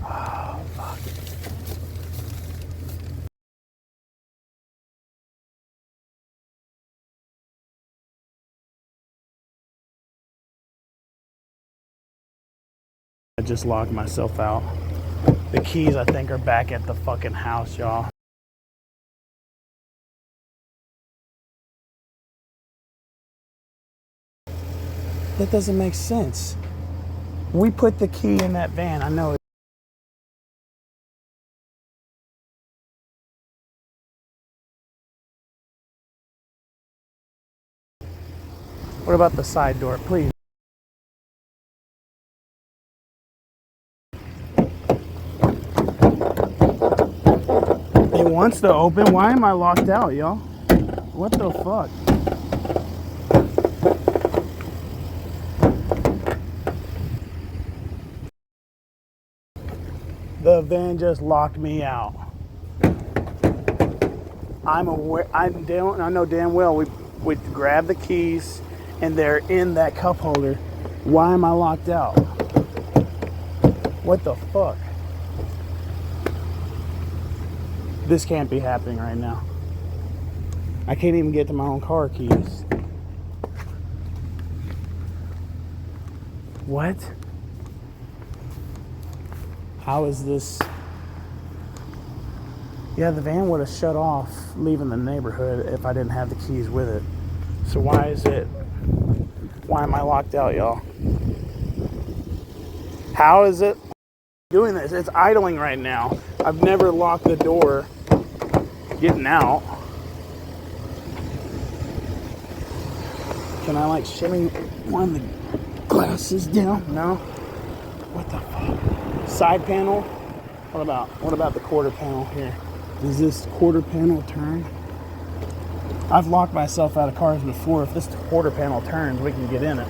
Oh fuck. I just logged myself out. The keys, I think, are back at the fucking house, y'all. That doesn't make sense. We put the key in that van. I know it. What about the side door, please? It wants to open. Why am I locked out, y'all? What the fuck? The van just locked me out. I'm aware. I know damn well we grabbed the keys and they're in that cup holder. Why am I locked out? What the fuck? This can't be happening right now. I can't even get to my own car keys. What? How is this? Yeah, the van would have shut off leaving the neighborhood if I didn't have the keys with it. So why am I locked out, y'all? How is it doing this? It's idling right now. I've never locked the door getting out. Can I like shimmy one of the glasses down? No? What the fuck? Side panel? What about the quarter panel here? Does this quarter panel turn? I've locked myself out of cars before. If this quarter panel turns, we can get in it.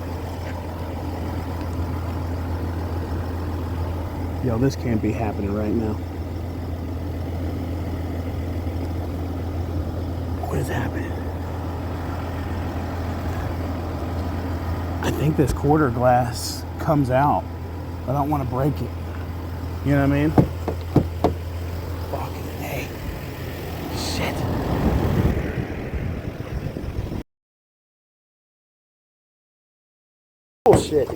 Yo, this can't be happening right now. What is happening? I think this quarter glass comes out. I don't want to break it. You know what I mean? Fucking A. Shit. Bullshit.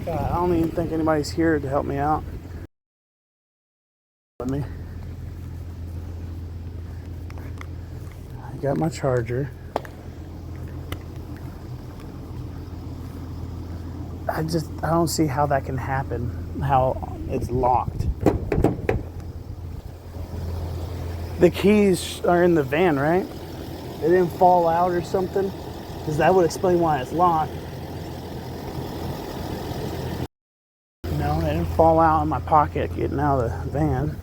God, I don't even think anybody's here to help me out. Let me. I got my charger. I don't see how that can happen, how it's locked. The keys are in the van, right? They didn't fall out or something? Because that would explain why it's locked. No, they didn't fall out in my pocket getting out of the van.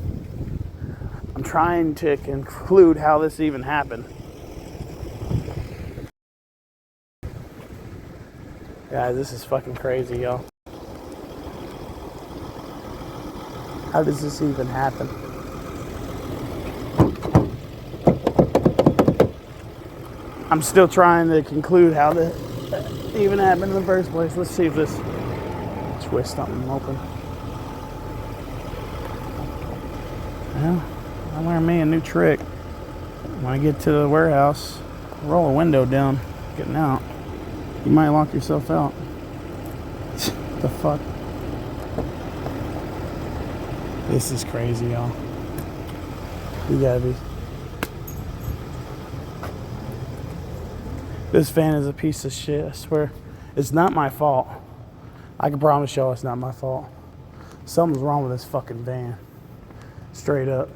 I'm trying to conclude how this even happened. Guys, this is fucking crazy, y'all. How does this even happen? I'm still trying to conclude how this even happened in the first place. Let's see if this twist something open. Well, I'm learning me a new trick. When I get to the warehouse, roll a window down, getting out. You might lock yourself out. The fuck? This is crazy, y'all. You gotta be. This van is a piece of shit, I swear. It's not my fault. I can promise y'all it's not my fault. Something's wrong with this fucking van. Straight up.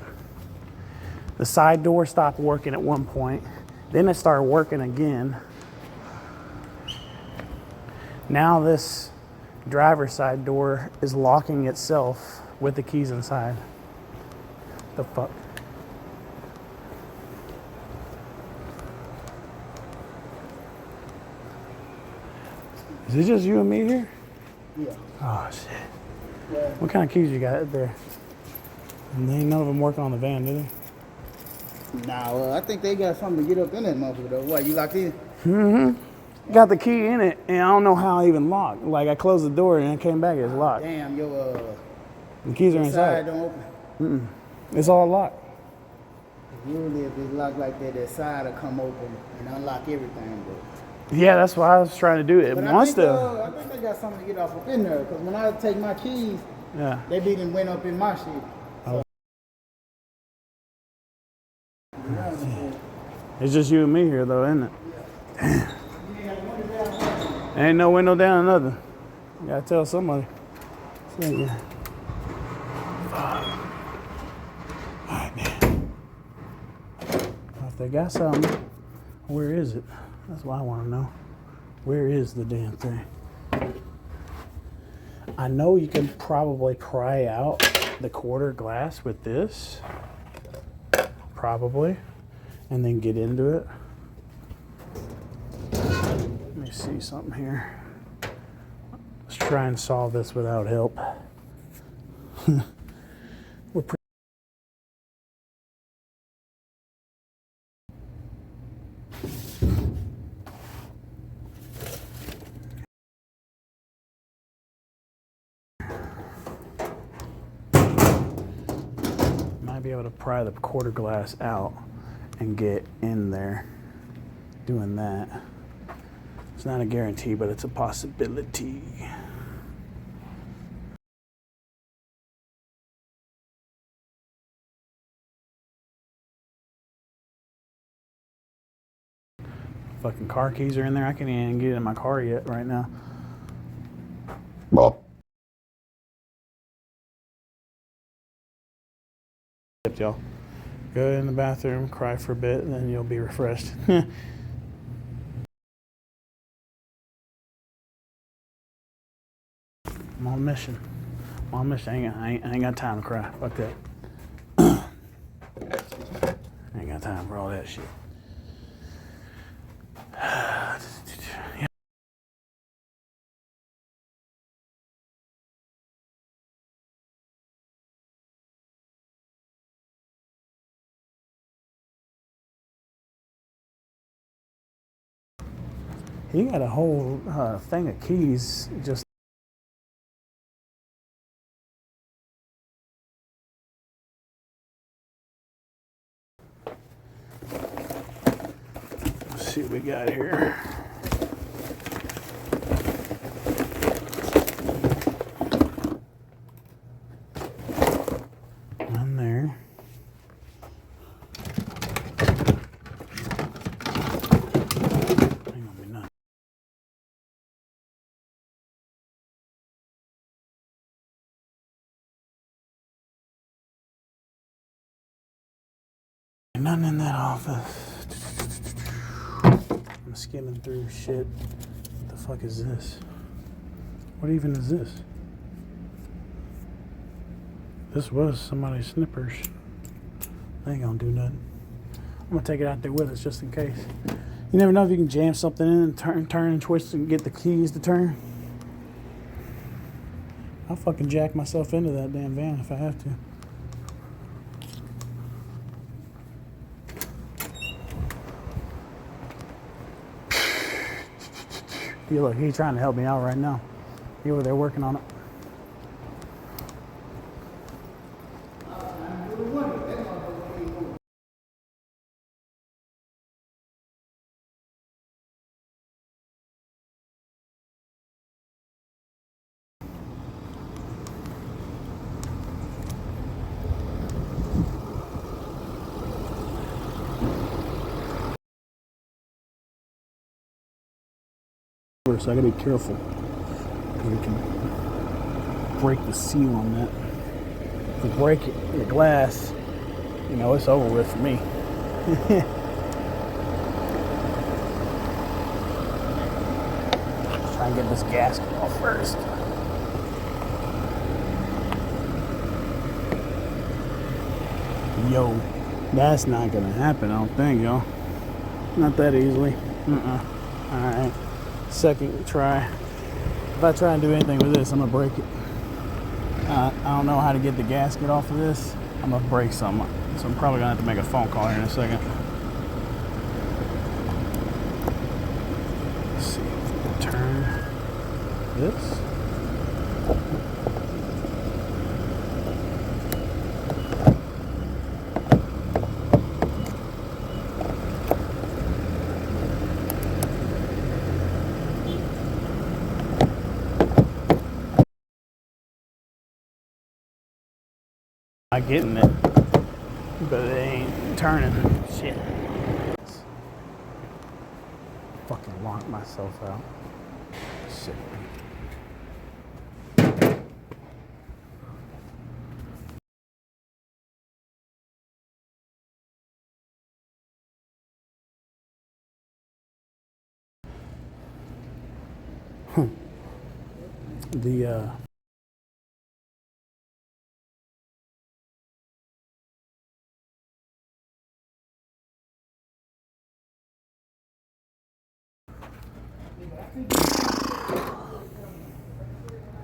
The side door stopped working at one point. Then it started working again. Now this driver's side door is locking itself with the keys inside. The fuck? Is it just you and me here? Yeah. Oh shit. What kind of keys you got there? And ain't none of them working on the van, do they? Nah, I think they got something to get up in that motherfucker though. What, you locked in? Mm-hmm. Got the key in it, and I don't know how I even locked. Like, I closed the door, and I came back, it's locked. Damn, your The keys are inside. side don't open. It's all locked. Usually if it's locked like that, that side will come open and unlock everything. But Yeah, that's why I was trying to do it. But Once I think they got something to get off up in there. Because when I take my keys, yeah. they be done went up in my shit. So. It's just you and me here, though, isn't it? Ain't no window down or nothing. You gotta tell somebody. Yeah. Alright, man. Well, if they got something, where is it? That's what I want to know. Where is the damn thing? I know you can probably pry out the quarter glass with this. Probably. And then get into it. Let me see something here. Let's try and solve this without help. We're pretty might be able to pry the quarter glass out and get in there doing that. It's not a guarantee, but it's a possibility. Fucking car keys are in there. I can't even get in my car yet right now. Well. Y'all. Go in the bathroom, cry for a bit, and then you'll be refreshed. I'm on a mission. I'm on a mission. I ain't got time to cry. Fuck that. I ain't got time for all that shit. He got a whole thing of keys just. Let's see what we got here. One there. Nothing in that office. I'm skimming through shit. What the fuck is this? What even is this? This was somebody's snippers. They ain't gonna do nothing. I'm gonna take it out there with us just in case. You never know if you can jam something in and turn and twist and get the keys to turn. I'll fucking jack myself into that damn van if I have to. Yeah, look, he's trying to help me out right now. He over there working on it. So I gotta be careful. We can break the seal on that. If we break it, the glass, you know, it's over with for me. Let's try try and get this gasket off first. Yo, that's not gonna happen, I don't think, y'all. Not that easily. Alright, second try. If I try and do anything with this, I'm gonna break it. I don't know how to get the gasket off of this. I'm gonna break some, so I'm probably gonna have to make a phone call here in a second. Let's see if we can turn this. Not getting it, but it ain't turning. Shit. Fucking locked myself out. Shit.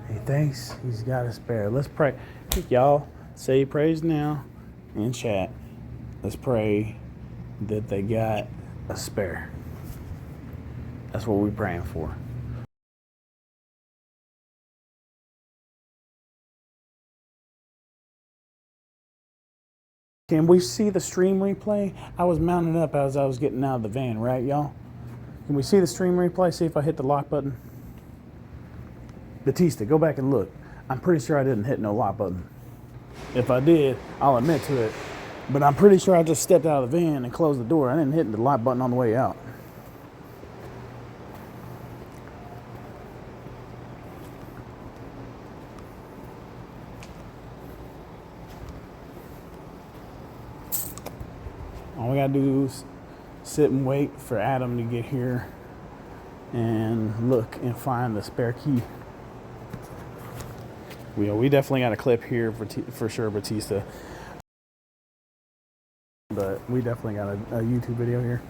He thinks he's got a spare. Let's pray. Y'all say praise now in chat. Let's pray that they got a spare. That's what we're praying for. Can we see the stream replay? I was mounting up as I was getting out of the van, right, y'all? Can we see the stream replay? See if I hit the lock button. Batista, go back and look. I'm pretty sure I didn't hit no lock button. If I did, I'll admit to it. But I'm pretty sure I just stepped out of the van and closed the door. I didn't hit the lock button on the way out. All we gotta do is sit and wait for Adam to get here and look and find the spare key. We definitely got a clip here for sure, Batista. But we definitely got a YouTube video here.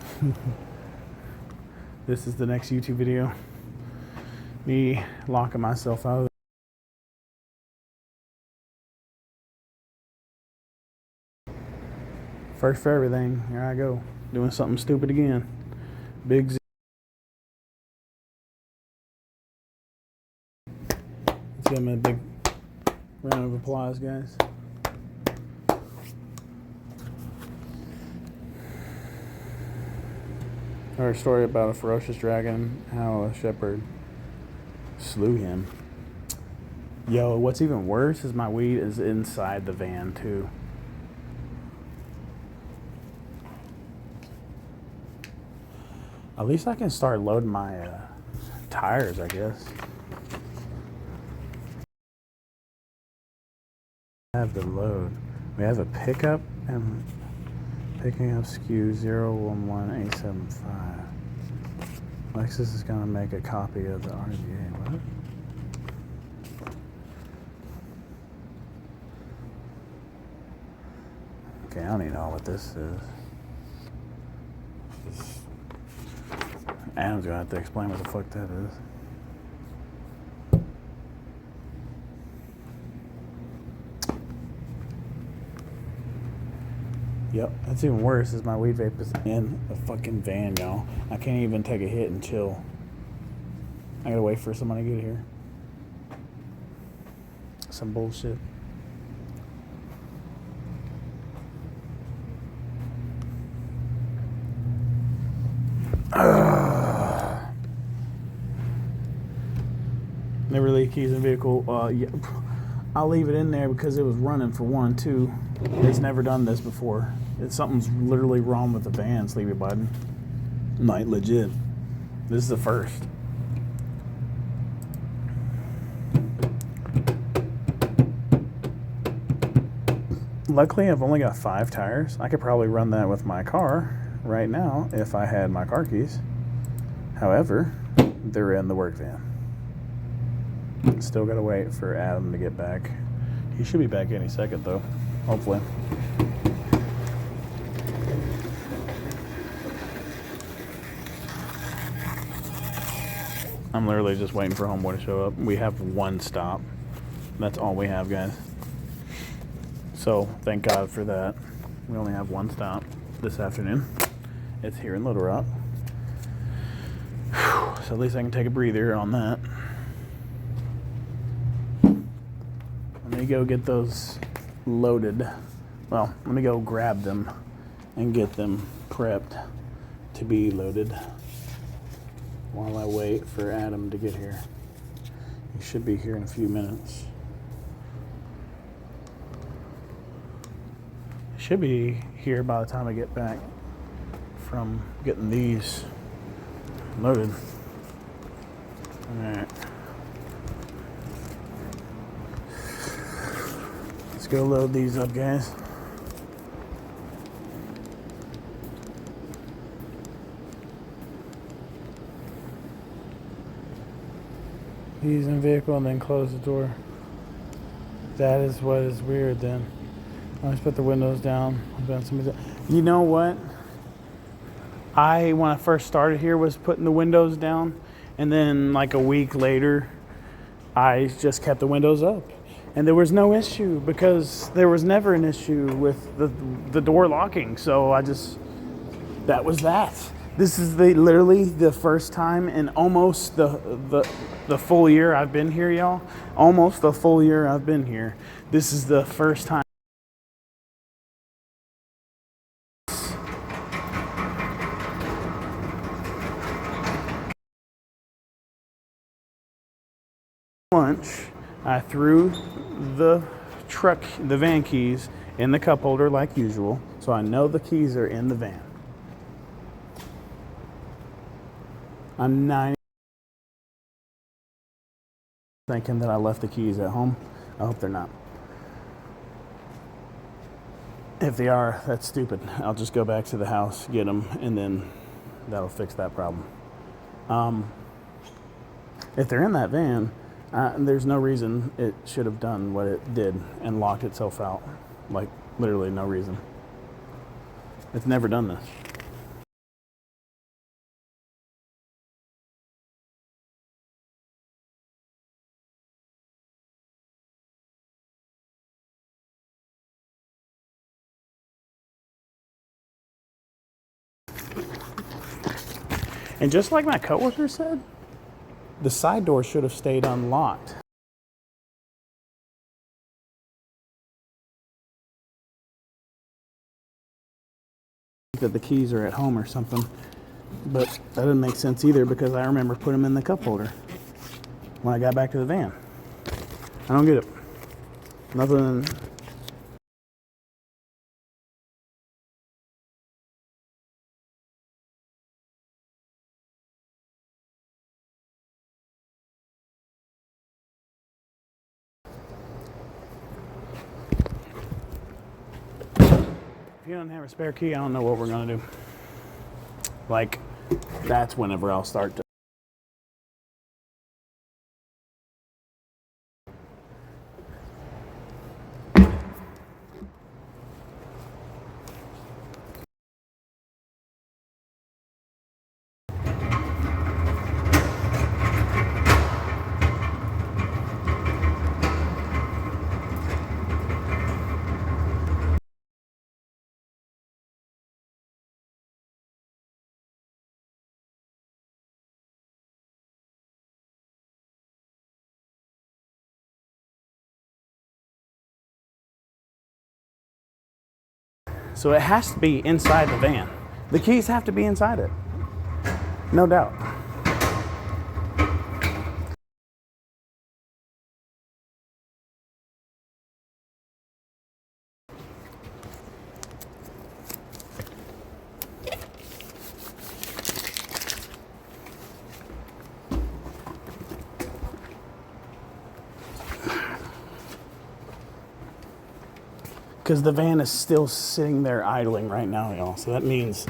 This is the next YouTube video. Me locking myself out. First for everything. Here I go. Doing something stupid again. Big Z. Let's give him a big round of applause, guys. I heard a story about a ferocious dragon, how a shepherd slew him. Yo, what's even worse is my weed is inside the van, too. At least I can start loading my tires, I guess. I have the load. We have a pickup and picking up SKU 011875. Lexus is gonna make a copy of the RDA. What? Okay, I don't even know what this is. Adam's gonna have to explain what the fuck that is. Yep, that's even worse is my weed vape is in the fucking van, y'all. I can't even take a hit and chill. I gotta wait for someone to get here. Some bullshit. Never leave keys in vehicle. Yeah, I'll leave it in there because it was running for 1, 2. It's never done this before. Something's literally wrong with the van, Sleepy Biden. Like, legit. This is the first. Luckily, I've only got 5 tires. I could probably run that with my car right now if I had my car keys. However, they're in the work van. Still gotta wait for Adam to get back. He should be back any second though, hopefully. I'm literally just waiting for Homeboy to show up. We have one stop. That's all we have, guys. So thank God for that. We only have one stop this afternoon. It's here in Little Rock. Whew. So at least I can take a breather on that. Let me go get those loaded. Well, let me go grab them and get them prepped to be loaded while I wait for Adam to get here. He should be here in a few minutes. He should be here by the time I get back from getting these loaded. All right. Let's go load these up, guys. He's in vehicle and then close the door. That is what is weird then. I just put the windows down. You know what? When I first started here, was putting the windows down. And then like a week later, I just kept the windows up. And there was no issue because there was never an issue with the door locking. So that was that. This is literally the first time in almost the full year I've been here, y'all. Almost the full year I've been here. This is the first time. Lunch, I threw the van keys in the cup holder like usual, so I know the keys are in the van. I'm 90 thinking that I left the keys at home. I hope they're not. If they are, that's stupid. I'll just go back to the house, get them, and then that'll fix that problem. If they're in that van, there's no reason it should have done what it did and locked itself out. Like, literally no reason. It's never done this. And just like my coworker said, the side door should have stayed unlocked. That the keys are at home or something, but that doesn't make sense either because I remember putting them in the cup holder when I got back to the van. I don't get it. Nothing. If you don't have a spare key, I don't know what we're gonna do. Like, that's whenever I'll start to. So it has to be inside the van. The keys have to be inside it. No doubt. Because the van is still sitting there idling right now, y'all. So that means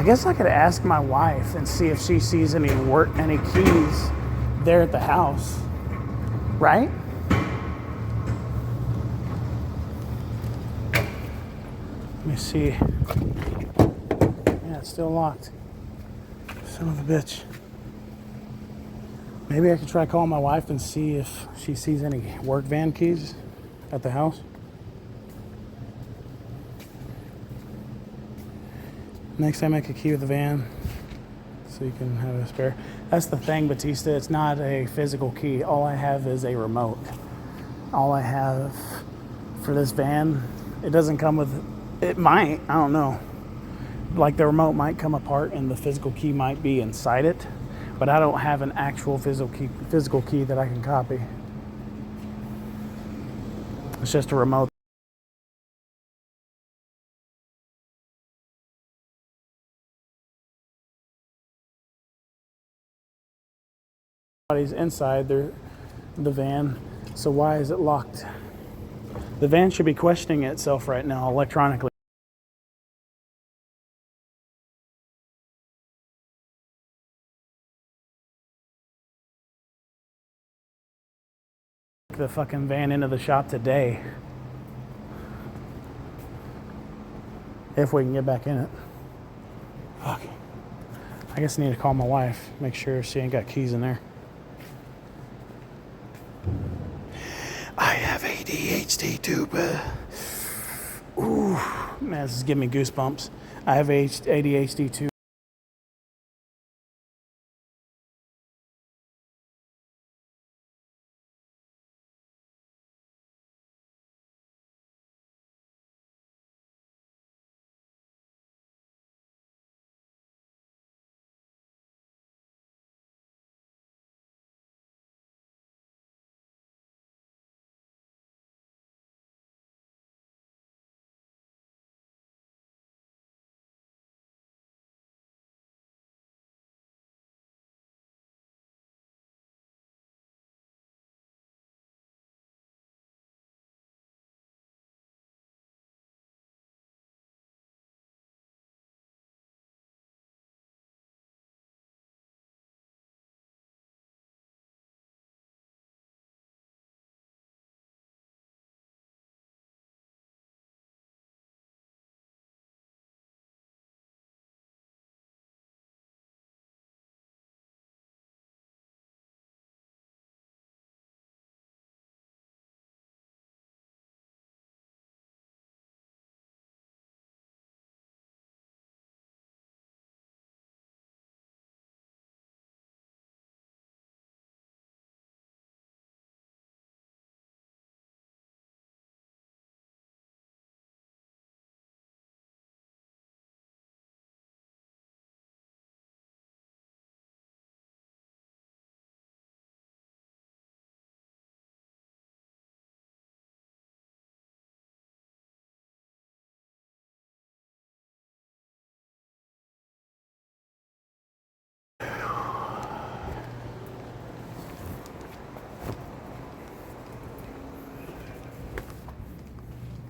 guess I could ask my wife and see if she sees any keys there at the house, right? Let me see. Yeah, it's still locked. Son of a bitch. Maybe I could try calling my wife and see if she sees any work van keys at the house. Next time, make a key with the van so you can have a spare. That's the thing, Batista. It's not a physical key. All I have is a remote. All I have for this van, it doesn't come with. It might. I don't know. Like the remote might come apart and the physical key might be inside it, but I don't have an actual physical key that I can copy. It's just a remote. Somebody's inside the van, so why is it locked? The van should be questioning itself right now electronically. The fucking van into the shop today, if we can get back in it. Fuck. I guess I need to call my wife, make sure she ain't got keys in there. I have ADHD too, but ooh, man, this is giving me goosebumps. I have ADHD too.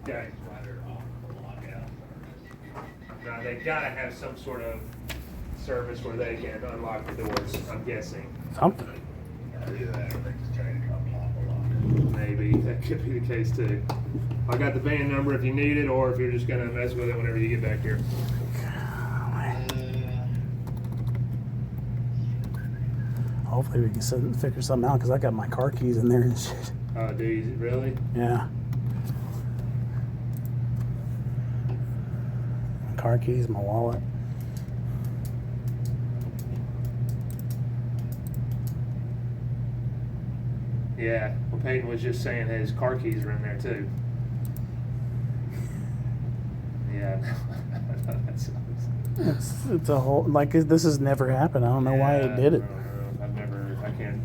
Okay. Now they gotta have some sort of service where they can unlock the doors, I'm guessing. Something. Maybe, that could be the case too. I got the van number if you need it, or if you're just gonna mess with it whenever you get back here. Hopefully we can figure something out, because I got my car keys in there and shit. Oh, do you really? Yeah. My car keys, my wallet. Yeah, well Peyton was just saying his car keys are in there too. Yeah, that sucks. It's a whole, like, this has never happened. I don't know why it did it. I can't.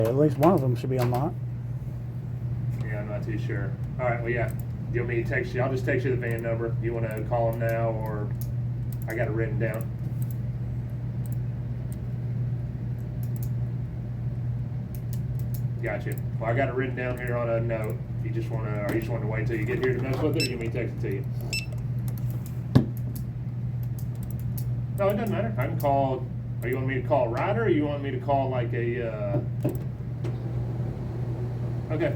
At least one of them should be unlocked. Yeah, I'm not too sure. All right, well, yeah. Do you want me to text you? I'll just text you the van number. You want to call them now, or I got it written down? Gotcha. Well, I got it written down here on a note. You just want to wait till you get here to mess with it, or you want me to text it to you? No, it doesn't matter. I can call. Or you want me to call a rider, or you want me to call like a? Okay.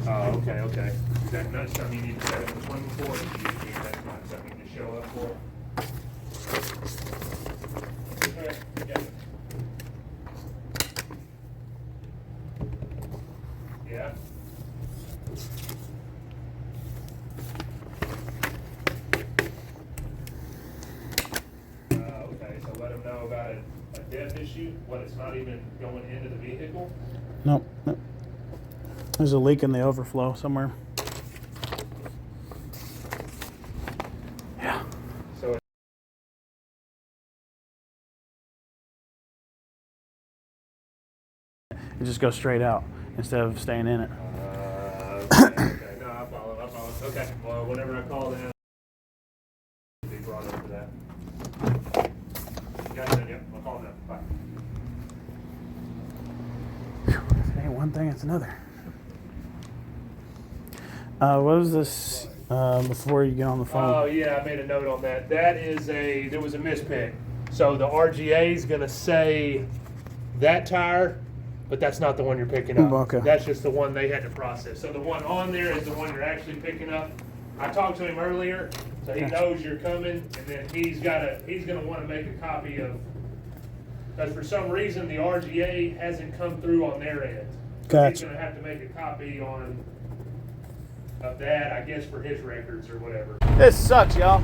Oh, okay. That's not something you need to set up a swimming for. That's not something to show up for. Okay, yeah. Yeah. Okay, so let them know about a depth issue. What, it's not even going into the vehicle? Nope. There's a leak in the overflow somewhere. Yeah. So It just goes straight out instead of staying in it. okay. No, I follow. Okay, well, whenever I call them, be brought up for that. Gotcha, yep, I'll call them. Bye. If it ain't one thing, it's another. What was this before you get on the phone? Oh yeah, I made a note on that. There was a mispick. So the RGA is gonna say that tire, but that's not the one you're picking up. Okay. That's just the one they had to process. So the one on there is the one you're actually picking up. I talked to him earlier, so he knows you're coming, and then he's gonna want to make a copy of. Because for some reason the RGA hasn't come through on their end. Gotcha. He's gonna have to make a copy of that, I guess, for his records or whatever. This sucks, y'all.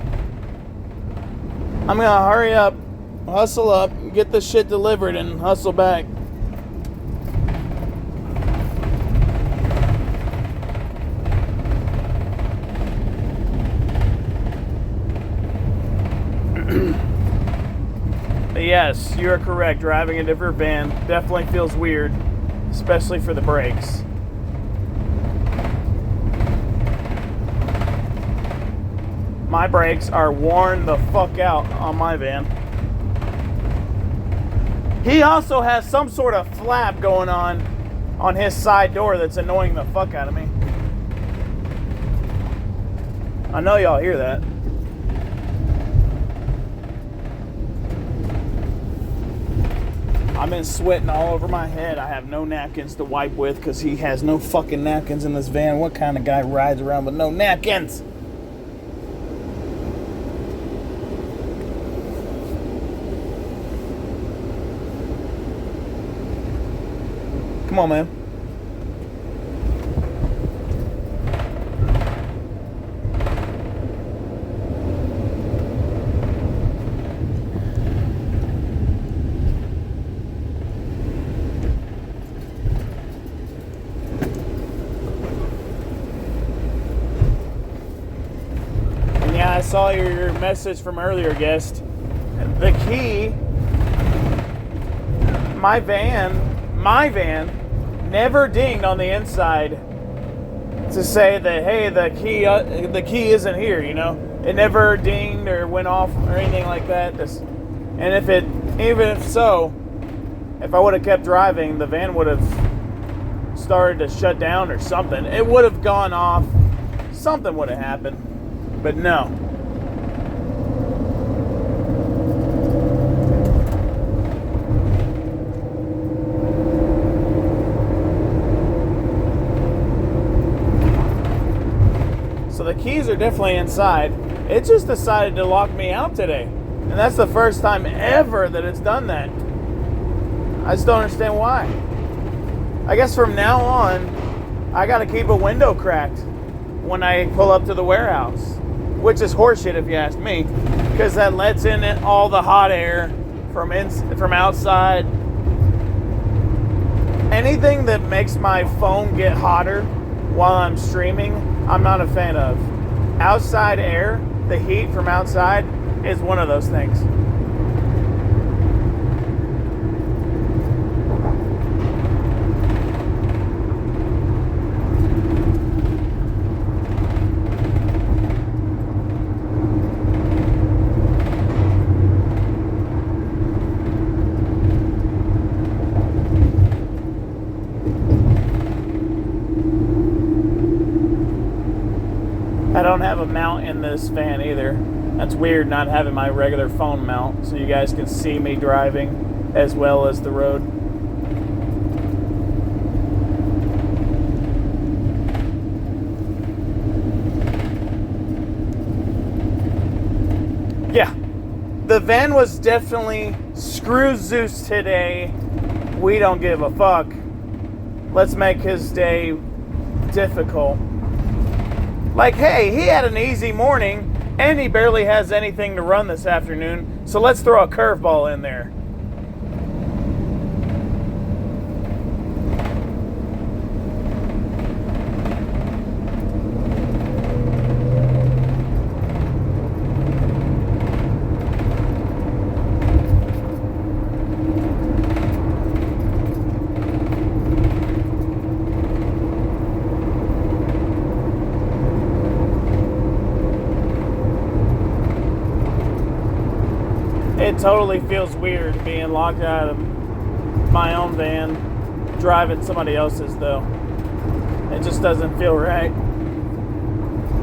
I'm gonna hurry up, hustle up, get this shit delivered, and hustle back. But yes, you are correct. Driving a different van definitely feels weird, especially for the brakes. My brakes are worn the fuck out on my van. He also has some sort of flap going on his side door that's annoying the fuck out of me. I know y'all hear that. I've been sweating all over my head. I have no napkins to wipe with because he has no fucking napkins in this van. What kind of guy rides around with no napkins? Come on, man. And yeah, I saw your message from earlier, guest. The key, my van never dinged on the inside to say that, hey, the key isn't here, you know. It never dinged or went off or anything like that. And even if so, if I would have kept driving, the van would have started to shut down or something. It would have gone off. Something would have happened. But no. So the keys are definitely inside. It just decided to lock me out today. And that's the first time ever that it's done that. I just don't understand why. I guess from now on, I gotta keep a window cracked when I pull up to the warehouse. Which is horseshit if you ask me. Because that lets in all the hot air from outside. Anything that makes my phone get hotter while I'm streaming, I'm not a fan of. Outside air, the heat from outside, is one of those things. I don't have a mount in this van either. That's weird not having my regular phone mount so you guys can see me driving as well as the road. Yeah, the van was definitely screw Zeus today. We don't give a fuck. Let's make his day difficult. Like, hey, he had an easy morning and he barely has anything to run this afternoon, so let's throw a curveball in there. It totally feels weird being locked out of my own van, driving somebody else's though. It just doesn't feel right.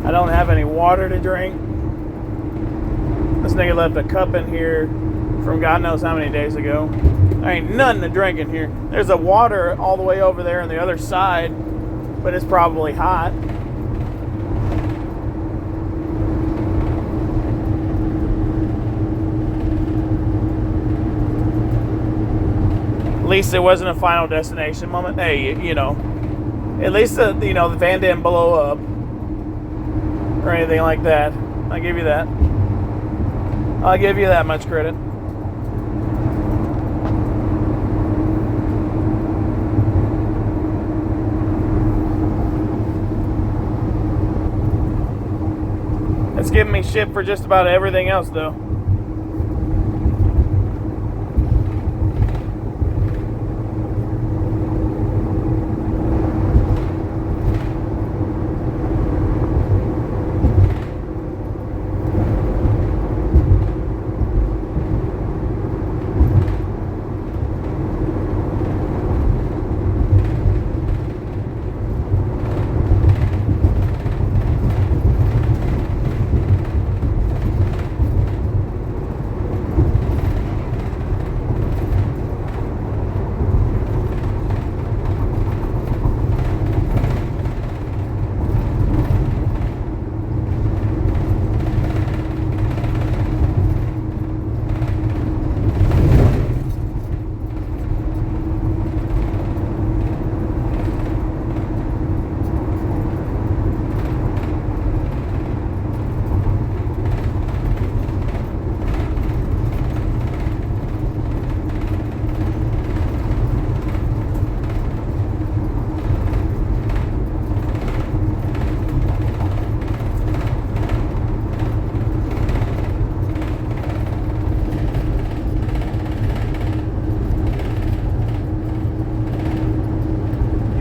I don't have any water to drink. This nigga left a cup in here from God knows how many days ago. There ain't nothing to drink in here. There's a water all the way over there on the other side, but it's probably hot. At least it wasn't a Final Destination moment. Hey, you know, at least the van didn't blow up or anything like that. I'll give you that. I'll give you that much credit. It's giving me shit for just about everything else, though.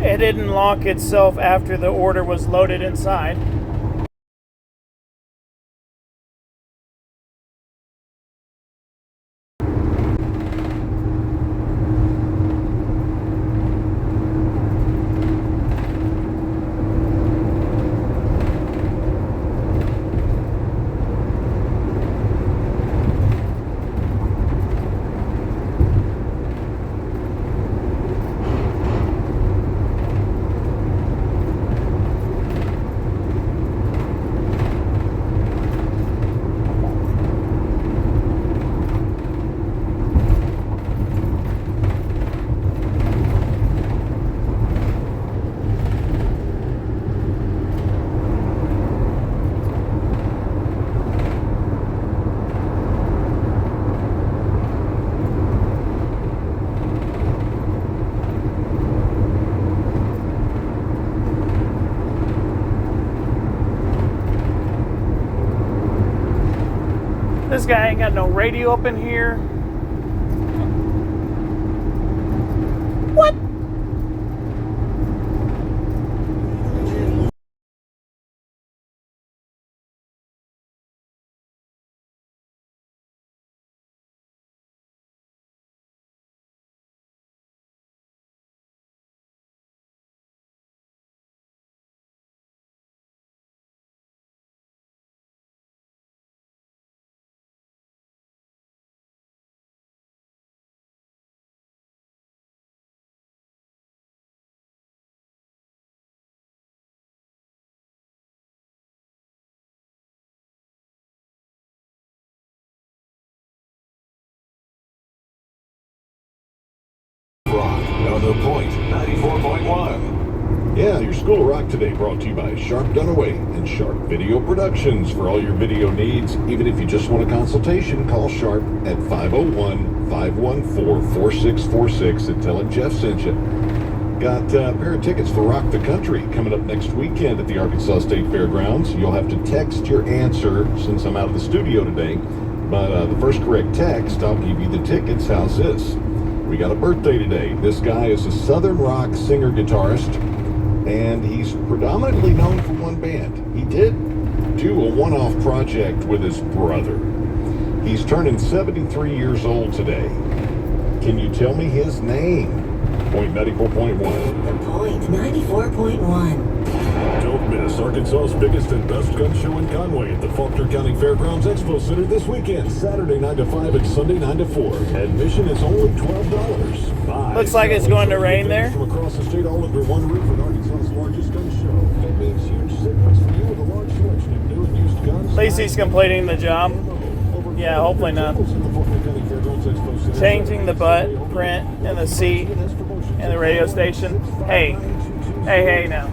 It didn't lock itself after the order was loaded inside. This guy ain't got no radio up in here. What? everyone. Yeah, your School of Rock today brought to you by Sharp Dunaway and Sharp Video Productions. For all your video needs, even if you just want a consultation, call Sharp at 501-514-4646 and tell him Jeff sent you. Got a pair of tickets for Rock the Country coming up next weekend at the Arkansas State Fairgrounds. You'll have to text your answer since I'm out of the studio today. But the first correct text, I'll give you the tickets. How's this? We got a birthday today. This guy is a Southern rock singer-guitarist, and he's predominantly known for one band. He did do a one-off project with his brother. He's turning 73 years old today. Can you tell me his name? Point 94.1. The Point 94.1. Don't miss Arkansas's biggest and best gun show in Conway at the Faulkner County Fairgrounds Expo Center this weekend, Saturday 9 to 5 and Sunday 9 to 4. Admission is only $12. Buy, Looks like it's going to rain there. From across the state, all under one roof at Arkansas's largest gun show. That means huge savings for you with a large selection of new and used guns. At least he's completing the job. Yeah, hopefully not. Changing the butt print and the seat and the radio station. Hey now.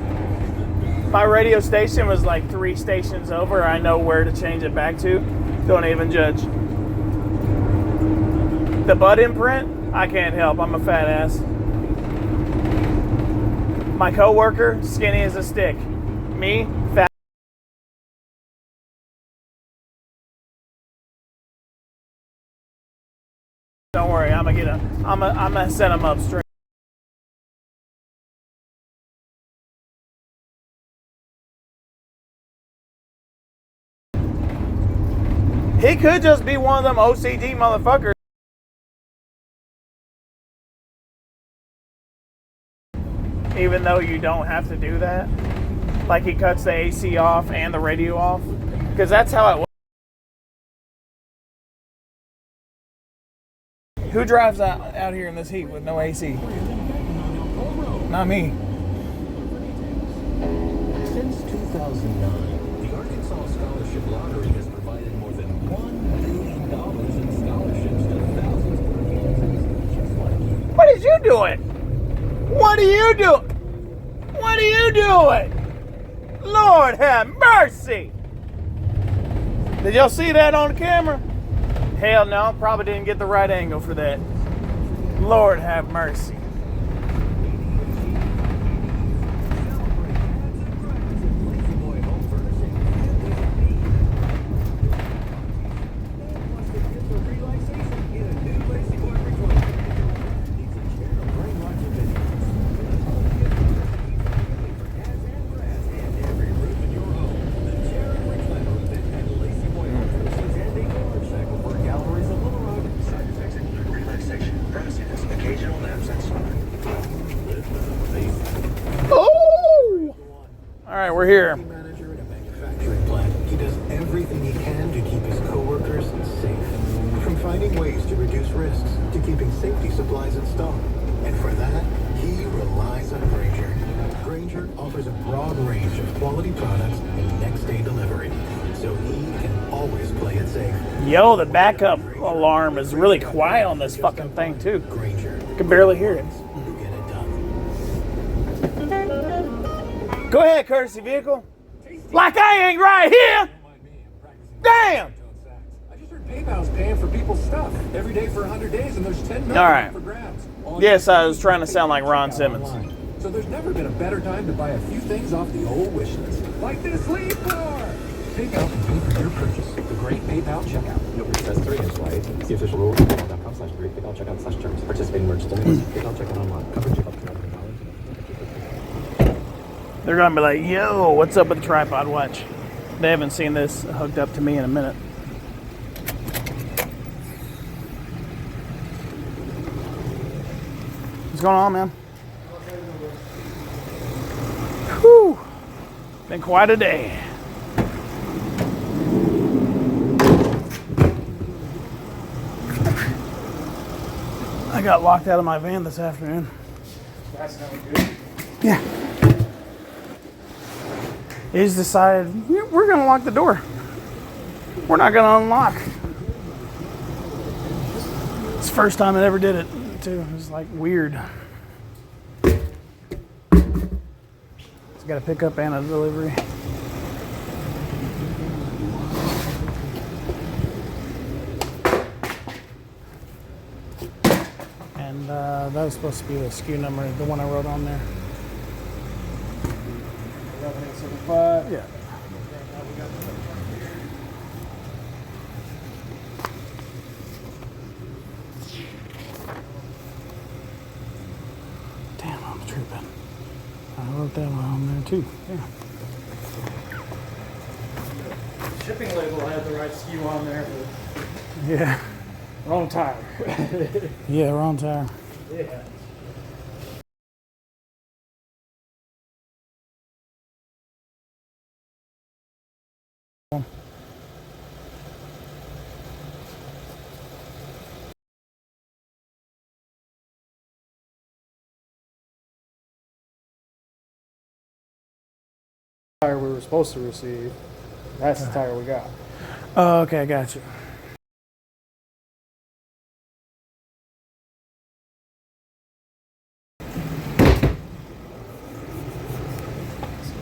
My radio station was like 3 stations over. I know where to change it back to. Don't even judge. The butt imprint, I can't help. I'm a fat ass. My coworker, skinny as a stick. Me, fat. Don't worry, I'm gonna set him up straight. He could just be one of them OCD motherfuckers. Even though you don't have to do that. Like he cuts the AC off and the radio off. Because that's how it works. Who drives out here in this heat with no AC? Not me. Since 2009, the Arkansas Scholarship Lottery has provided more than $1 billion in scholarships to thousands of Arkansans just like you. What is you doing? What are you doing? What are you doing? Lord have mercy. Did y'all see that on the camera? Hell no, probably didn't get the right angle for that. Lord have mercy. We're here. Manager at a manufacturing plant. He does everything he can to keep his coworkers safe. From finding ways to reduce risks to keeping safety supplies in stock. And for that, he relies on Grainger. Grainger offers a broad range of quality products and next-day delivery, so he can always play it safe. Yo, the backup alarm is really quiet on this fucking thing too. Grainger. I can barely hear it. Get it done. Go ahead, courtesy vehicle. Like I ain't right here. Damn. I just heard PayPal's paying for people's stuff every day for 100 days, and there's 10 million All right. for grabs. Yes, I was trying to sound like Ron Simmons. So there's never been a better time to buy a few things off the old wish list, like this leaf blower. PayPal can pay for your purchase. The great PayPal checkout. No purchase 3 inches wide. See official rules at PayPal.com/great PayPal checkout/terms. Participating merchants only. PayPal checkout online. Coverage up to $100. They're gonna be like, yo, what's up with the tripod? Watch. They haven't seen this hooked up to me in a minute. What's going on, man? Whew. Been quite a day. I got locked out of my van this afternoon. That's not good. Yeah. They just decided, we're going to lock the door. We're not going to unlock. It's the first time I ever did it, too. It was like weird. It's got a pickup and a delivery. And that was supposed to be the SKU number, the one I wrote on there. 11875. Yeah. Damn, I'm tripping. I wrote that one on there too. Yeah. Shipping label had the right SKU on there, but Yeah. wrong tire. Yeah, wrong tire. Yeah. Tire we were supposed to receive. That's the tire we got. Oh, okay, I got you. So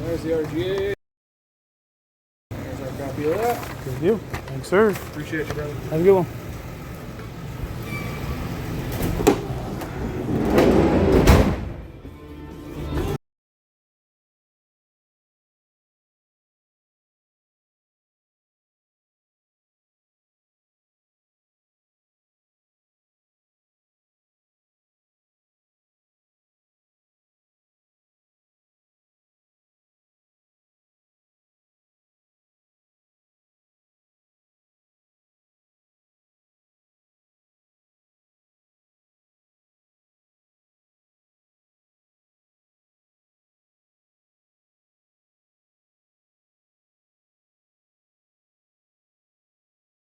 there's the RGA. There's our copy of that. Good deal. Thanks, sir. Appreciate you, brother. Have a good one.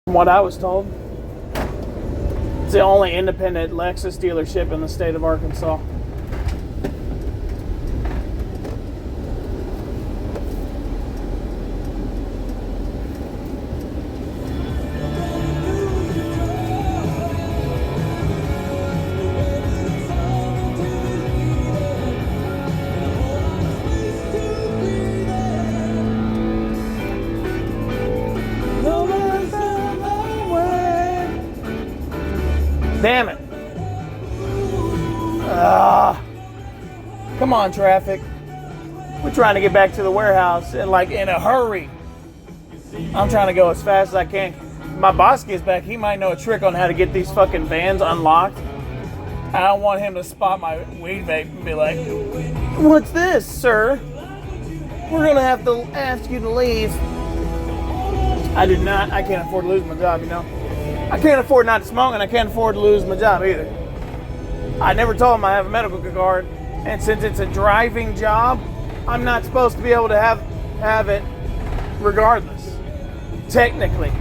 From what I was told, it's the only independent Lexus dealership in the state of Arkansas. Damn it. Come on, traffic. We're trying to get back to the warehouse and like in a hurry. I'm trying to go as fast as I can. My boss gets back, he might know a trick on how to get these fucking vans unlocked. I don't want him to spot my weed vape and be like, "What's this, sir? We're gonna have to ask you to leave." I can't afford to lose my job, you know. I can't afford not to smoke, and I can't afford to lose my job either. I never told him I have a medical card, and since it's a driving job, I'm not supposed to be able to have it regardless, technically.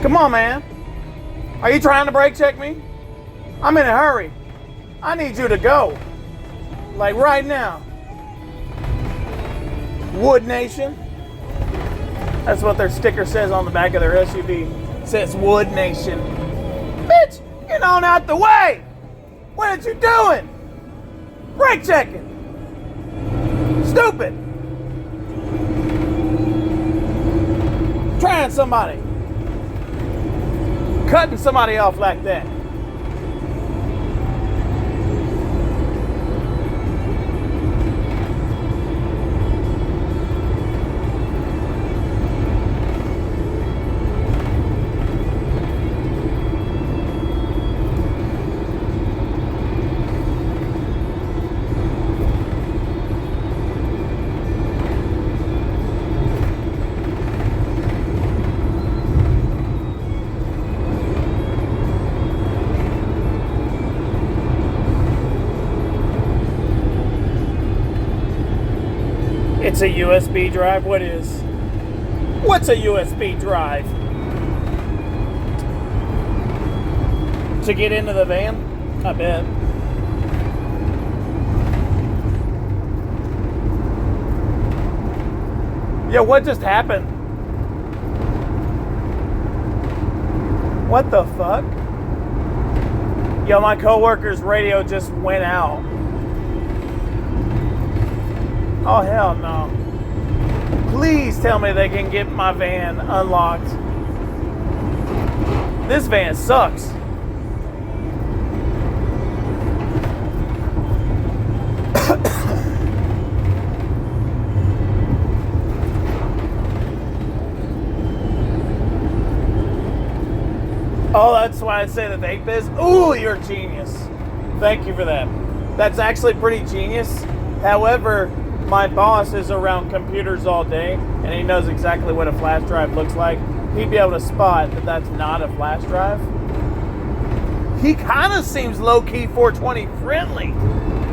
Come on, man. Are you trying to brake check me? I'm in a hurry. I need you to go. Like right now. Wood Nation. That's what their sticker says on the back of their SUV. It says Wood Nation. Bitch, get on out the way. What are you doing? Brake checking. Stupid. Trying somebody. Cutting somebody off like that. It's a USB drive. What is? What's a USB drive? To get into the van? I bet. Yeah, what just happened? What the fuck? Yo, my coworker's radio just went out. Oh, hell no. Please tell me they can get my van unlocked. This van sucks. Oh, that's why I say the vape is. Ooh, you're a genius. Thank you for that. That's actually pretty genius. However, my boss is around computers all day, and he knows exactly what a flash drive looks like. He'd be able to spot that that's not a flash drive. He kind of seems low-key 420 friendly.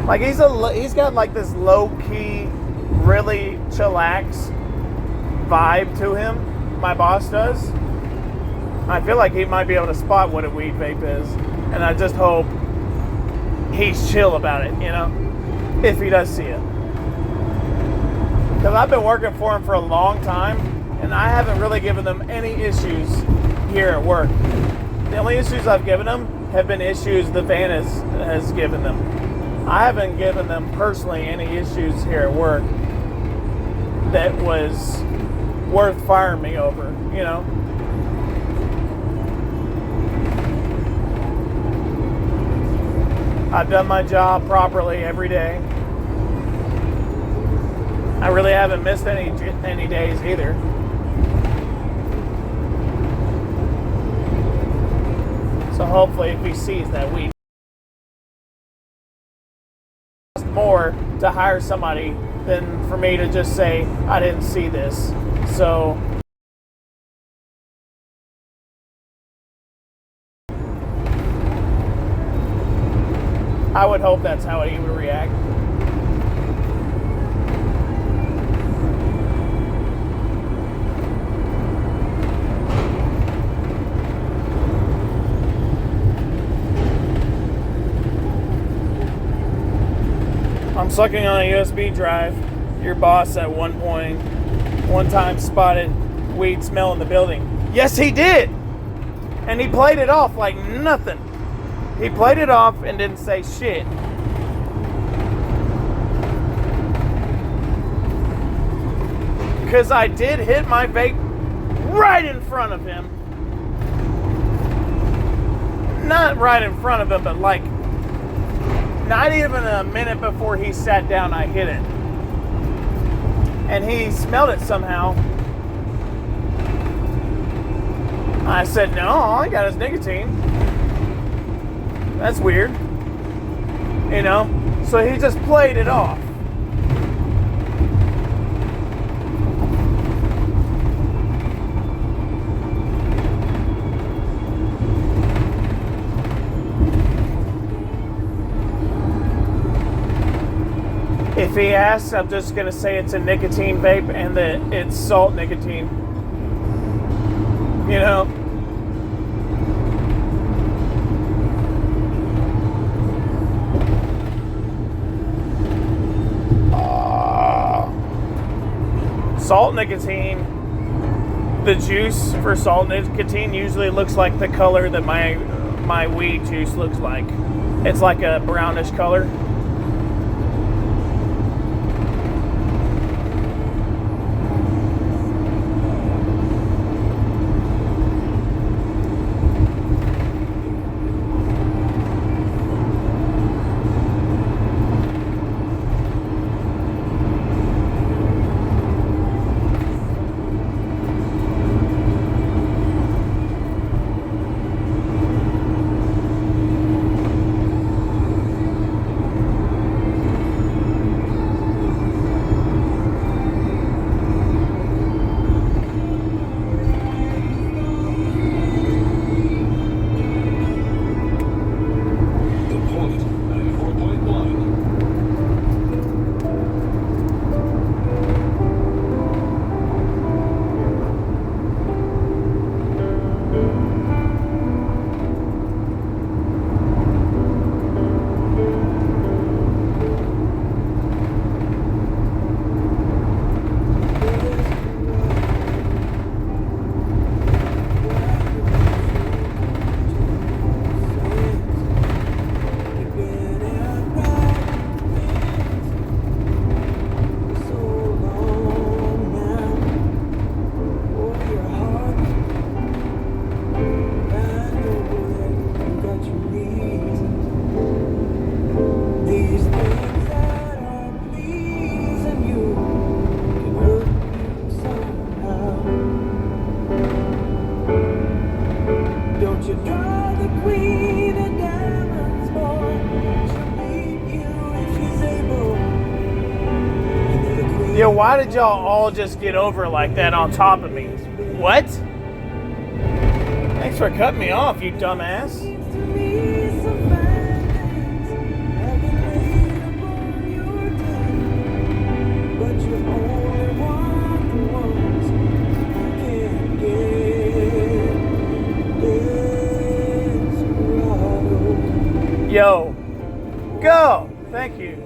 Like he's got like this low-key, really chillax vibe to him. My boss does. I feel like he might be able to spot what a weed vape is, and I just hope he's chill about it, you know, if he does see it. Because I've been working for him for a long time, and I haven't really given them any issues here at work. The only issues I've given them have been issues the van has given them. I haven't given them personally any issues here at work that was worth firing me over, you know. I've done my job properly every day. I really haven't missed any days either. So hopefully if he sees that we cost more to hire somebody than for me to just say, I didn't see this. So I would hope that's how he would react. I'm sucking on a USB drive. Your boss at one time spotted weed smell in the building. Yes, he did! And he played it off like nothing. He played it off and didn't say shit. Because I did hit my vape right in front of him. Not right in front of him, but like not even a minute before he sat down, I hit it. And he smelled it somehow. I said, no, all I got is nicotine. That's weird. You know? So he just played it off. If he asks, I'm just going to say it's a nicotine vape and that it's salt nicotine. You know? Salt nicotine, the juice for salt nicotine usually looks like the color that my weed juice looks like. It's like a brownish color. Yo, why did y'all all just get over like that on top of me? What? Thanks for cutting me off, you dumbass. Yo, go! Thank you.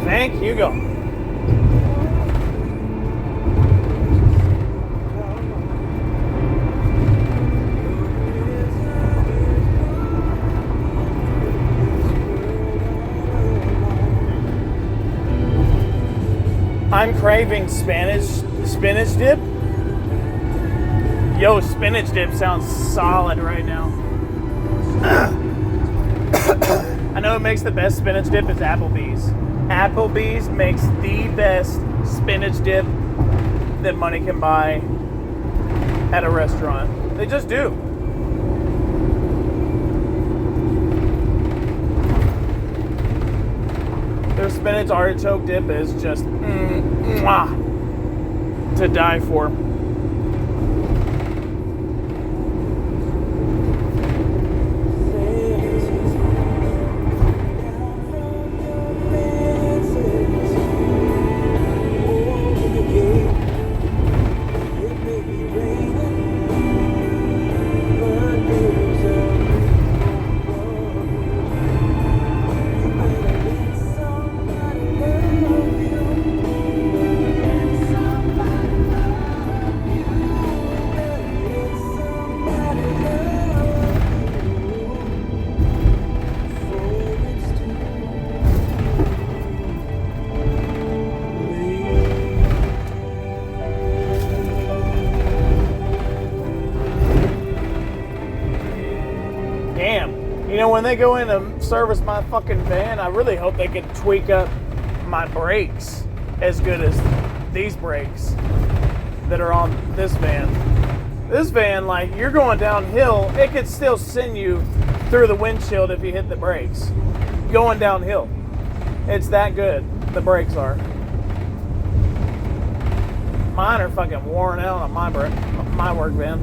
Thank you, go. I'm craving spinach dip. Yo, spinach dip sounds solid right now. I know it makes the best spinach dip is Applebee's. Applebee's makes the best spinach dip that money can buy at a restaurant. They just do. Their spinach artichoke dip is just mwah, to die for. You know, when they go in to service my fucking van, I really hope they can tweak up my brakes as good as these brakes that are on this van. This van, like, you're going downhill, it could still send you through the windshield if you hit the brakes. Going downhill. It's that good, the brakes are. Mine are fucking worn out on my work van.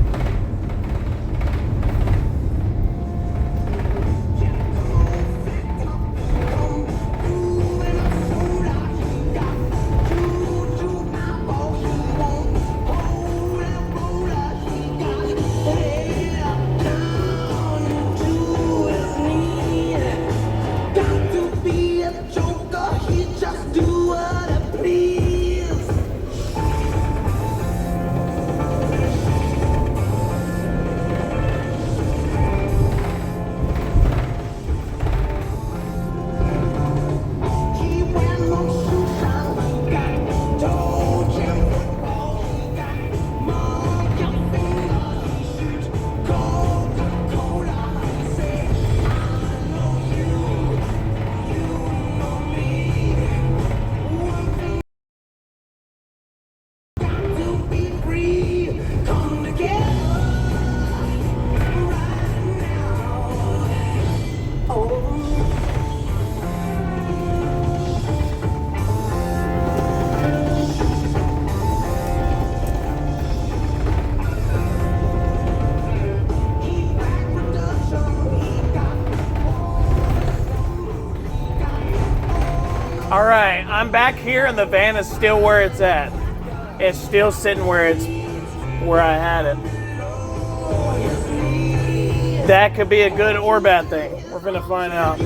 All right, I'm back here and the van is still where it's at. It's still sitting where I had it. That could be a good or bad thing. We're gonna find out.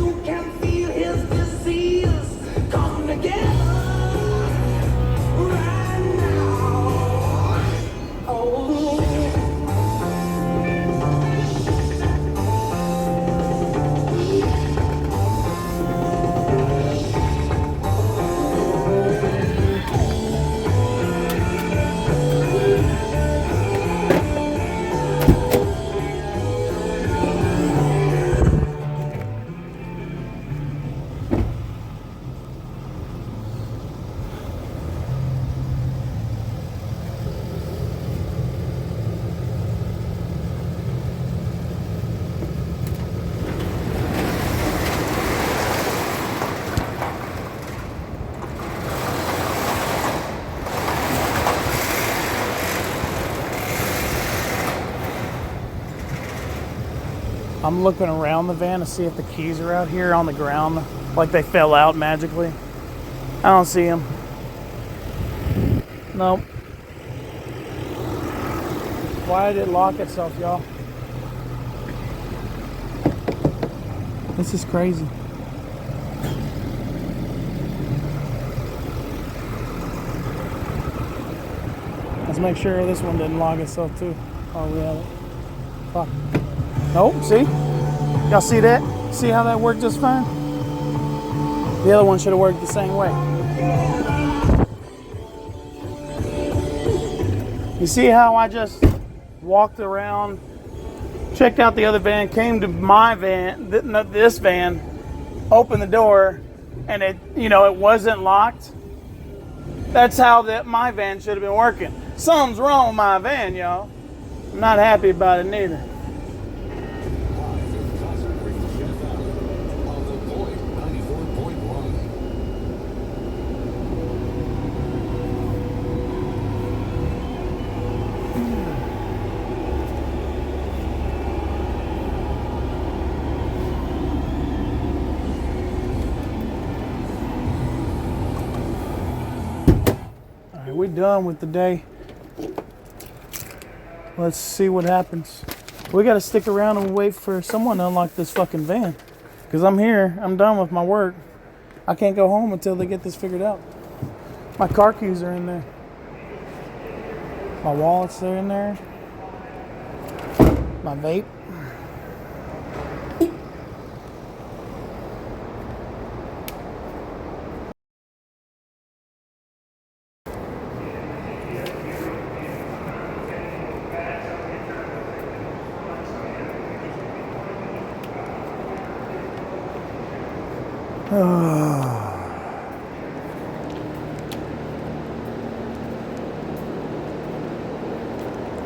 I'm looking around the van to see if the keys are out here on the ground, like they fell out magically. I don't see them. Nope. Why did it lock itself, y'all? This is crazy. Let's make sure this one didn't log itself too. Oh, we have it. Fuck. Nope, see? Y'all see that? See how that worked just fine? The other one should have worked the same way. You see how I just walked around, checked out the other van, came to my van, this van, opened the door, and it, you know, it wasn't locked? That's how my van should have been working. Something's wrong with my van, y'all. I'm not happy about it neither. We're done with the day. Let's see what happens. We got to stick around and wait for someone to unlock this fucking van. Because I'm here. I'm done with my work. I can't go home until they get this figured out. My car keys are in there. My wallets are in there. My vape.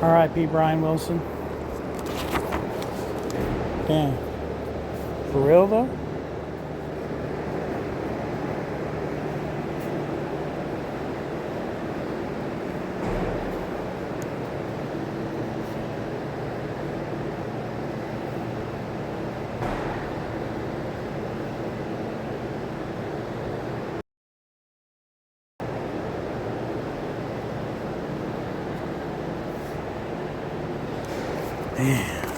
R.I.P. Brian Wilson. Damn. For real though? Damn.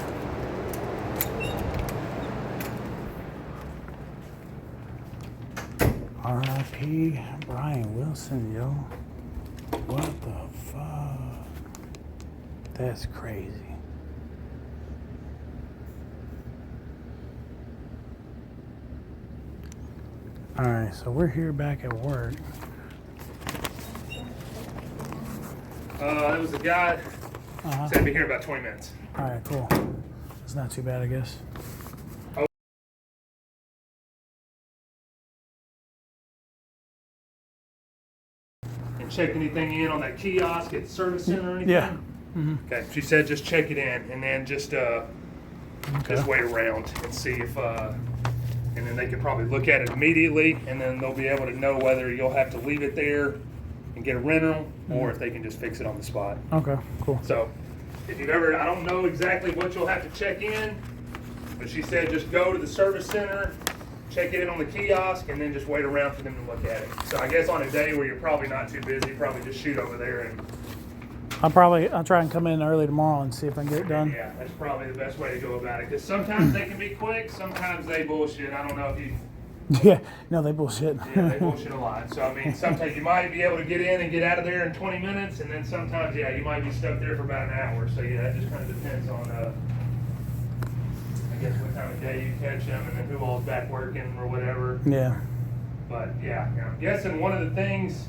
R.I.P. Brian Wilson, yo. What the fuck? That's crazy. Alright, so we're here back at work. There was a guy said to be here in about 20 minutes. Alright, cool. It's not too bad, I guess. And check anything in on that kiosk at the service center or anything? Yeah. Mm-hmm. Okay, she said just check it in and then just wait around and see if, and then they can probably look at it immediately and then they'll be able to know whether you'll have to leave it there and get a rental or if they can just fix it on the spot. Okay, cool. So if you've ever, I don't know exactly what you'll have to check in, but she said just go to the service center, check it in on the kiosk, and then just wait around for them to look at it. So I guess on a day where you're probably not too busy, probably just shoot over there and I'll try and come in early tomorrow and see if I can get it done. yeah, that's probably the best way to go about it. Because sometimes they can be quick, sometimes they bullshit. I don't know if you. Yeah, no, they bullshit. Yeah, they bullshit a lot. So I mean, sometimes you might be able to get in and get out of there in 20 minutes, and then sometimes, yeah, you might be stuck there for about an hour. So yeah, it just kind of depends on, I guess, what time of day you catch them, and then who all's back working or whatever. Yeah. But yeah, I'm guessing one of the things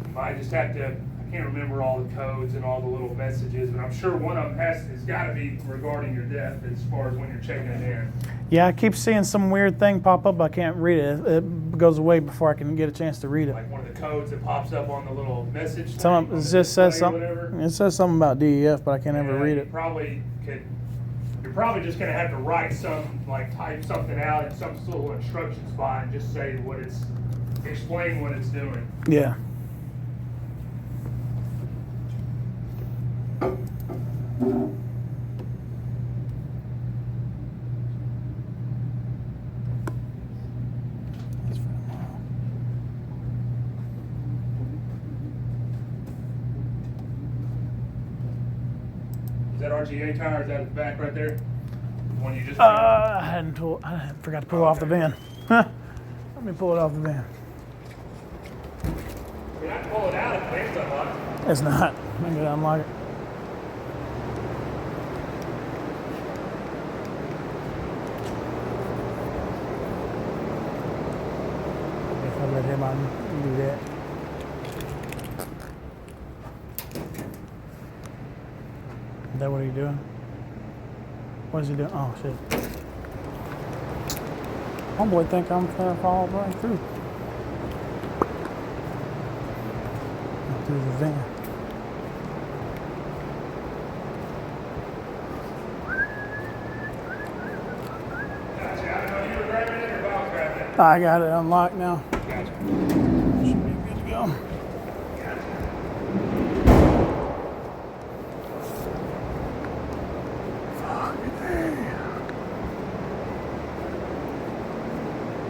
you might just have to. I can't remember all the codes and all the little messages, but I'm sure one of them has got to be regarding your death as far as when you're checking it in. Yeah, I keep seeing some weird thing pop up. I can't read it. It goes away before I can get a chance to read it. Like one of the codes that pops up on the little message. Some it just says something. It says something about DEF, but I can't ever read it. You're probably just going to have to write type something out in some little instruction spot and just say explain what it's doing. Yeah. Is that RTA tire? Is that the back right there? The one you just I forgot to pull off the van. Let me pull it off the van. I mean, I can pull it out if the van's unlocked. It's not. I'm gonna unlock it. If I let him on, do that. Is that what he's doing? What is he doing? Oh shit. Homeboy think I'm gonna fall right through. Through the van. Gotcha. I don't know if you were grabbing it or if I was grabbing it. I got it unlocked now. Gotcha. Should be good to go.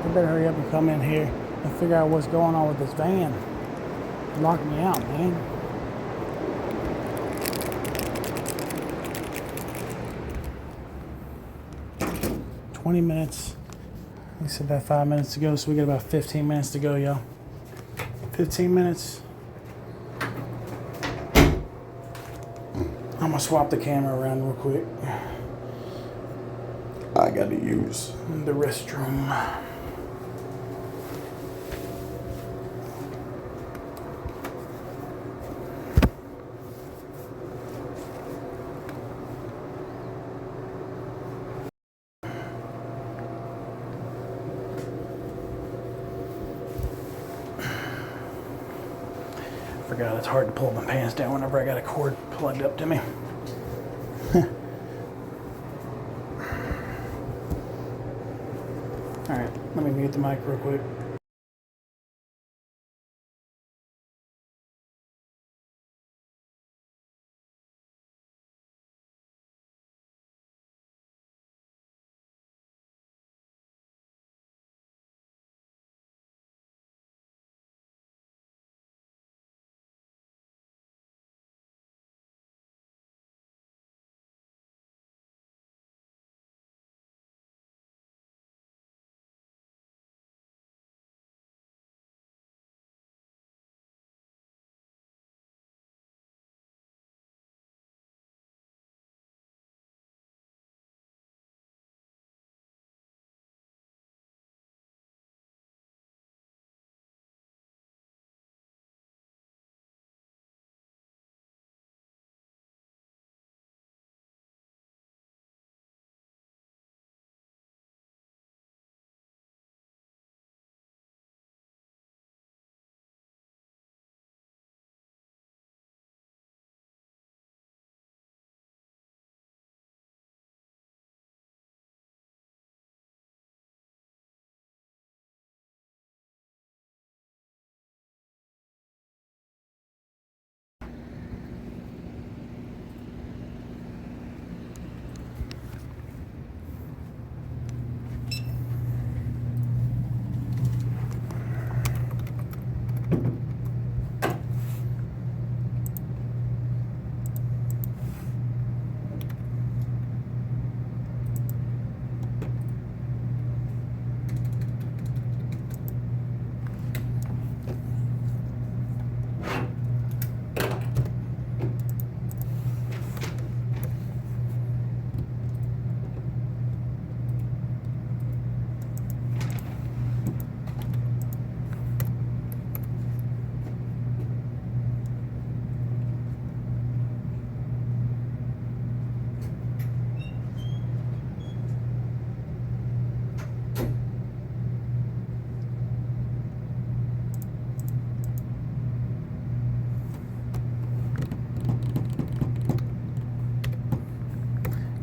I better hurry up and come in here and figure out what's going on with this van. Lock me out, man. $20 minutes. He said about 5 minutes to go, so we got about 15 minutes to go, y'all. 15 minutes. I'm gonna swap the camera around real quick. I gotta use the restroom. Forgot it's hard to pull my pants down whenever I got a cord plugged up to me. Alright, let me mute the mic real quick.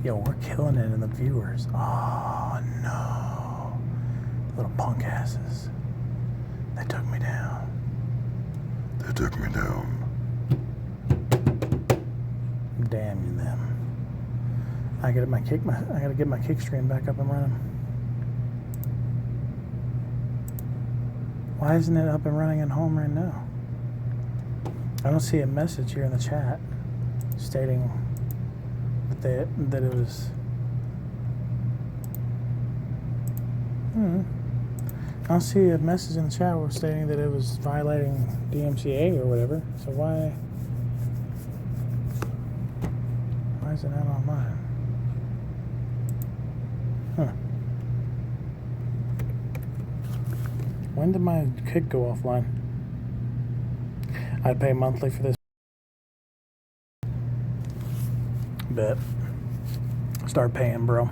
Yo, we're killing it in the viewers. Oh no. Little punk asses. They took me down. They took me down. Damn them. I gotta get my kick stream back up and running. Why isn't it up and running at home right now? I don't see a message here in the chat stating that it was. I don't see a message in the chat stating that it was violating DMCA or whatever. So why is it not online? Huh. When did my kid go offline? I'd pay monthly for this. Bet. Start paying, bro.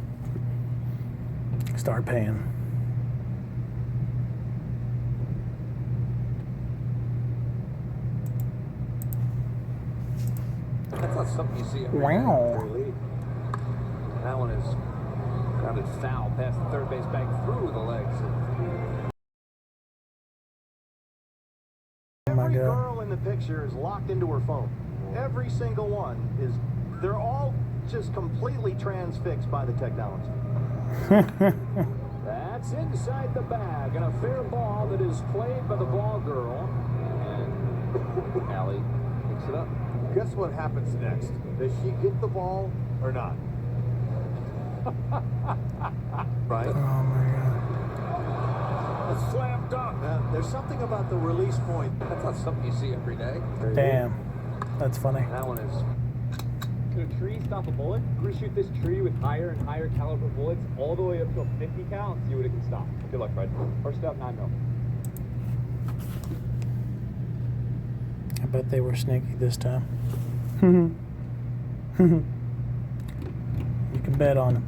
Start paying. That's not something you see every day. That one is grounded foul past the third base back through the legs. Every girl in the picture is locked into her phone. Every single one is. They're all just completely transfixed by the technology. That's inside the bag, and a fair ball that is played by the ball girl. And Allie picks it up. Guess what happens next? Does she get the ball or not? Right? Oh my god. A slam dunk. There's something about the release point. That's not something you see every day. Damn. That's funny. That one is. Could a tree stop a bullet? We're gonna shoot this tree with higher and higher caliber bullets all the way up to a 50 cal and see what it can stop. Good luck, Fred. First up, 9 mil. I bet they were sneaky this time. You can bet on it.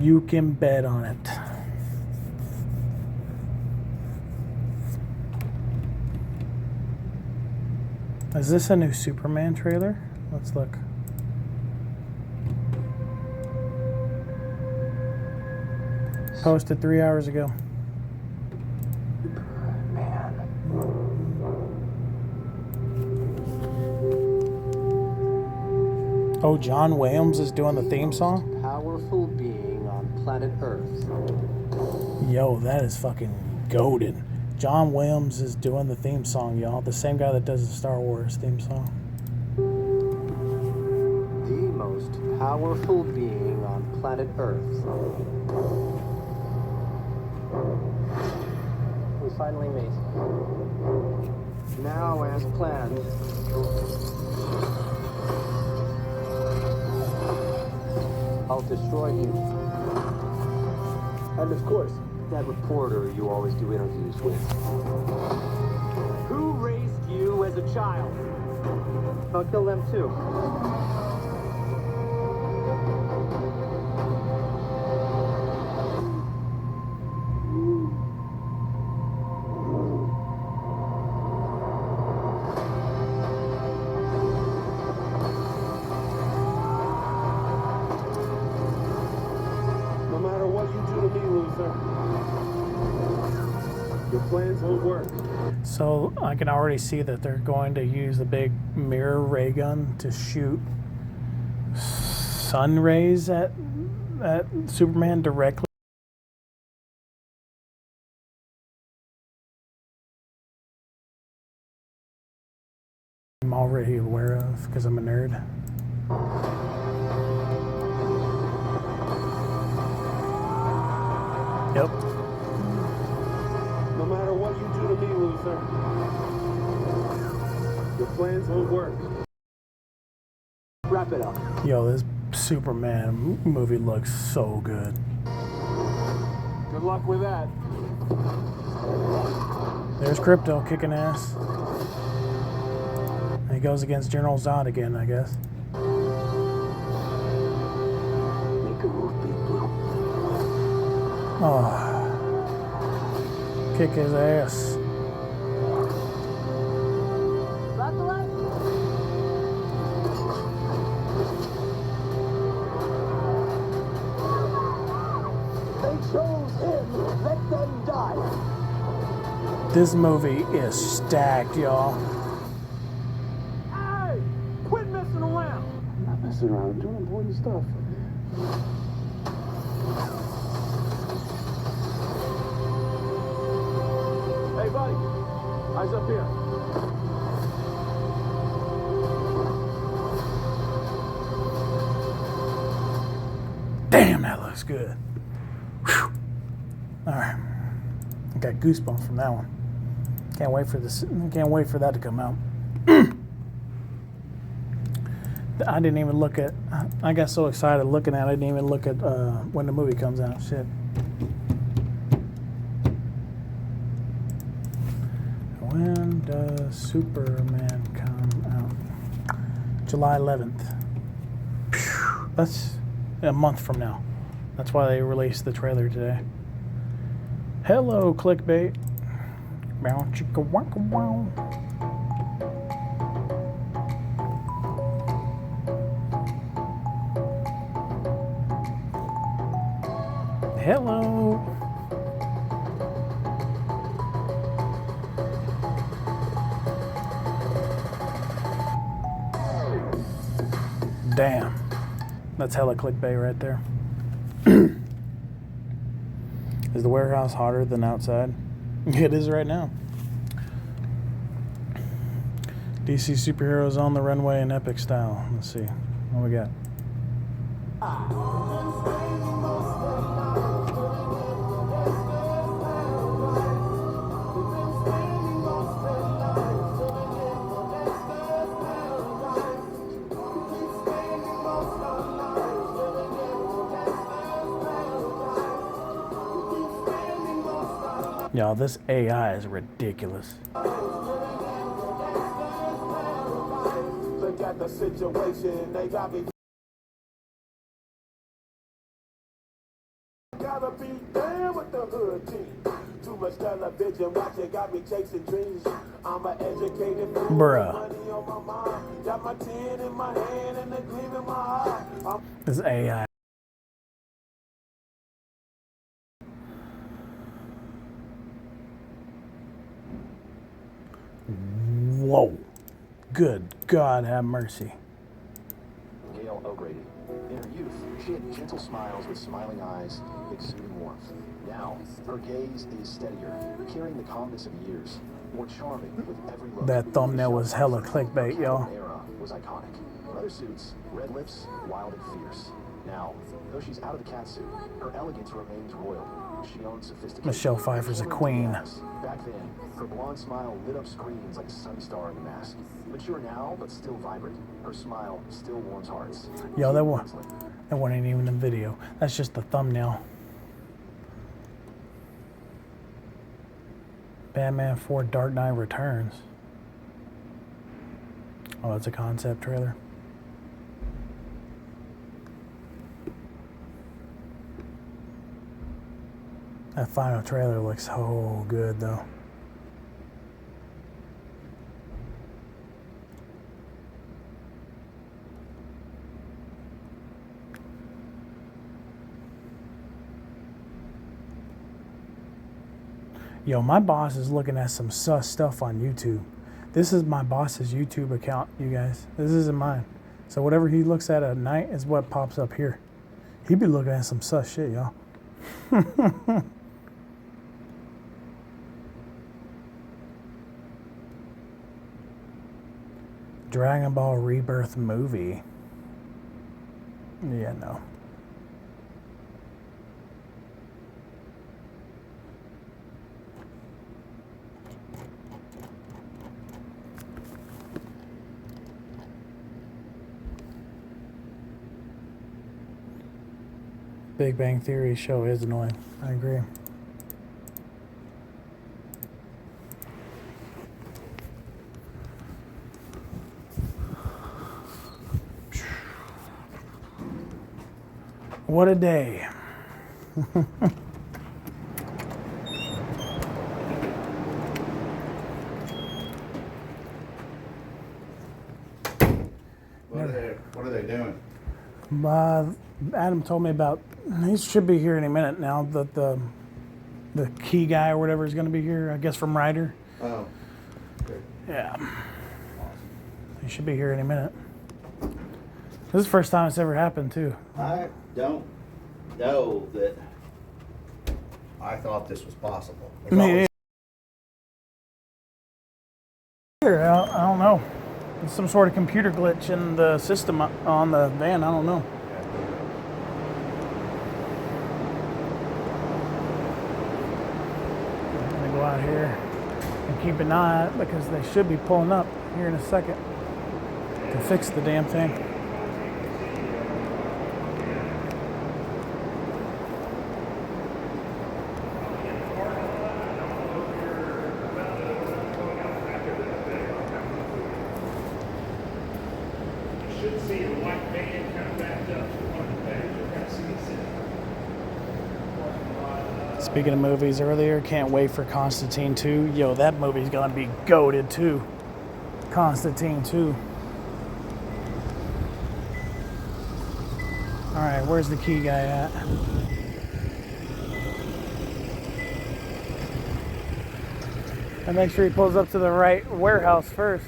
You can bet on it. Is this a new Superman trailer? Let's look. Posted 3 hours ago. Oh, John Williams is doing the theme song? Powerful being on planet Earth. Yo, that is fucking goated. John Williams is doing the theme song, y'all. The same guy that does the Star Wars theme song. The most powerful being on planet Earth. We finally meet. Now, as planned, I'll destroy you. And of course, that reporter you always do interviews with. Who raised you as a child? I'll kill them too. No matter what you do to me, Luther, your plans won't work. So I can already see that they're going to use the big mirror ray gun to shoot sun rays at Superman directly. I'm already aware of because I'm a nerd. Yep. No matter what you do to me, Luther, your plans won't work. Wrap it up. Yo, this Superman movie looks so good. Good luck with that. There's Crypto kicking ass. And he goes against General Zod again, I guess. Make a move, Big Blue. Oh. Kick his ass. They chose him. Let them die. This movie is stacked, y'all. Hey! Quit messing around. I'm not messing around. I'm doing important stuff. Hey, buddy. Eyes up here. Damn, that looks good. Whew. All right. I got goosebumps from that one. Can't wait for this. Can't wait for that to come out. I didn't even look at. I got so excited looking at it. I didn't even look at when the movie comes out. Shit. When does Superman come out? July 11th. Phew. That's a month from now. That's why they released the trailer today. Hello, clickbait. Bow chicka wacka wow. Hello. Damn. That's hella clickbait right there. Is the warehouse hotter than outside? It is right now. DC superheroes on the runway in epic style. Let's see. What we got? Y'all, this AI is ridiculous. Look at the situation, they got me. Gotta be down with the hood team. Too much television watching got me chasing dreams. I'm an educated fool. Bruh. Money on my mind. Got my tin in my hand and the gleam in my eye. This AI. Whoa. Good God have mercy. Gail O'Grady. In her youth, she had gentle smiles with smiling eyes, exuding warmth. Now, her gaze is steadier, carrying the calmness of years, more charming with every look. That thumbnail was hella clickbait, y'all. Era was iconic. Leather suits, red lips, wild and fierce. Now, though she's out of the catsuit, her elegance remains royal. She owns sophistication. Michelle Pfeiffer's a queen. Back then, her blonde smile lit up screens like a sunny star in the mask. Mature now, but still vibrant. Her smile still warms hearts. Yo, that wasn't even a video. That's just the thumbnail. Batman 4 Dark Knight Returns. Oh, it's a concept trailer. That final trailer looks so good, though. Yo, my boss is looking at some sus stuff on YouTube. This is my boss's YouTube account, you guys. This isn't mine. So whatever he looks at night is what pops up here. He be looking at some sus shit, y'all. Dragon Ball Rebirth movie. Yeah, no. Big Bang Theory show is annoying. I agree. What a day. What are they doing? Adam told me about, he should be here any minute now, that the key guy or whatever is going to be here, I guess from Ryder. Oh, okay. Yeah. He should be here any minute. This is the first time it's ever happened, too. I don't know that I thought this was possible. Me either. I don't know. It's some sort of computer glitch in the system on the van. I don't know. go out here and keep an eye on it because they should be pulling up here in a second to fix the damn thing. Speaking of movies earlier, can't wait for Constantine 2. Yo, that movie's gonna be goated too. Constantine 2. Alright, where's the key guy at? And make sure he pulls up to the right warehouse first.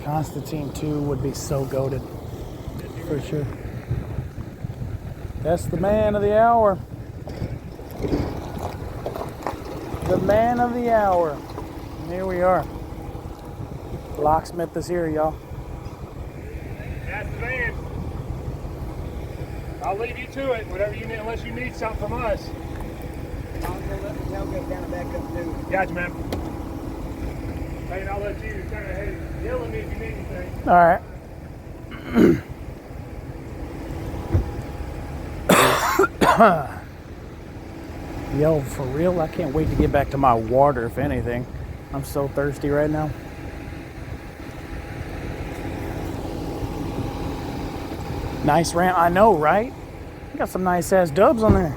Constantine 2 would be so goated, for sure. That's the man of the hour. The man of the hour. And here we are. Locksmith is here, y'all. That's the man. I'll leave you to it, whatever you need, unless you need something from us. I'll go let the tailgate down and back up too. Gotcha, man. Hey, I'll let you kind of yell at me if you need anything. All right. Yo, for real, I can't wait to get back to my water, if anything. I'm so thirsty right now. Nice ramp, I know, right? You got some nice ass dubs on there.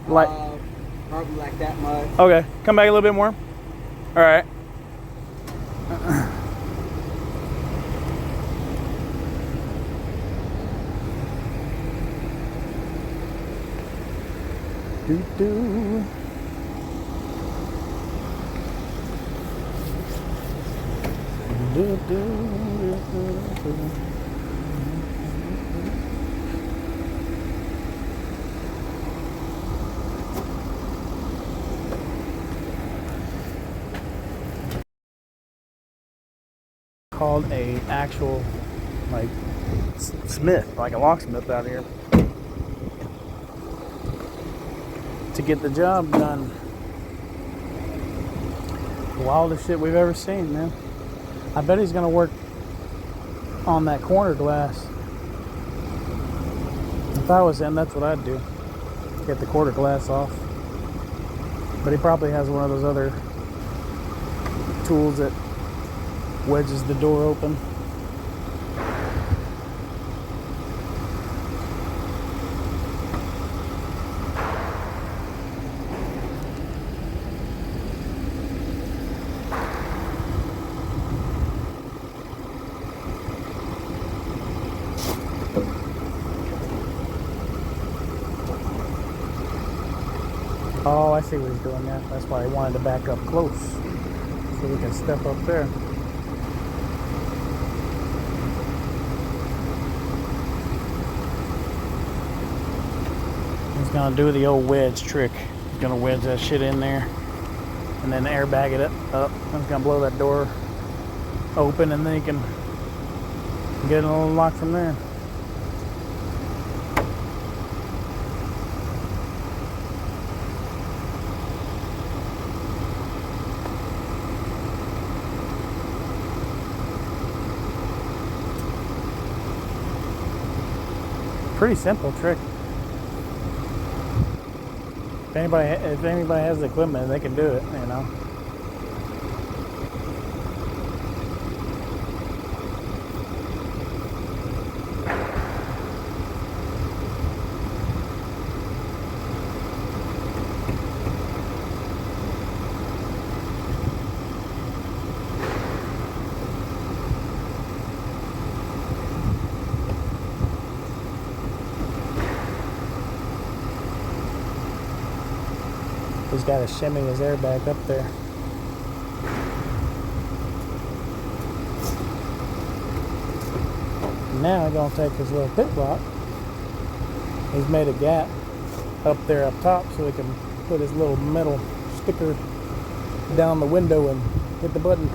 Like, probably like that much. Okay, come back a little bit more. All right. Do do. Do do. Called a actual like smith, like a locksmith out here, to get the job done. Wildest shit we've ever seen, man. I bet he's gonna work on that corner glass. If I was him, that's what I'd do. Get the quarter glass off. But he probably has one of those other tools that wedges the door open. Oh, I see what he's doing there. That's why he wanted to back up close, so we can step up there. He's gonna do the old wedge trick. He's gonna wedge that shit in there and then airbag it up. He's gonna blow that door open and then he can get it unlocked from there. Pretty simple trick. If anybody has the equipment, they can do it, you know. He's got to shimmy his airbag up there. Now I'm going to take his little pit block He's made a gap up there up top so he can put his little metal sticker down the window and hit the button.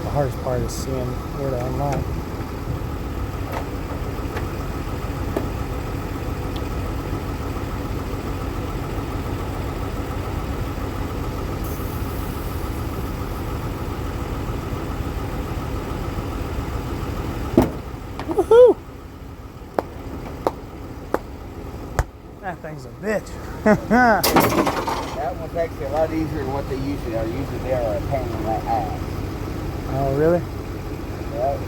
The hardest part is seeing where to unlock. Woohoo! That thing's a bitch. That one's actually a lot easier than what they usually are. Usually they are a pain in the ass. Oh, really? Yep.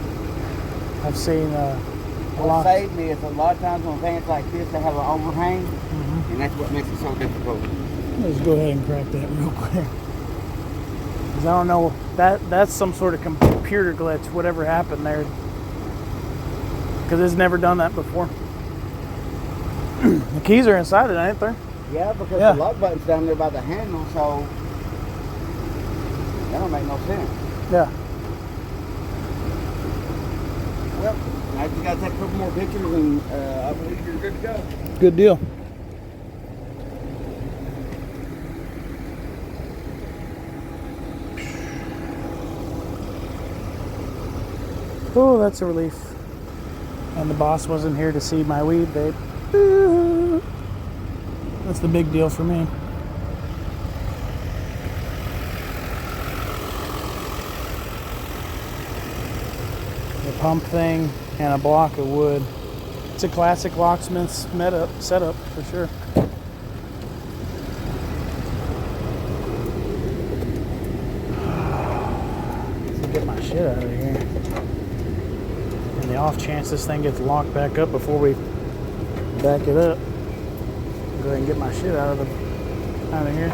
I've seen what saved me is a lot of times on things like this, they have an overhang, and that's what makes it so difficult. Let's go ahead and crack that real quick. Because I don't know, that's some sort of computer glitch, whatever happened there. Because it's never done that before. The keys are inside it, ain't there? Yeah, because the lock button's down there by the handle, so that don't make no sense. Yeah. Well, I just got to take a couple more pictures and I believe you're good to go. Good deal. Oh, that's a relief. And the boss wasn't here to see my weed, babe. That's the big deal for me. The pump thing and a block of wood. It's a classic locksmith's setup for sure. Let's get my shit out of here. And the off chance this thing gets locked back up before we back it up, go ahead and get my shit out of here.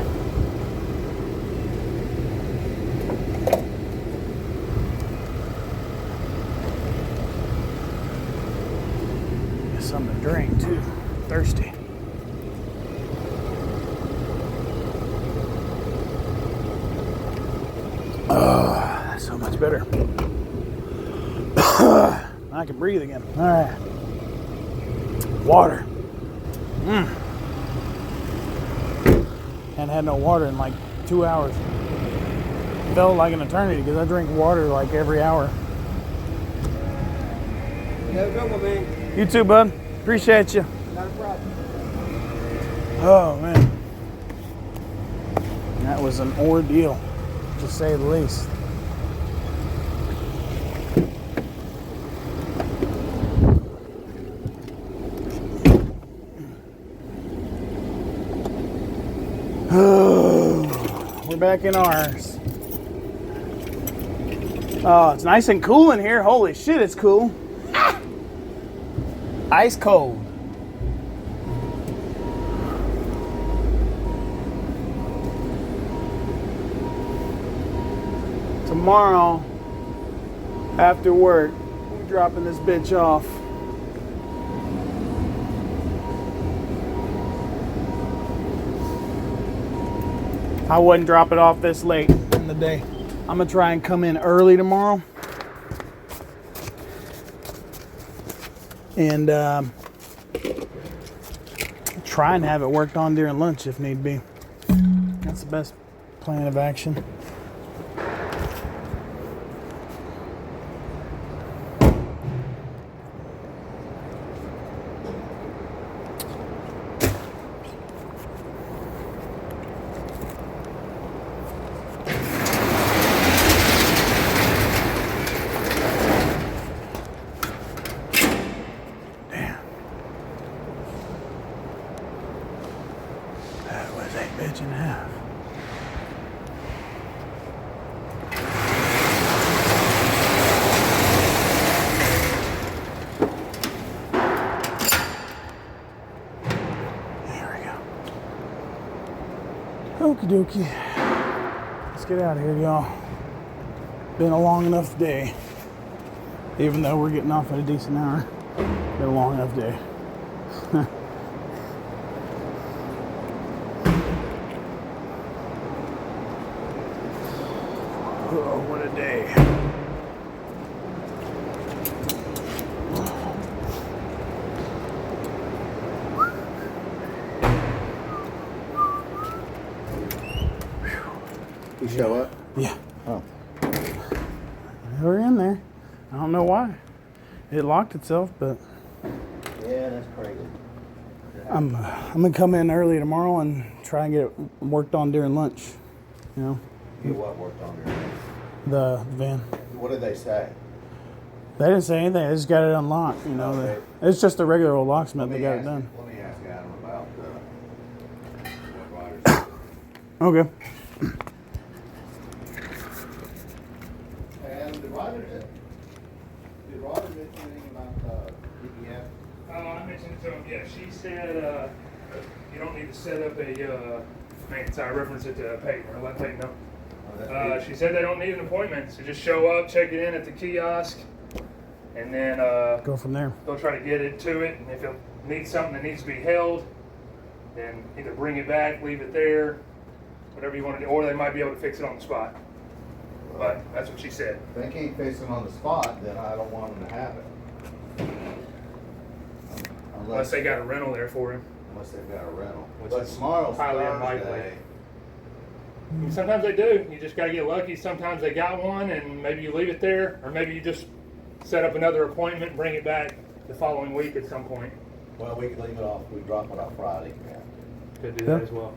Get something to drink too. Thirsty. Oh, that's so much better. I can breathe again. All right. Water. Hadn't had no water in like 2 hours. Felt like an eternity because I drink water like every hour. Have a good one, man. You too, bud. Appreciate you. Not a problem. Oh, man. That was an ordeal, to say the least. We're back in ours. Oh, it's nice and cool in here. Holy shit, it's cool. Ice cold. Tomorrow, after work, we're dropping this bitch off. I wouldn't drop it off this late in the day. I'm gonna try and come in early tomorrow. And try and have it worked on during lunch if need be. That's the best plan of action. Okie dokie. Let's get out of here, y'all. Been a long enough day. Even though we're getting off at a decent hour. Been a long enough day. Oh, what a day. You show up? Yeah. Oh. We're in there. I don't know why. It locked itself, but Yeah, that's crazy. I'm gonna come in early tomorrow and try and get it worked on during lunch. You know, You what worked on there? the van. What did they say? They didn't say anything. They just got it unlocked. You know, Okay. it's just a regular old locksmith that got it Let done. me ask Adam about what Ryder said. Okay. And did Ryder mention anything about DEF? I mentioned it to him, yeah, she said, you don't need to set up a, maintenance, I referenced it to Peyton, or let Peyton know. She said they don't need an appointment, so just show up, check it in at the kiosk, and then, Go from there. they'll try to get it to it, and if it needs something that needs to be held, then either bring it back, leave it there, whatever you want to do, or they might be able to fix it on the spot. But that's what she said. If they can't fix them on the spot, then I don't want them to have it. Unless they got a rental there for him. Unless they've got a rental. Which But is tomorrow's highly unlikely. Thursday. I mean, sometimes they do. You just got to get lucky. Sometimes they got one, and maybe you leave it there, or maybe you just set up another appointment and bring it back the following week at some point. Well, we could leave it off, we drop it off Friday. Could do that as well.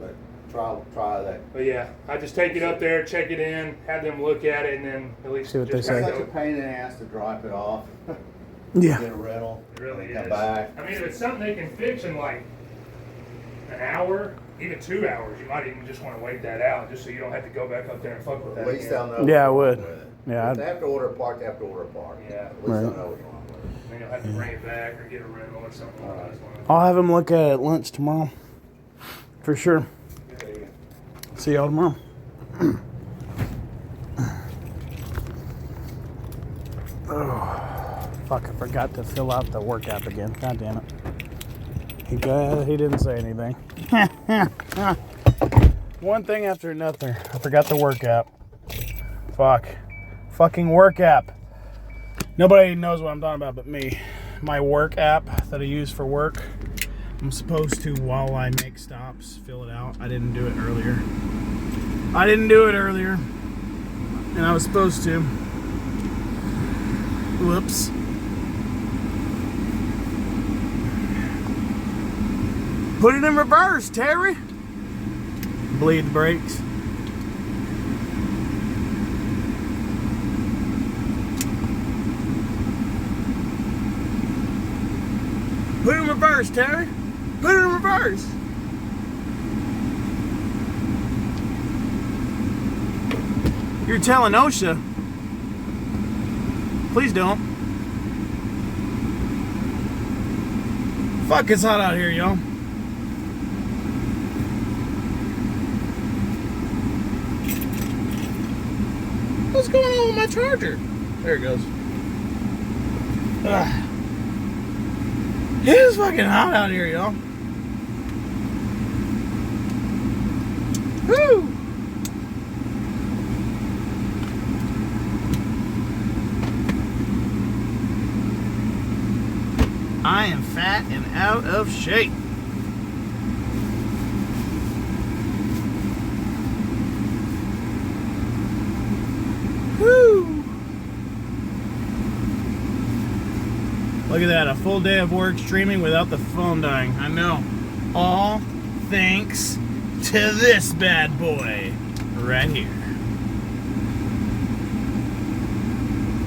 But try that. But yeah, I just take it up there, check it in, have them look at it, and then at least See what just they It's say. such a pain in the ass to drop it off. Yeah. Get a rental. It really Come is. back. I mean, if it's something they can fix in like an hour, even 2 hours, you might even just want to wait that out, just so you don't have to go back up there and fuck with that At least again. they'll know. Yeah, I what would. you're doing with it. Yeah, If they have to order a part, they have to order a part. Yeah. At least Right. they'll know what you want with it. Then you'll have to bring it back or get a rental or something like that. I'll have him look at it at lunch tomorrow. For sure. See y'all tomorrow. Oh, fuck, I forgot to fill out the work app again. God damn it. He didn't say anything. One thing after another. I forgot the work app. Fuck. Fucking work app. Nobody knows what I'm talking about but me. My work app that I use for work. I'm supposed to, while I make stops, fill it out. I didn't do it earlier. And I was supposed to. Whoops. Put it in reverse, Terry. Bleed the brakes. Put it in reverse, Terry. Put it in reverse. You're telling OSHA. Please don't. Fuck, it's hot out here, y'all. What's going on with my charger? There it goes. Ugh. It is fucking hot out here, y'all. Woo! I am fat and out of shape. Woo! Look at that, a full day of work streaming without the phone dying. I know. All thanks to this bad boy right here.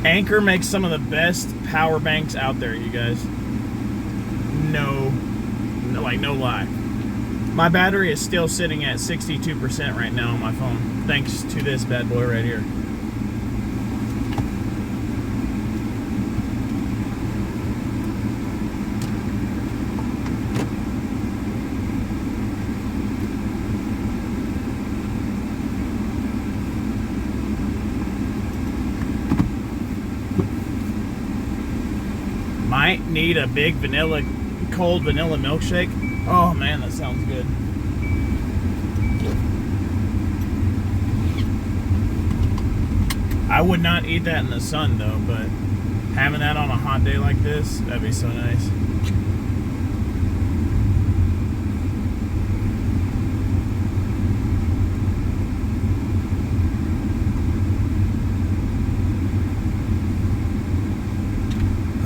Anchor makes some of the best power banks out there, you guys. No lie. My battery is still sitting at 62% right now on my phone, thanks to this bad boy right here. might need a big cold vanilla milkshake. Oh man, that sounds good. I would not eat that in the sun though, but having that on a hot day like this, that'd be so nice.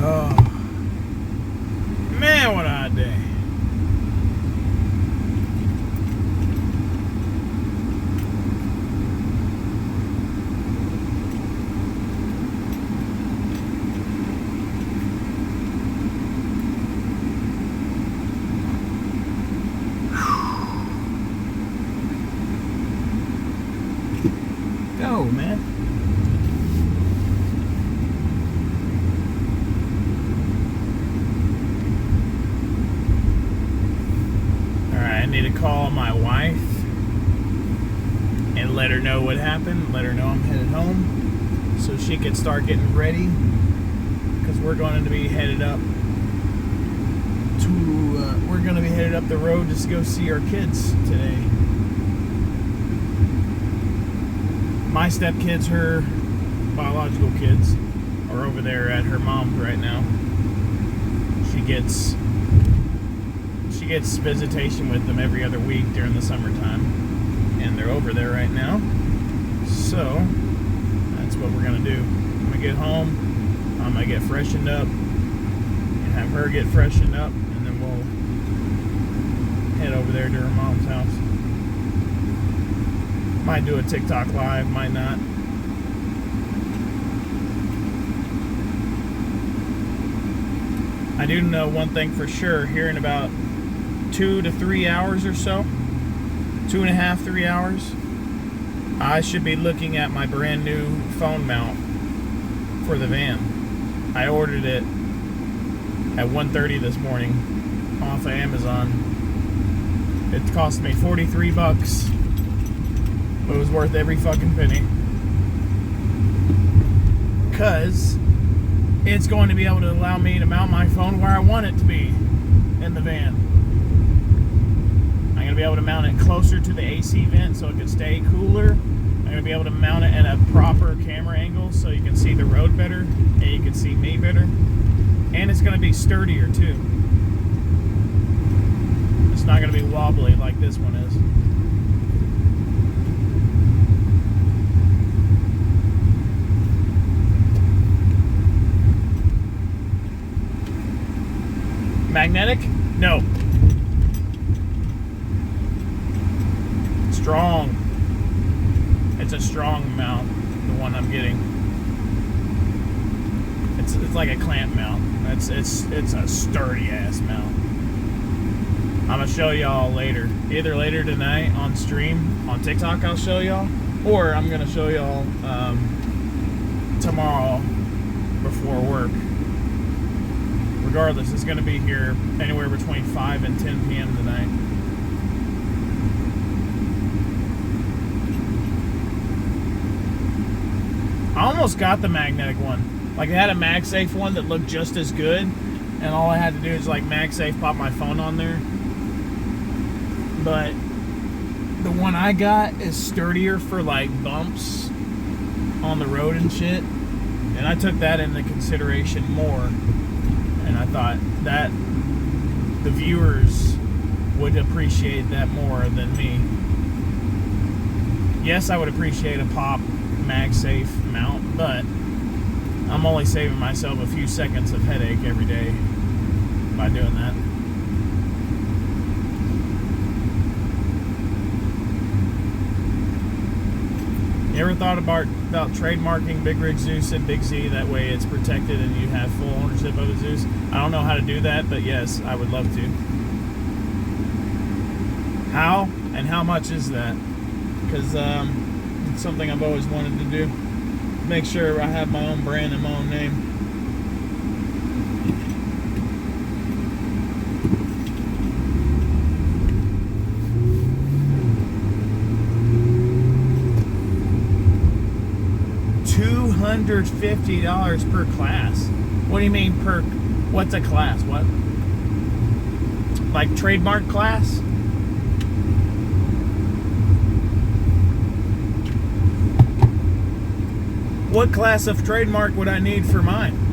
Oh man, what a hot day. Go, man. Alright, I need to call my wife and let her know what happened. Let her know I'm headed home so she can start getting ready, because we're going to be headed up the road just to go see our kids today. My stepkids, her biological kids, are over there at her mom's right now. She gets visitation with them every other week during the summertime, and they're over there right now. So that's what we're gonna do. I'm gonna get home, I'm gonna get freshened up, and have her get freshened up, and then we'll head over there to her mom's house. Might do a TikTok live, might not. I do know one thing for sure. Here in about 2 to 3 hours or so, 2.5, 3 hours, I should be looking at my brand new phone mount for the van. I ordered it at 1:30 this morning off of Amazon. It cost me $43. It was worth every fucking penny, because it's going to be able to allow me to mount my phone where I want it to be in the van. I'm going to be able to mount it closer to the AC vent so it can stay cooler. I'm going to be able to mount it in a proper camera angle so you can see the road better and you can see me better. And it's going to be sturdier too. It's not going to be wobbly like this one is. Magnetic? No. Strong. It's a strong mount, the one I'm getting. It's like a clamp mount. It's a sturdy ass mount. I'm gonna show y'all later. Either later tonight on stream, on TikTok I'll show y'all, or I'm gonna show y'all tomorrow before work. Regardless, it's going to be here anywhere between 5 and 10 p.m. tonight. I almost got the magnetic one. Like, I had a MagSafe one that looked just as good, and all I had to do is like MagSafe, pop my phone on there. But the one I got is sturdier for like bumps on the road and shit, and I took that into consideration more. And I thought that the viewers would appreciate that more than me. Yes, I would appreciate a pop MagSafe mount, but I'm only saving myself a few seconds of headache every day by doing that. You ever thought about trademarking Big Rig Zeus and Big Z? That way it's protected and you have full ownership of the Zeus. I don't know how to do that, but yes, I would love to. How and how much is that? Because it's something I've always wanted to do. Make sure I have my own brand and my own name. $250 per class. What do you mean per What's a class? What? Like trademark class? What class of trademark would I need for mine?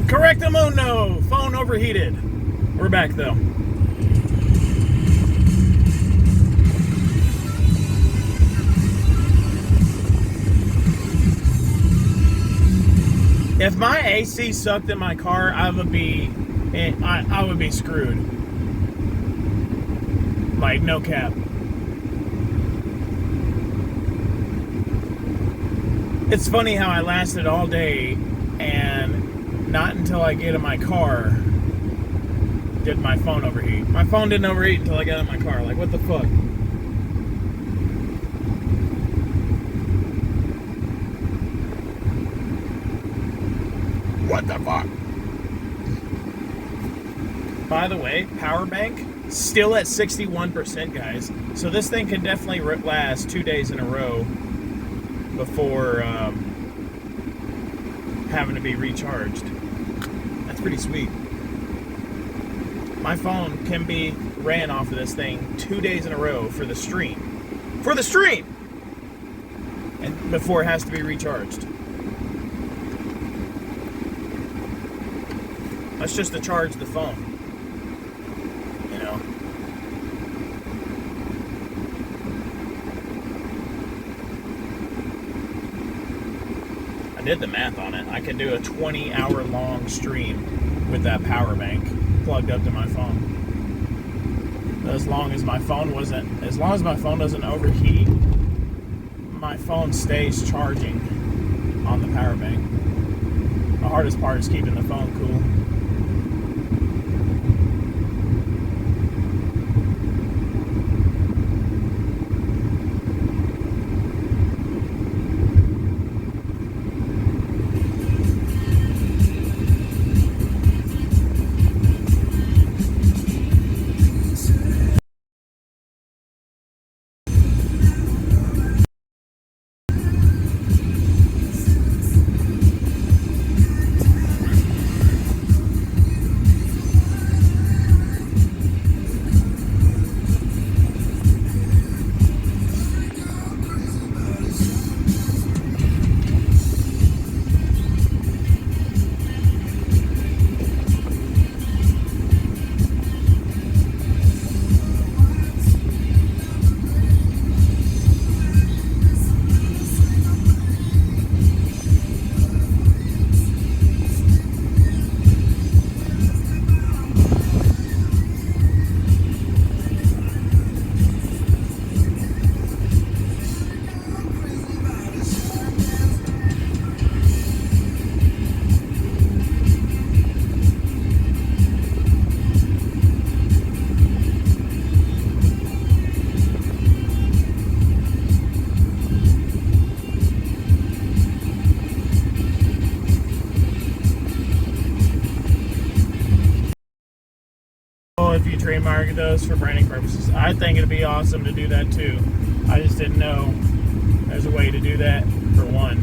Correctamundo! Phone overheated. We're back though. If my AC sucked in my car, I would be screwed. Like, no cap. It's funny how I lasted all day, and not until I get in my car did my phone overheat. My phone didn't overheat until I got in my car. Like, what the fuck? What the fuck? By the way, power bank still at 61%, guys. So this thing can definitely last 2 days in a row before having to be recharged. That's pretty sweet. My phone can be ran off of this thing 2 days in a row for the stream. For the stream! And before it has to be recharged. That's just to charge the phone. You know? I did the math on it. I could do a 20-hour long stream with that power bank plugged up to my phone. As long as my phone doesn't overheat, my phone stays charging on the power bank. The hardest part is keeping the phone cool. If you trademark those for branding purposes, I think it'd be awesome to do that too. I just didn't know there's a way to do that, for one.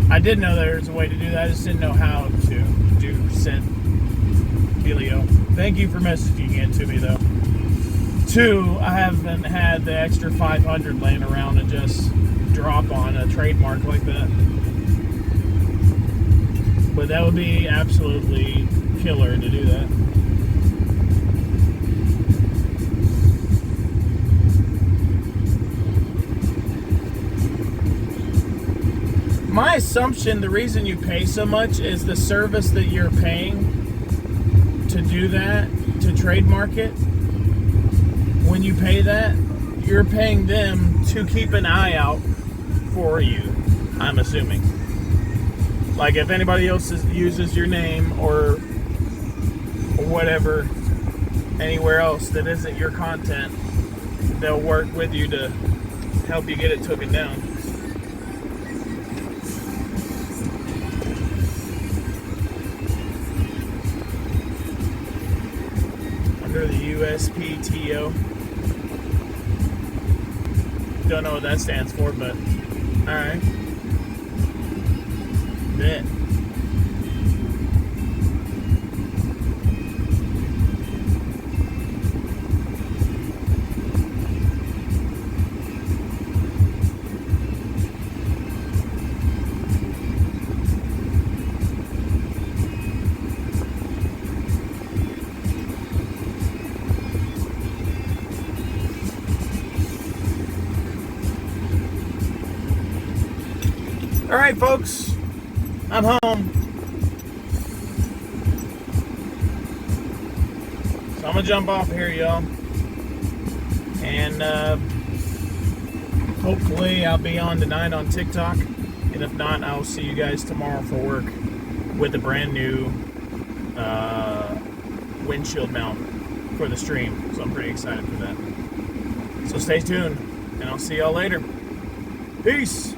I did know there's a way to do that, I just didn't know how to do said dealio. Thank you for messaging it to me though. Two, I haven't had the extra 500 laying around to just drop on a trademark like that. But that would be absolutely killer to do that. my assumption, the reason you pay so much is the service that you're paying to do that, to trademark it. When you pay that, you're paying them to keep an eye out for you, I'm assuming. Like if anybody else uses your name or whatever anywhere else that isn't your content, they'll work with you to help you get it taken down. Under the USPTO. Don't know what that stands for, but alright. Bet. Alright, folks, I'm home. So I'm going to jump off here, y'all. And hopefully I'll be on tonight on TikTok. And if not, I'll see you guys tomorrow for work with a brand new windshield mount for the stream. So I'm pretty excited for that. So stay tuned, and I'll see y'all later. Peace!